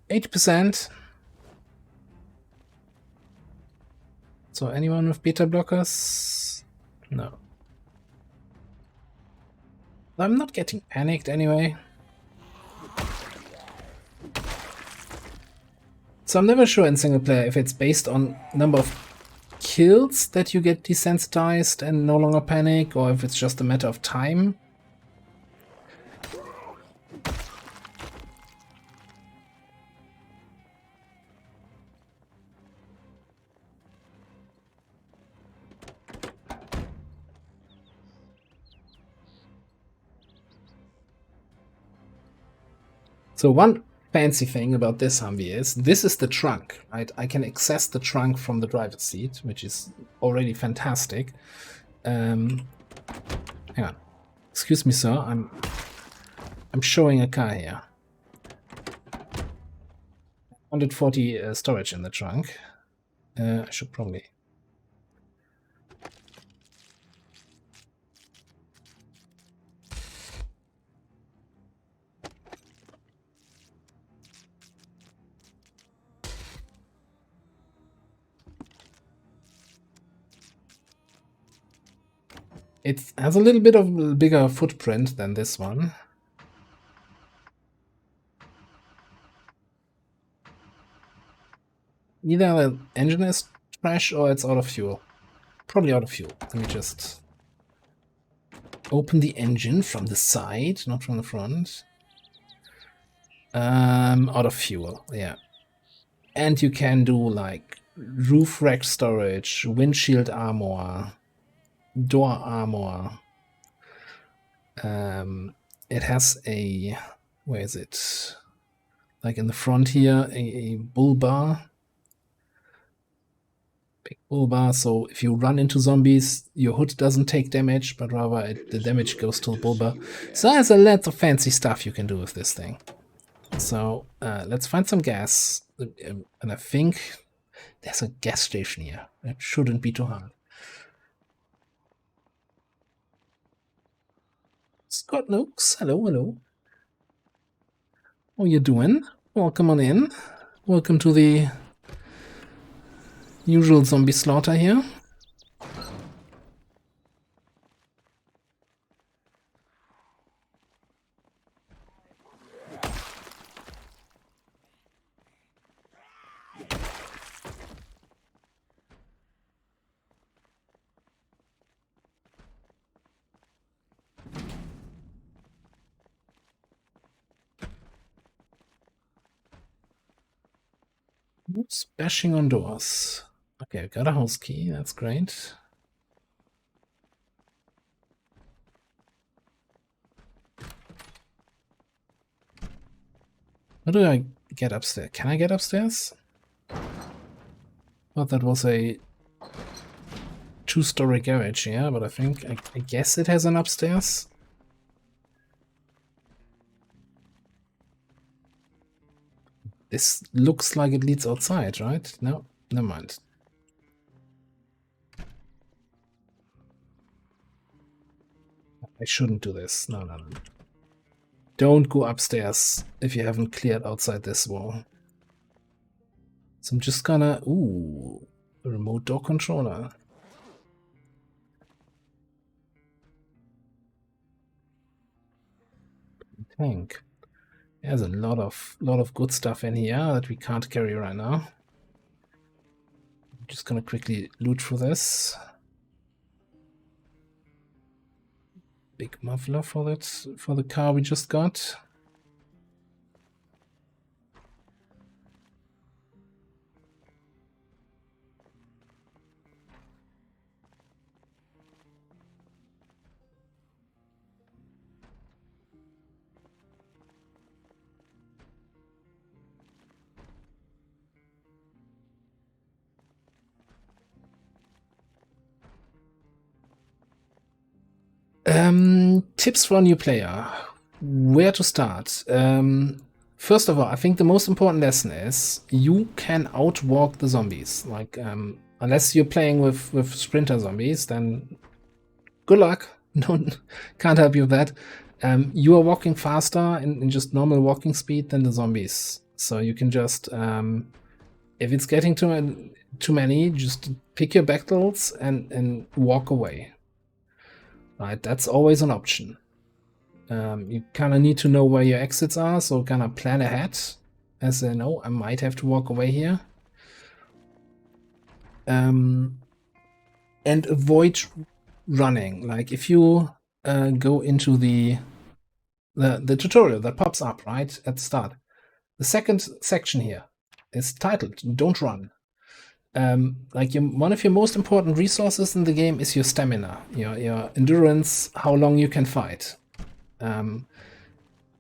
Speaker 1: 80%. So anyone with beta blockers? No. I'm not getting panicked anyway. So I'm never sure in single player if it's based on number of kills that you get desensitized and no longer panic, or if it's just a matter of time. So one fancy thing about this Humvee is this is the trunk, right? I can access the trunk from the driver's seat, which is already fantastic. Hang on. Excuse me, sir. I'm showing a car here. 140 storage in the trunk. I should probably... It has a little bit of a bigger footprint than this one. Either the engine is trash or it's out of fuel. Probably out of fuel. Let me just open the engine from the side, not from the front. Out of fuel, yeah. And you can do like roof rack storage, windshield armor, door armor. It has a, where is it? Like in the front here, a bull bar. Big bull bar, so if you run into zombies, your hood doesn't take damage, but rather the damage goes to the bull bar. So there's a lot of fancy stuff you can do with this thing. So let's find some gas. And I think there's a gas station here. It shouldn't be too hard. Scott Noakes, hello, hello. How you doing? Welcome on in. Welcome to the usual zombie slaughter here. Oops, bashing on doors. Okay, I got a house key, that's great. How do I get upstairs? Can I get upstairs? Thought that was a 2-story garage, yeah, but I guess it has an upstairs. This looks like it leads outside, right? No, never mind. I shouldn't do this. No. Don't go upstairs if you haven't cleared outside this wall. So I'm just gonna... Ooh, a remote door controller. Tank. There's a lot of good stuff in here that we can't carry right now. I'm just gonna quickly loot through this. Big muffler for the car we just got. Tips for a new player. Where to start? First of all, I think the most important lesson is you can outwalk the zombies. Like, unless you're playing with sprinter zombies, then good luck. Can't help you with that. You are walking faster in just normal walking speed than the zombies. So you can just, if it's getting too many, just pick your battles and walk away. Right, that's always an option. You kind of need to know where your exits are, so kind of plan ahead, as in, oh, I might have to walk away here. And avoid running. Like if you go into the tutorial that pops up right at the start, the second section here is titled "Don't Run." Like one of your most important resources in the game is your stamina, your endurance, how long you can fight.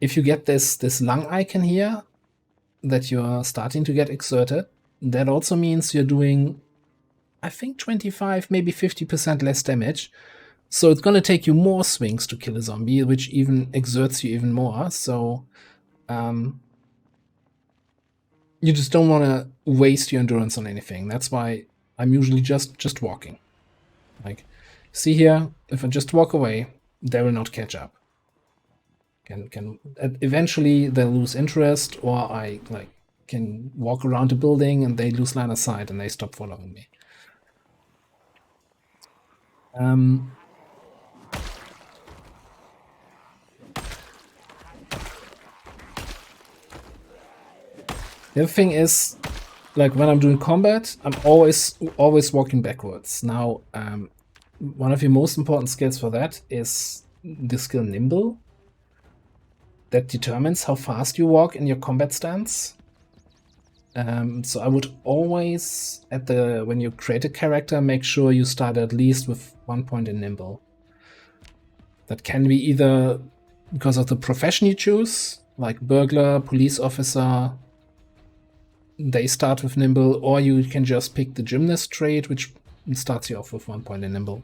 Speaker 1: If you get this lung icon here, that you're starting to get exerted, that also means you're doing, I think, 25, maybe 50% less damage. So it's gonna take you more swings to kill a zombie, which even exerts you even more. So you just don't want to waste your endurance on anything. That's why I'm usually just walking. Like, see here, if I just walk away, they will not catch up. Can eventually they'll lose interest, or I can walk around the building and they lose line of sight and they stop following me. The other thing is, like when I'm doing combat, I'm always walking backwards. Now, one of your most important skills for that is the skill Nimble. That determines how fast you walk in your combat stance. So I would always, when you create a character, make sure you start at least with 1 point in Nimble. That can be either because of the profession you choose, like burglar, police officer, they start with Nimble, or you can just pick the gymnast trait, which starts you off with 1 point in Nimble.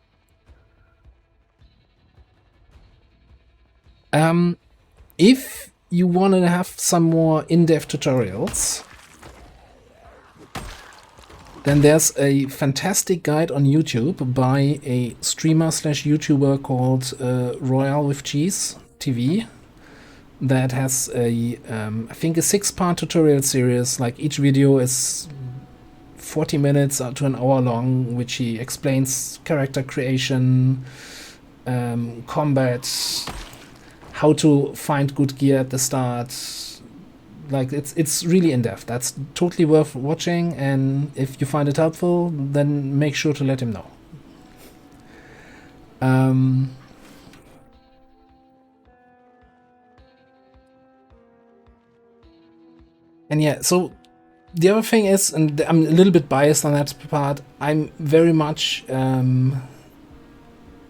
Speaker 1: If you want to have some more in-depth tutorials, then there's a fantastic guide on YouTube by a streamer/YouTuber called Royal with Cheese TV that has I think a 6-part tutorial series. Like each video is 40 minutes to an hour long, which he explains character creation, combat, how to find good gear at the start. Like it's really in depth. That's totally worth watching, and if you find it helpful, then make sure to let him know. And yeah, so the other thing is, and I'm a little bit biased on that part, I'm very much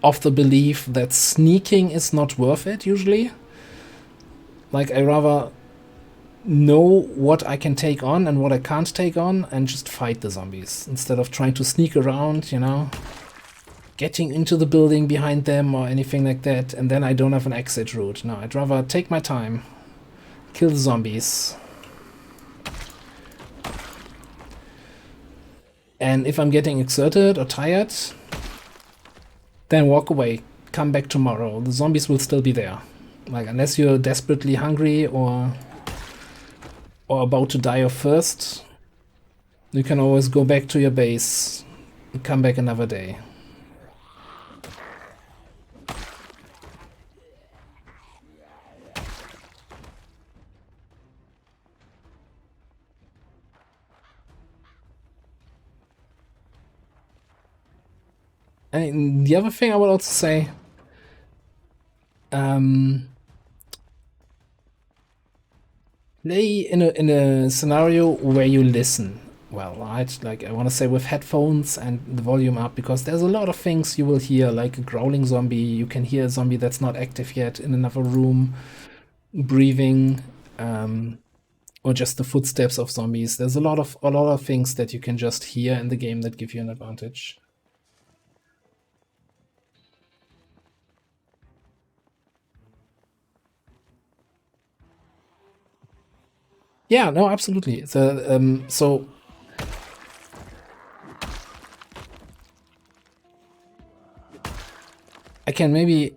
Speaker 1: of the belief that sneaking is not worth it usually. Like I rather know what I can take on and what I can't take on and just fight the zombies instead of trying to sneak around, you know, getting into the building behind them or anything like that, and then I don't have an exit route. No, I'd rather take my time, kill the zombies. And if I'm getting exerted or tired, then walk away. Come back tomorrow. The zombies will still be there. Like, unless you're desperately hungry or about to die of thirst, you can always go back to your base and come back another day. And the other thing I would also say, play in a scenario where you listen well, right? Like, I want to say with headphones and the volume up, because there's a lot of things you will hear, like a growling zombie. You can hear a zombie that's not active yet in another room, breathing, or just the footsteps of zombies. There's a lot of things that you can just hear in the game that give you an advantage. Yeah, no, absolutely. So I can maybe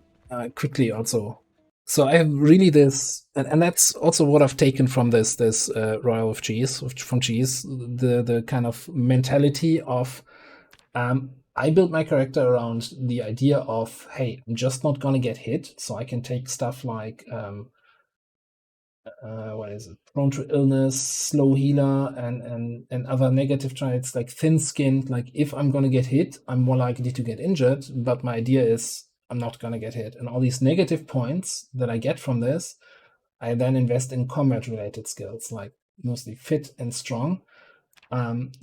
Speaker 1: quickly also. So I have really this, and that's also what I've taken from this Royal of Cheese from Cheese, the kind of mentality of I built my character around the idea of, hey, I'm just not gonna get hit, so I can take stuff like what is it? Prone to illness, slow healer, and other negative traits like thin skinned. Like, if I'm gonna get hit, I'm more likely to get injured. But my idea is I'm not gonna get hit, and all these negative points that I get from this, I then invest in combat related skills like mostly fit and strong,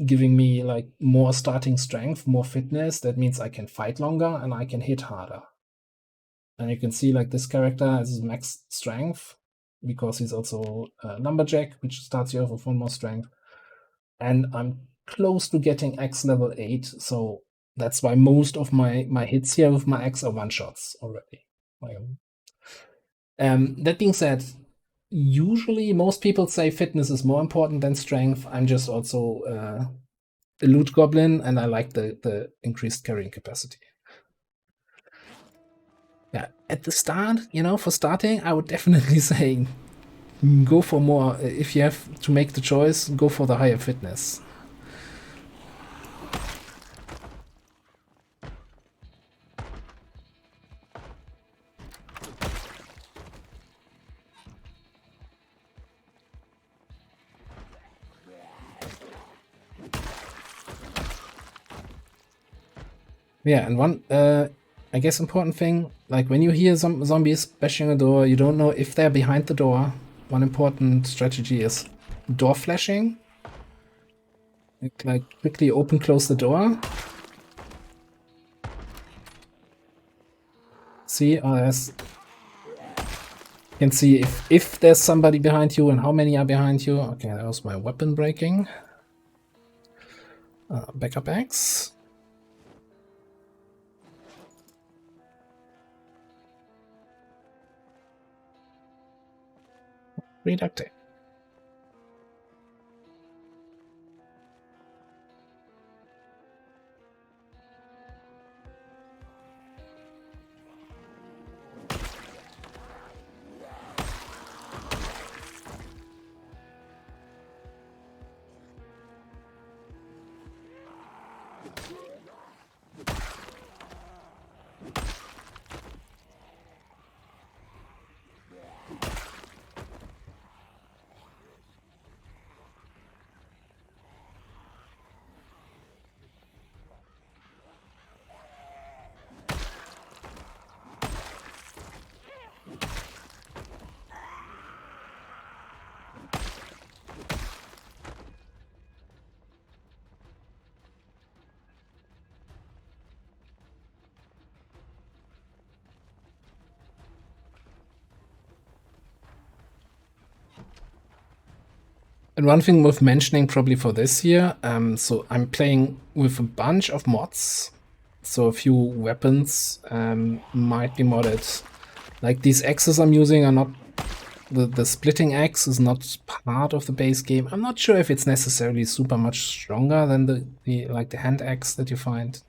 Speaker 1: giving me like more starting strength, more fitness. That means I can fight longer and I can hit harder. And you can see like this character has max strength because he's also a lumberjack, which starts you off with 1 more strength. And I'm close to getting X level 8, so that's why most of my hits here with my X are one-shots already. That being said, usually most people say fitness is more important than strength. I'm just also a loot goblin, and I like the increased carrying capacity. Yeah, at the start, for starting, I would definitely say go for more. If you have to make the choice, go for the higher fitness. Yeah, and one, I guess, important thing, like when you hear some zombies bashing a door, you don't know if they're behind the door. One important strategy is door flashing. Like quickly open, close the door. See, you can see if there's somebody behind you and how many are behind you. Okay, that was my weapon breaking. Backup axe. Reducting. And one thing worth mentioning probably for this year, so I'm playing with a bunch of mods. So a few weapons might be modded. Like these axes I'm using are not, the splitting axe is not part of the base game. I'm not sure if it's necessarily super much stronger than the hand axe that you find.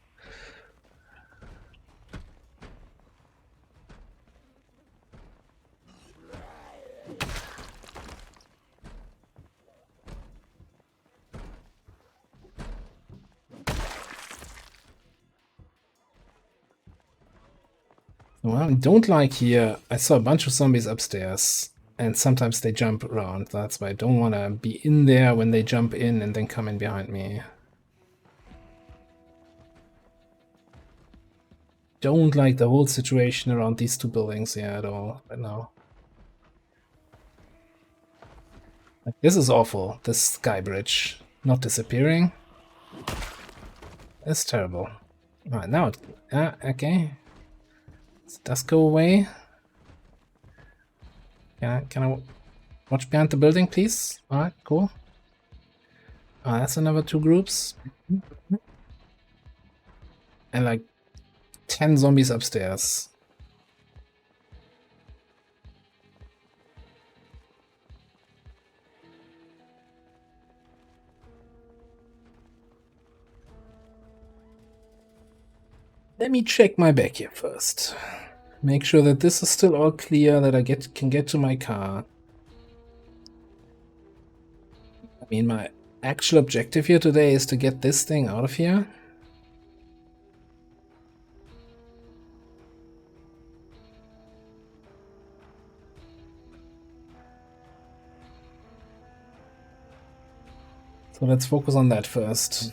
Speaker 1: What I don't like here, I saw a bunch of zombies upstairs, and sometimes they jump around. That's why I don't want to be in there when they jump in and then come in behind me. Don't like the whole situation around these two buildings here at all right now. Like, this is awful, this sky bridge not disappearing. It's terrible. Alright, now it, okay. It does go away. Can I watch behind the building, please? Alright, cool. That's another two groups. And like 10 zombies upstairs. Let me check my back here first. Make sure that this is still all clear, that I can get to my car. I mean, my actual objective here today is to get this thing out of here. So let's focus on that first.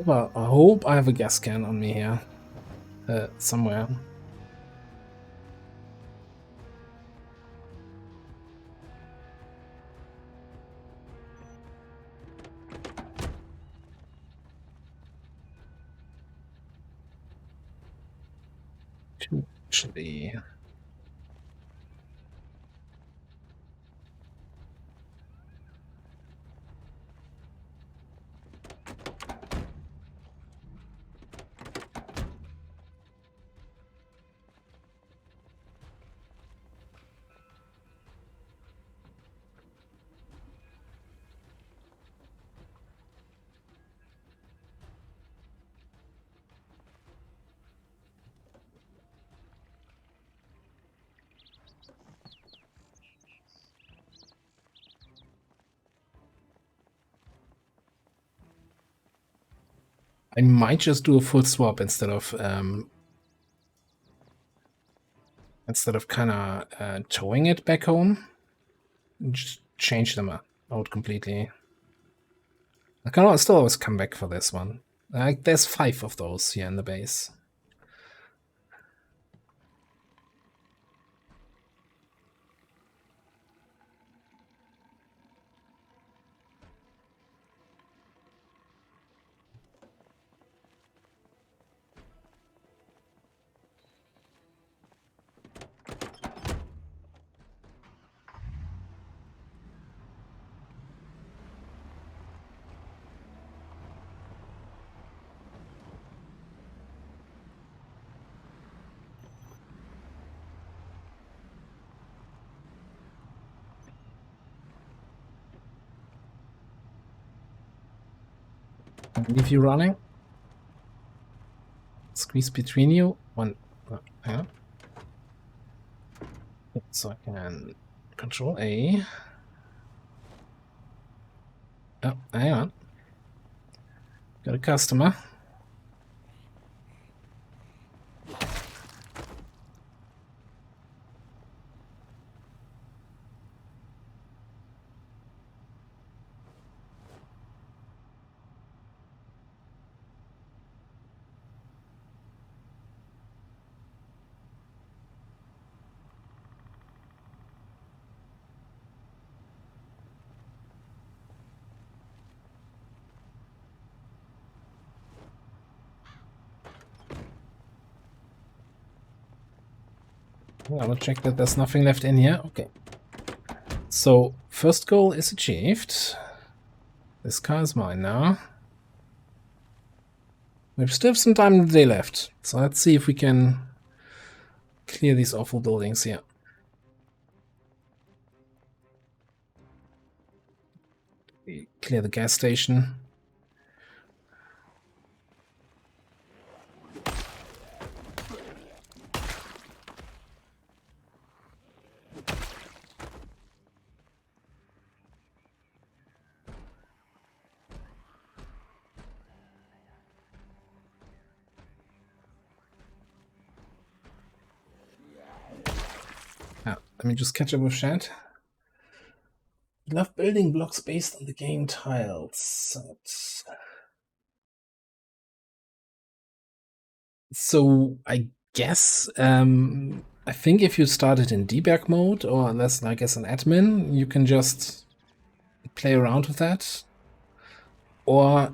Speaker 1: Well, I hope I have a gas can on me here. Somewhere. Actually. I might just do a full swap instead of kind of towing it back home. Just change them out completely. I can still always come back for this one. Like, there's 5 of those here in the base. Leave you running. Squeeze between you. One. Yeah. So I can control A. Oh, hang on. Got a customer. I'll check that there's nothing left in here. Okay. So, first goal is achieved. This car is mine now. We still have some time in the day left. So let's see if we can clear these awful buildings here. Clear the gas station. Let me just catch up with chat. We love building blocks based on the game tiles. So I guess I think if you started in debug mode or unless like as an admin, you can just play around with that. Or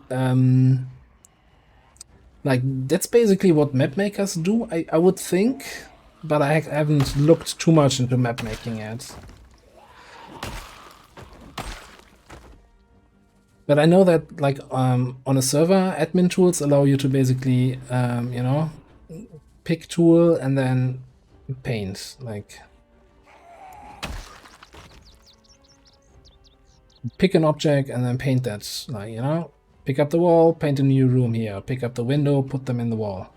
Speaker 1: like that's basically what map makers do, I would think, but I haven't looked too much into map making yet. But I know that like on a server, admin tools allow you to basically you know, pick tool and then paint, like pick an object and then paint that, like, you know, pick up the wall, paint a new room here, pick up the window, put them in the wall.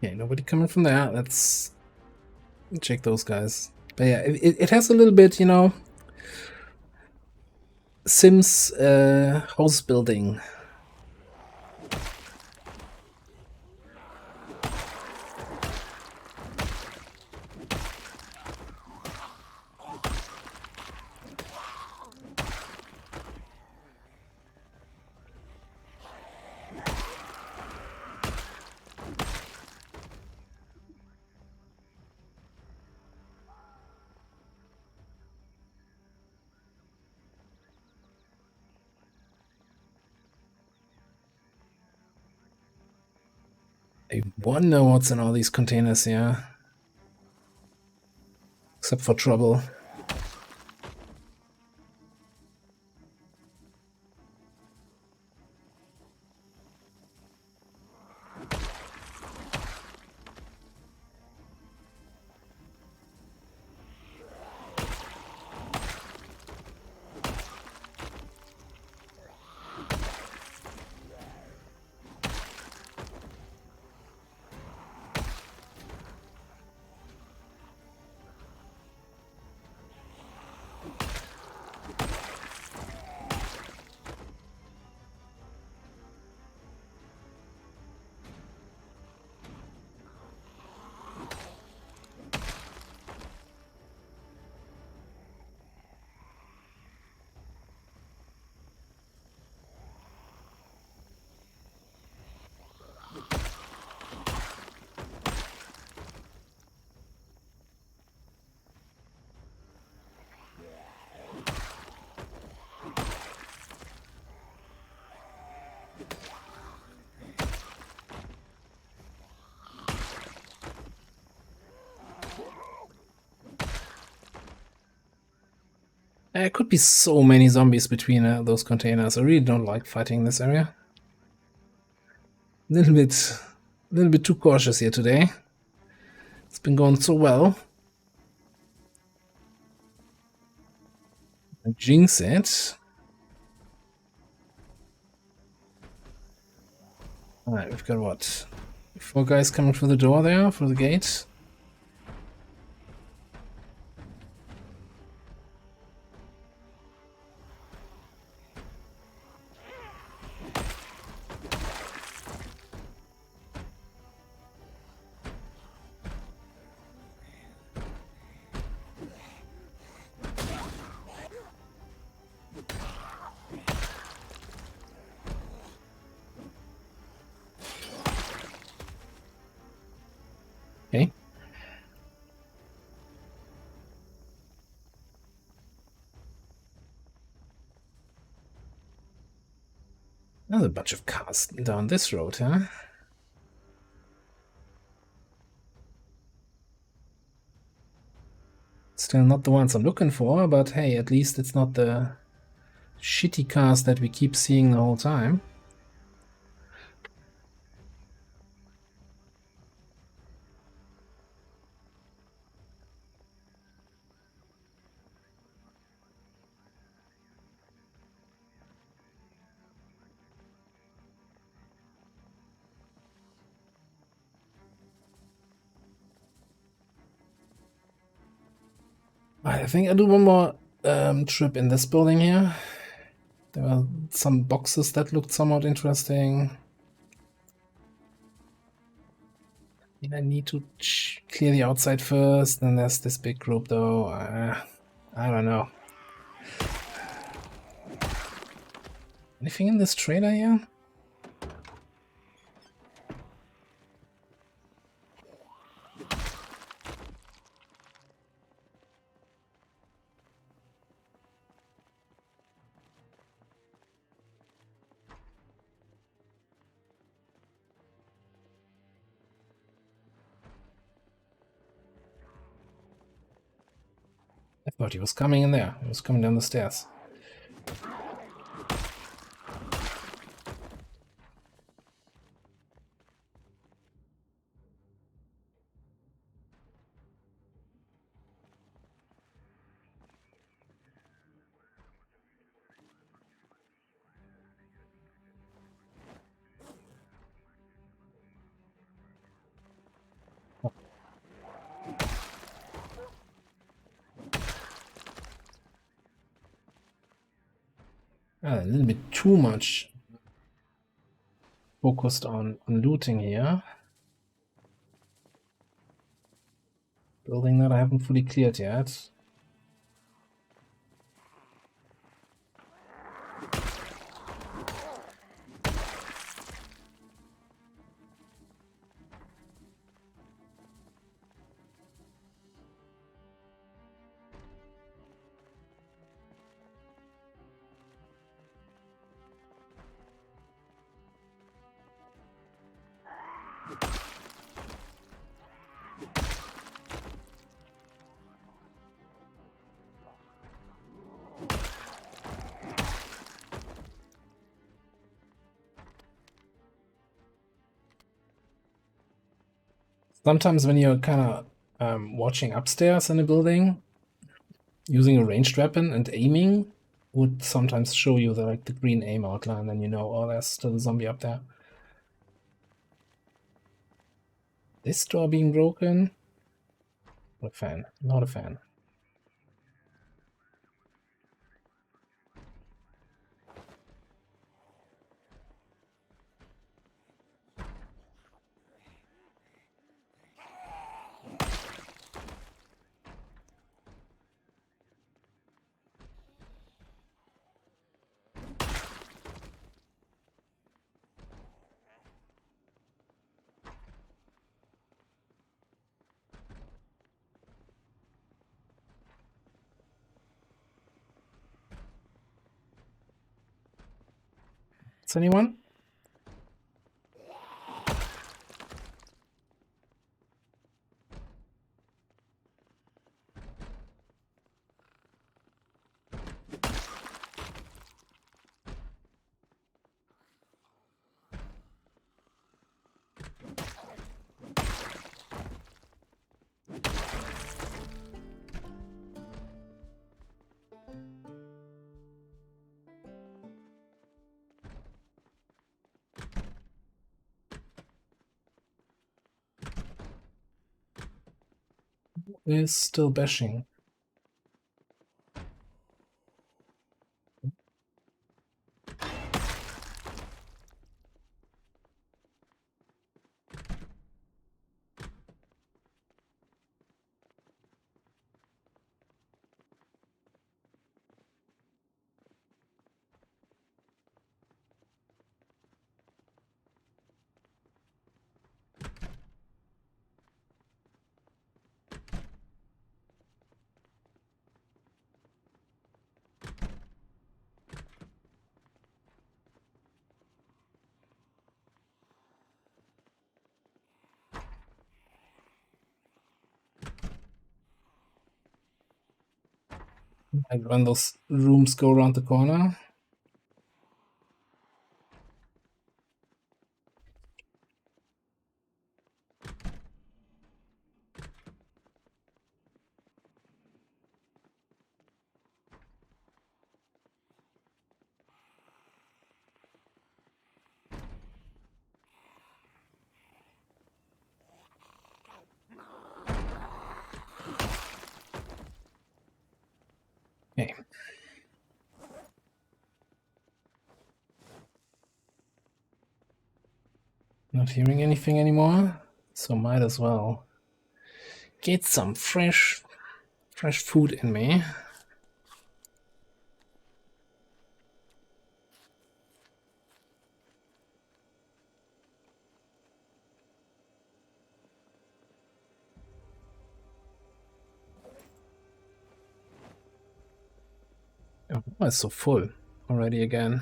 Speaker 1: Okay, nobody coming from there. Let's check those guys. But yeah, it has a little bit, you know, Sims house building. I wonder what's in all these containers here. Except for trouble. There could be so many zombies between those containers. I really don't like fighting this area. A little bit too cautious here today. It's been going so well. I jinx it. Alright, we've got what? 4 guys coming through the door there, through the gate. Okay. There's a bunch of cars down this road, huh? Still not the ones I'm looking for, but hey, at least it's not the shitty cars that we keep seeing the whole time. I think I'll do one more trip in this building here. There are some boxes that looked somewhat interesting. I need to clear the outside first, then there's this big group though. I don't know. Anything in this trailer here? I thought he was coming in there. He was coming down the stairs. A little bit too much focused on looting here. Building that I haven't fully cleared yet. Sometimes when you're kind of watching upstairs in a building, using a ranged weapon and aiming would sometimes show you the green aim outline, and you know, oh, there's still a zombie up there. This door being broken? Not a fan. Not a fan. Is anyone? Is still bashing. When those rooms go around the corner. Okay. Not hearing anything anymore, so might as well get some fresh food in me. Oh, it's so full already again.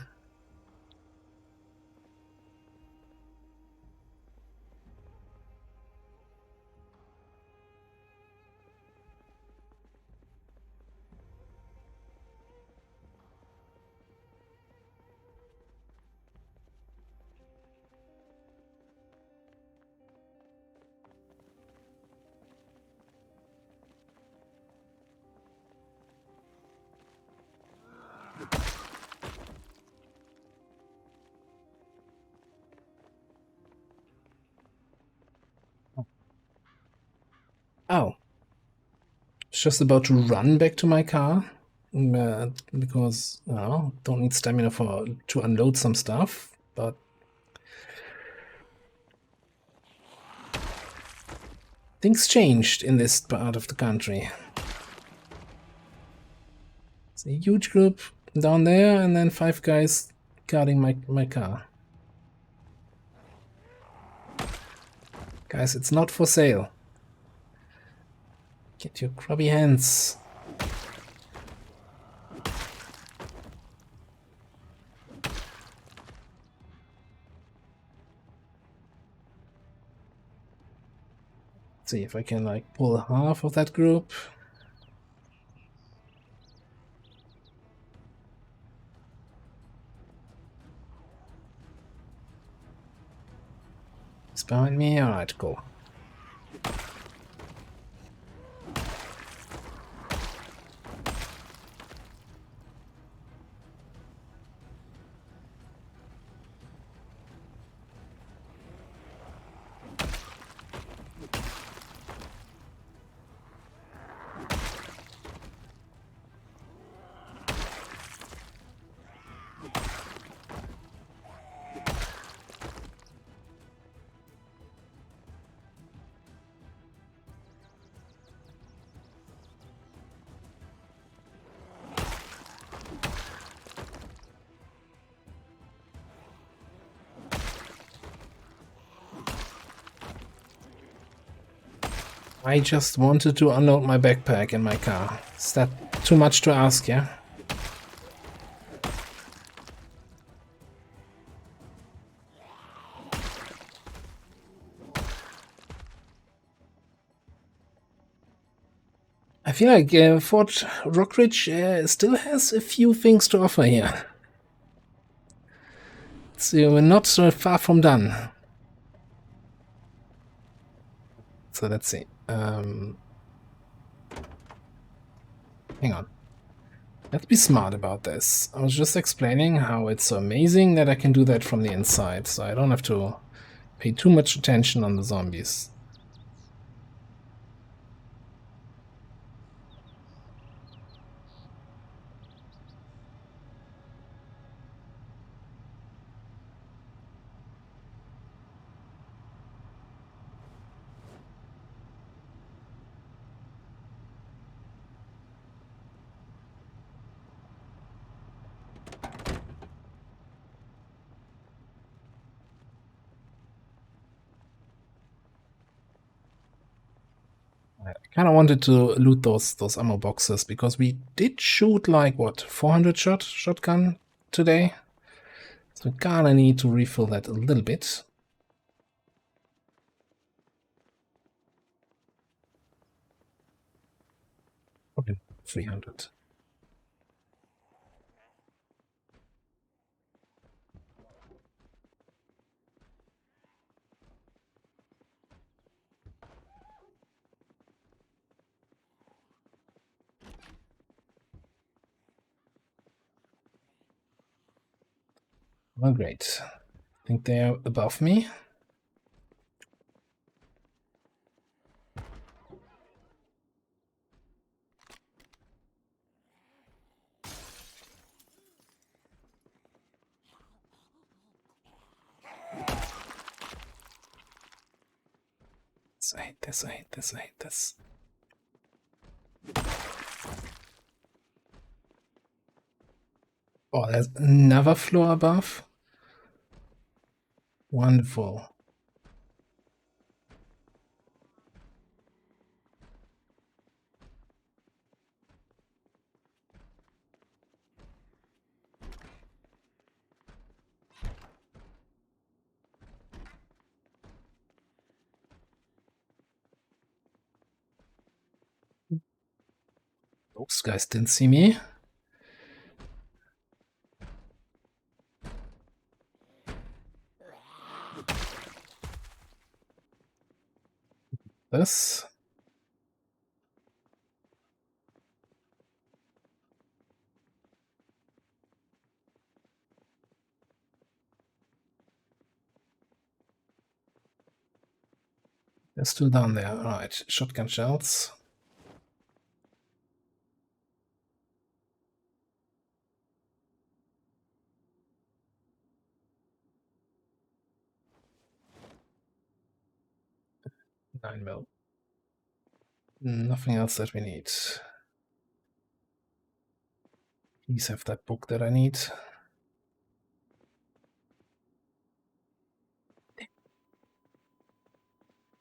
Speaker 1: Oh, it's just about to run back to my car because don't need stamina to unload some stuff, but things changed in this part of the country. It's a huge group down there, and then 5 guys guarding my car. Guys, it's not for sale. Get your grubby hands. See if I can like pull half of that group. It's behind me. All right, cool. I just wanted to unload my backpack in my car. Is that too much to ask, yeah? I feel like Fort Rockridge still has a few things to offer here. So we're not so far from done. So let's see. Hang on. Let's be smart about this. I was just explaining how it's so amazing that I can do that from the inside, so I don't have to pay too much attention on the zombies. I kind of wanted to loot those ammo boxes because we did shoot like what 400 shotgun today, so we kind of need to refill that a little bit. Okay, 300. Well, great. I think they're above me. I hate this, I hate this, I hate this. Oh, there's another floor above. Wonderful. Those guys didn't see me. This. There's two down there. Alright, shotgun shells. 9mm. Nothing else that we need. Please have that book that I need.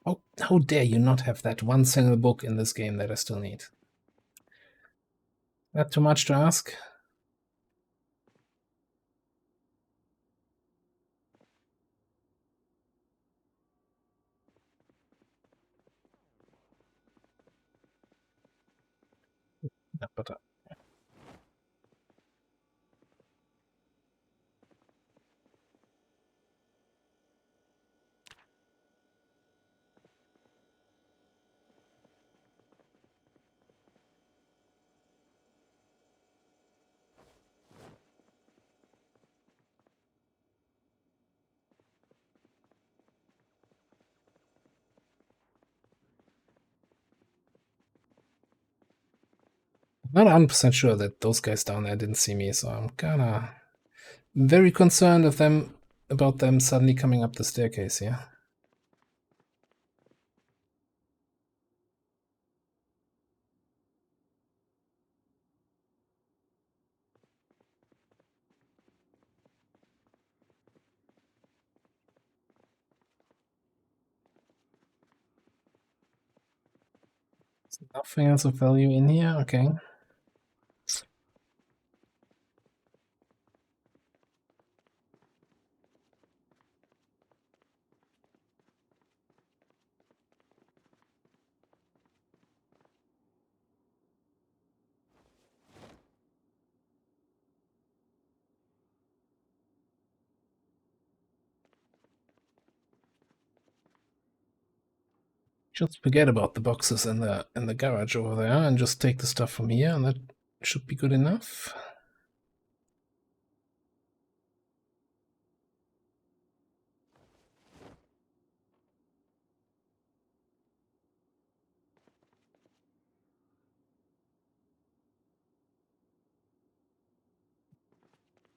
Speaker 1: Oh, how dare you not have that one single book in this game that I still need? That too much to ask? No, but I'm not 100% sure that those guys down there didn't see me, so I'm kinda very concerned about them suddenly coming up the staircase here. Nothing else of value in here? Okay. Just forget about the boxes in the garage over there and just take the stuff from here, and that should be good enough.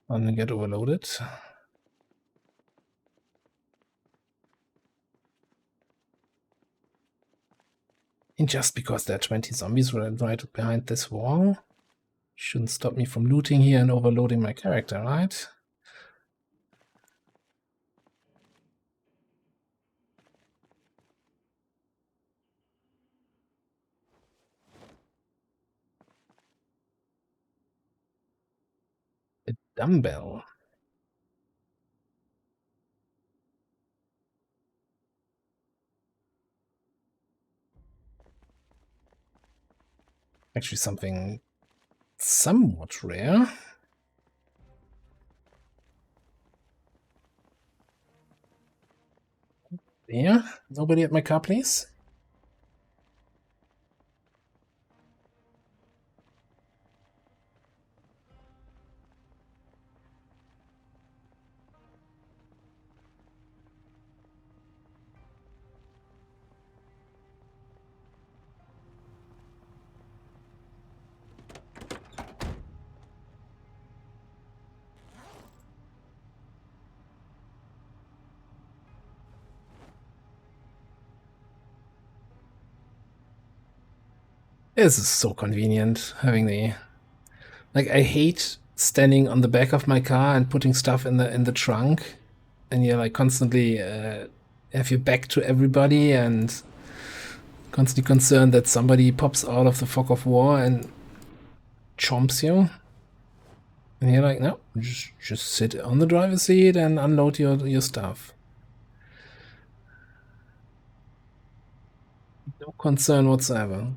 Speaker 1: I'm gonna get overloaded. And just because there are 20 zombies right behind this wall, shouldn't stop me from looting here and overloading my character, right? A dumbbell. Actually something somewhat rare. There. Nobody at my car, please. This is so convenient having the, like, I hate standing on the back of my car and putting stuff in the trunk, and you're like constantly have your back to everybody and constantly concerned that somebody pops out of the fog of war and chomps you. And you're like, no, just sit on the driver's seat and unload your stuff. No concern whatsoever.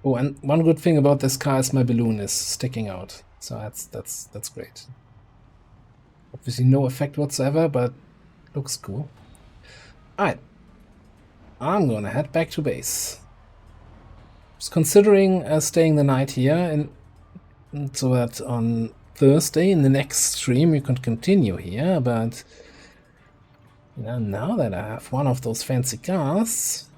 Speaker 1: Oh, and one good thing about this car is my balloon is sticking out. So that's great. Obviously no effect whatsoever, but looks cool. Alright. I'm gonna head back to base. I was considering staying the night here and so that on Thursday in the next stream we can continue here, but you know, now that I have one of those fancy cars,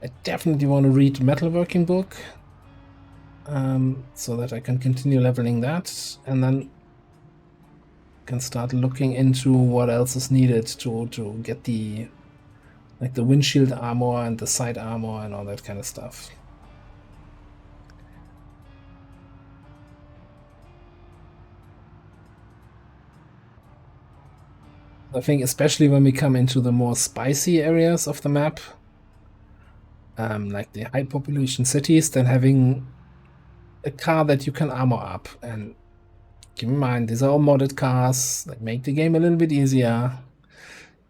Speaker 1: I definitely want to read metalworking book, so that I can continue leveling that, and then can start looking into what else is needed to get the, like, the windshield armor and the side armor and all that kind of stuff. I think especially when we come into the more spicy areas of the map, like the high population cities, then having a car that you can armor up. And keep in mind, these are all modded cars that make the game a little bit easier.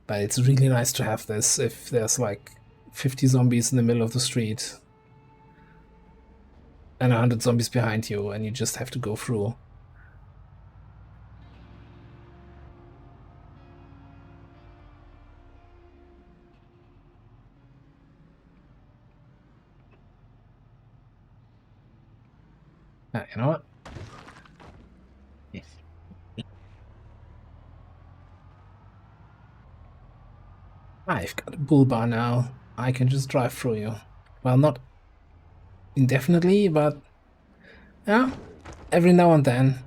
Speaker 1: But it's really nice to have this if there's like 50 zombies in the middle of the street and 100 zombies behind you, and you just have to go through. You know what? I've got a bull bar now. I can just drive through you. Well, not indefinitely, but yeah, every now and then.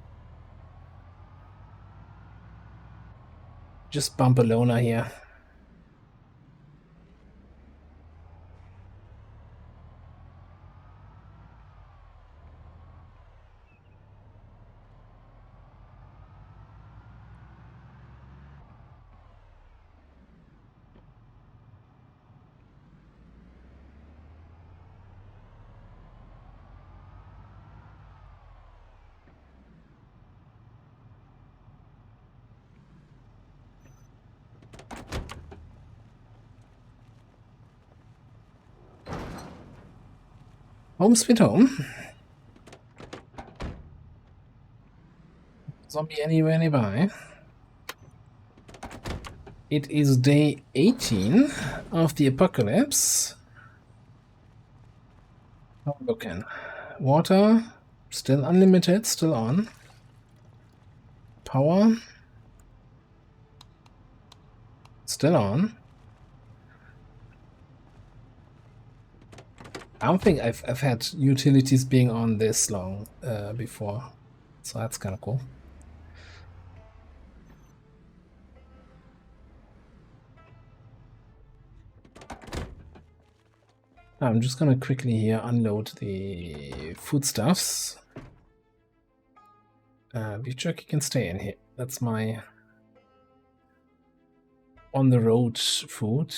Speaker 1: Just bump a loner here. Home sweet home. Zombie anywhere nearby. It is day 18 of the apocalypse. How we looking? Water, still unlimited, still on. Power, still on. I don't think I've had utilities being on this long before, so that's kind of cool. I'm just gonna quickly here unload the foodstuffs. Beef jerky can stay in here. That's my on the road food.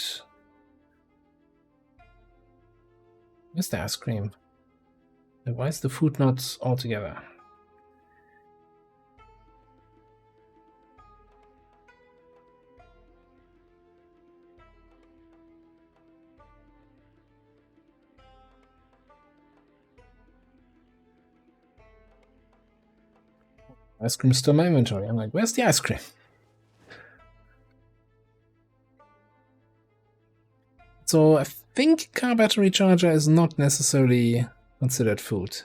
Speaker 1: Where's the ice cream? Why is the food not all together? Ice cream is still in my inventory. I'm like, where's the ice cream? So I think car battery charger is not necessarily considered food.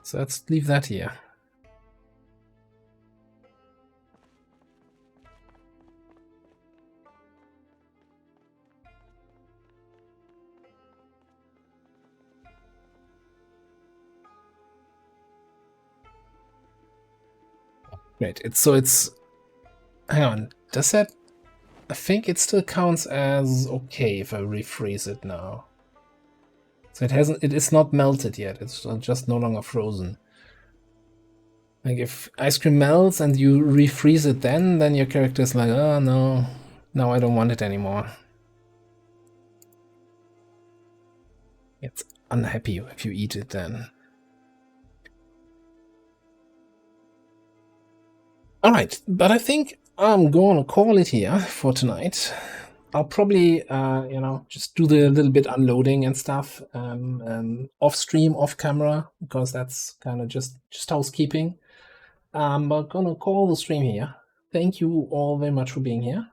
Speaker 1: So let's leave that here. Great. It's hang on. Does that? I think it still counts as okay if I refreeze it now. So it hasn't. It is not melted yet. It's just no longer frozen. Like if ice cream melts and you refreeze it, then your character is like, oh no, now I don't want it anymore. It's unhappy if you eat it then. All right, but I think I'm gonna call it here for tonight. I'll probably, just do the little bit unloading and stuff off stream, off camera, because that's kind of just housekeeping. But gonna call the stream here. Thank you all very much for being here.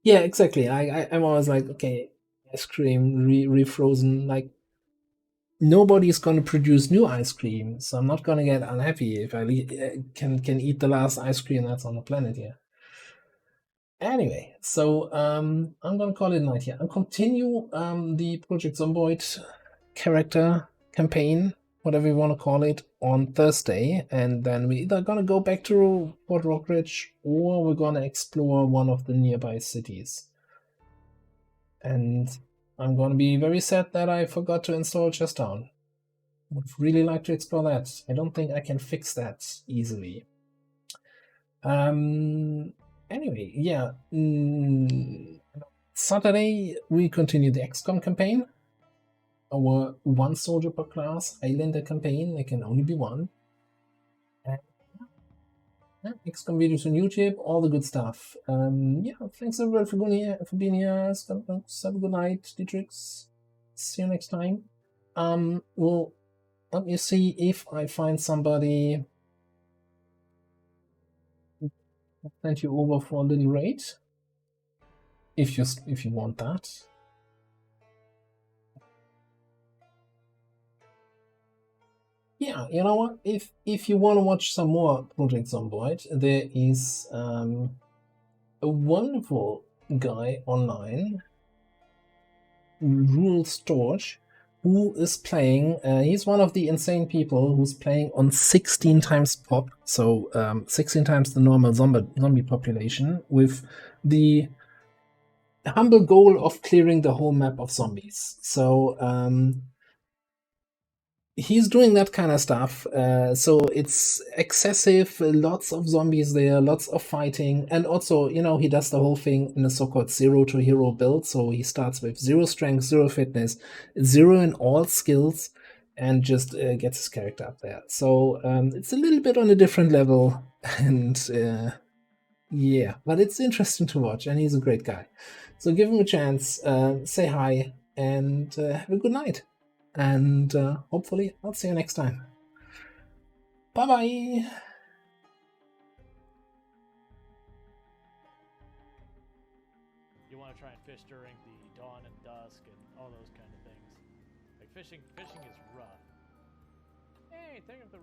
Speaker 1: Yeah, exactly. I'm always like, okay, ice cream refrozen. Like nobody's gonna produce new ice cream, so I'm not gonna get unhappy if I can eat the last ice cream that's on the planet here. Anyway, so I'm gonna call it a night here. I'll continue the Project Zomboid character campaign, whatever you want to call it, on Thursday, and then we're either gonna go back to Port Rockridge or we're gonna explore one of the nearby cities. And I'm gonna be very sad that I forgot to install Chestown. Would really like to explore that. I don't think I can fix that easily. Anyway, yeah. Saturday we continue the XCOM campaign. Our one soldier per class Islander campaign. There can only be one. And XCOM videos on YouTube, all the good stuff. Yeah, thanks everyone for being here. Have a good night, Dietrich. See you next time. Well, let me see if I find somebody. I'll send you over for a little raid. If you want that. Yeah, you know what? If you want to watch some more Project Zomboid, there is a wonderful guy online, Rule Storch, who is playing. He's one of the insane people who's playing on 16 times pop, so 16 times the normal zombie population, with the humble goal of clearing the whole map of zombies. So he's doing that kind of stuff. So it's excessive, lots of zombies there, lots of fighting, and also, he does the whole thing in a so-called zero to hero build. So he starts with 0 strength, 0 fitness, 0 in all skills, and just gets his character up there. So it's a little bit on a different level, and yeah, but it's interesting to watch, and he's a great guy. So give him a chance, say hi, and have a good night. And hopefully I'll see you next time. Bye bye.
Speaker 3: You want to try and fish during the dawn and dusk and all those kind of things. Like fishing is rough. Hey, think of the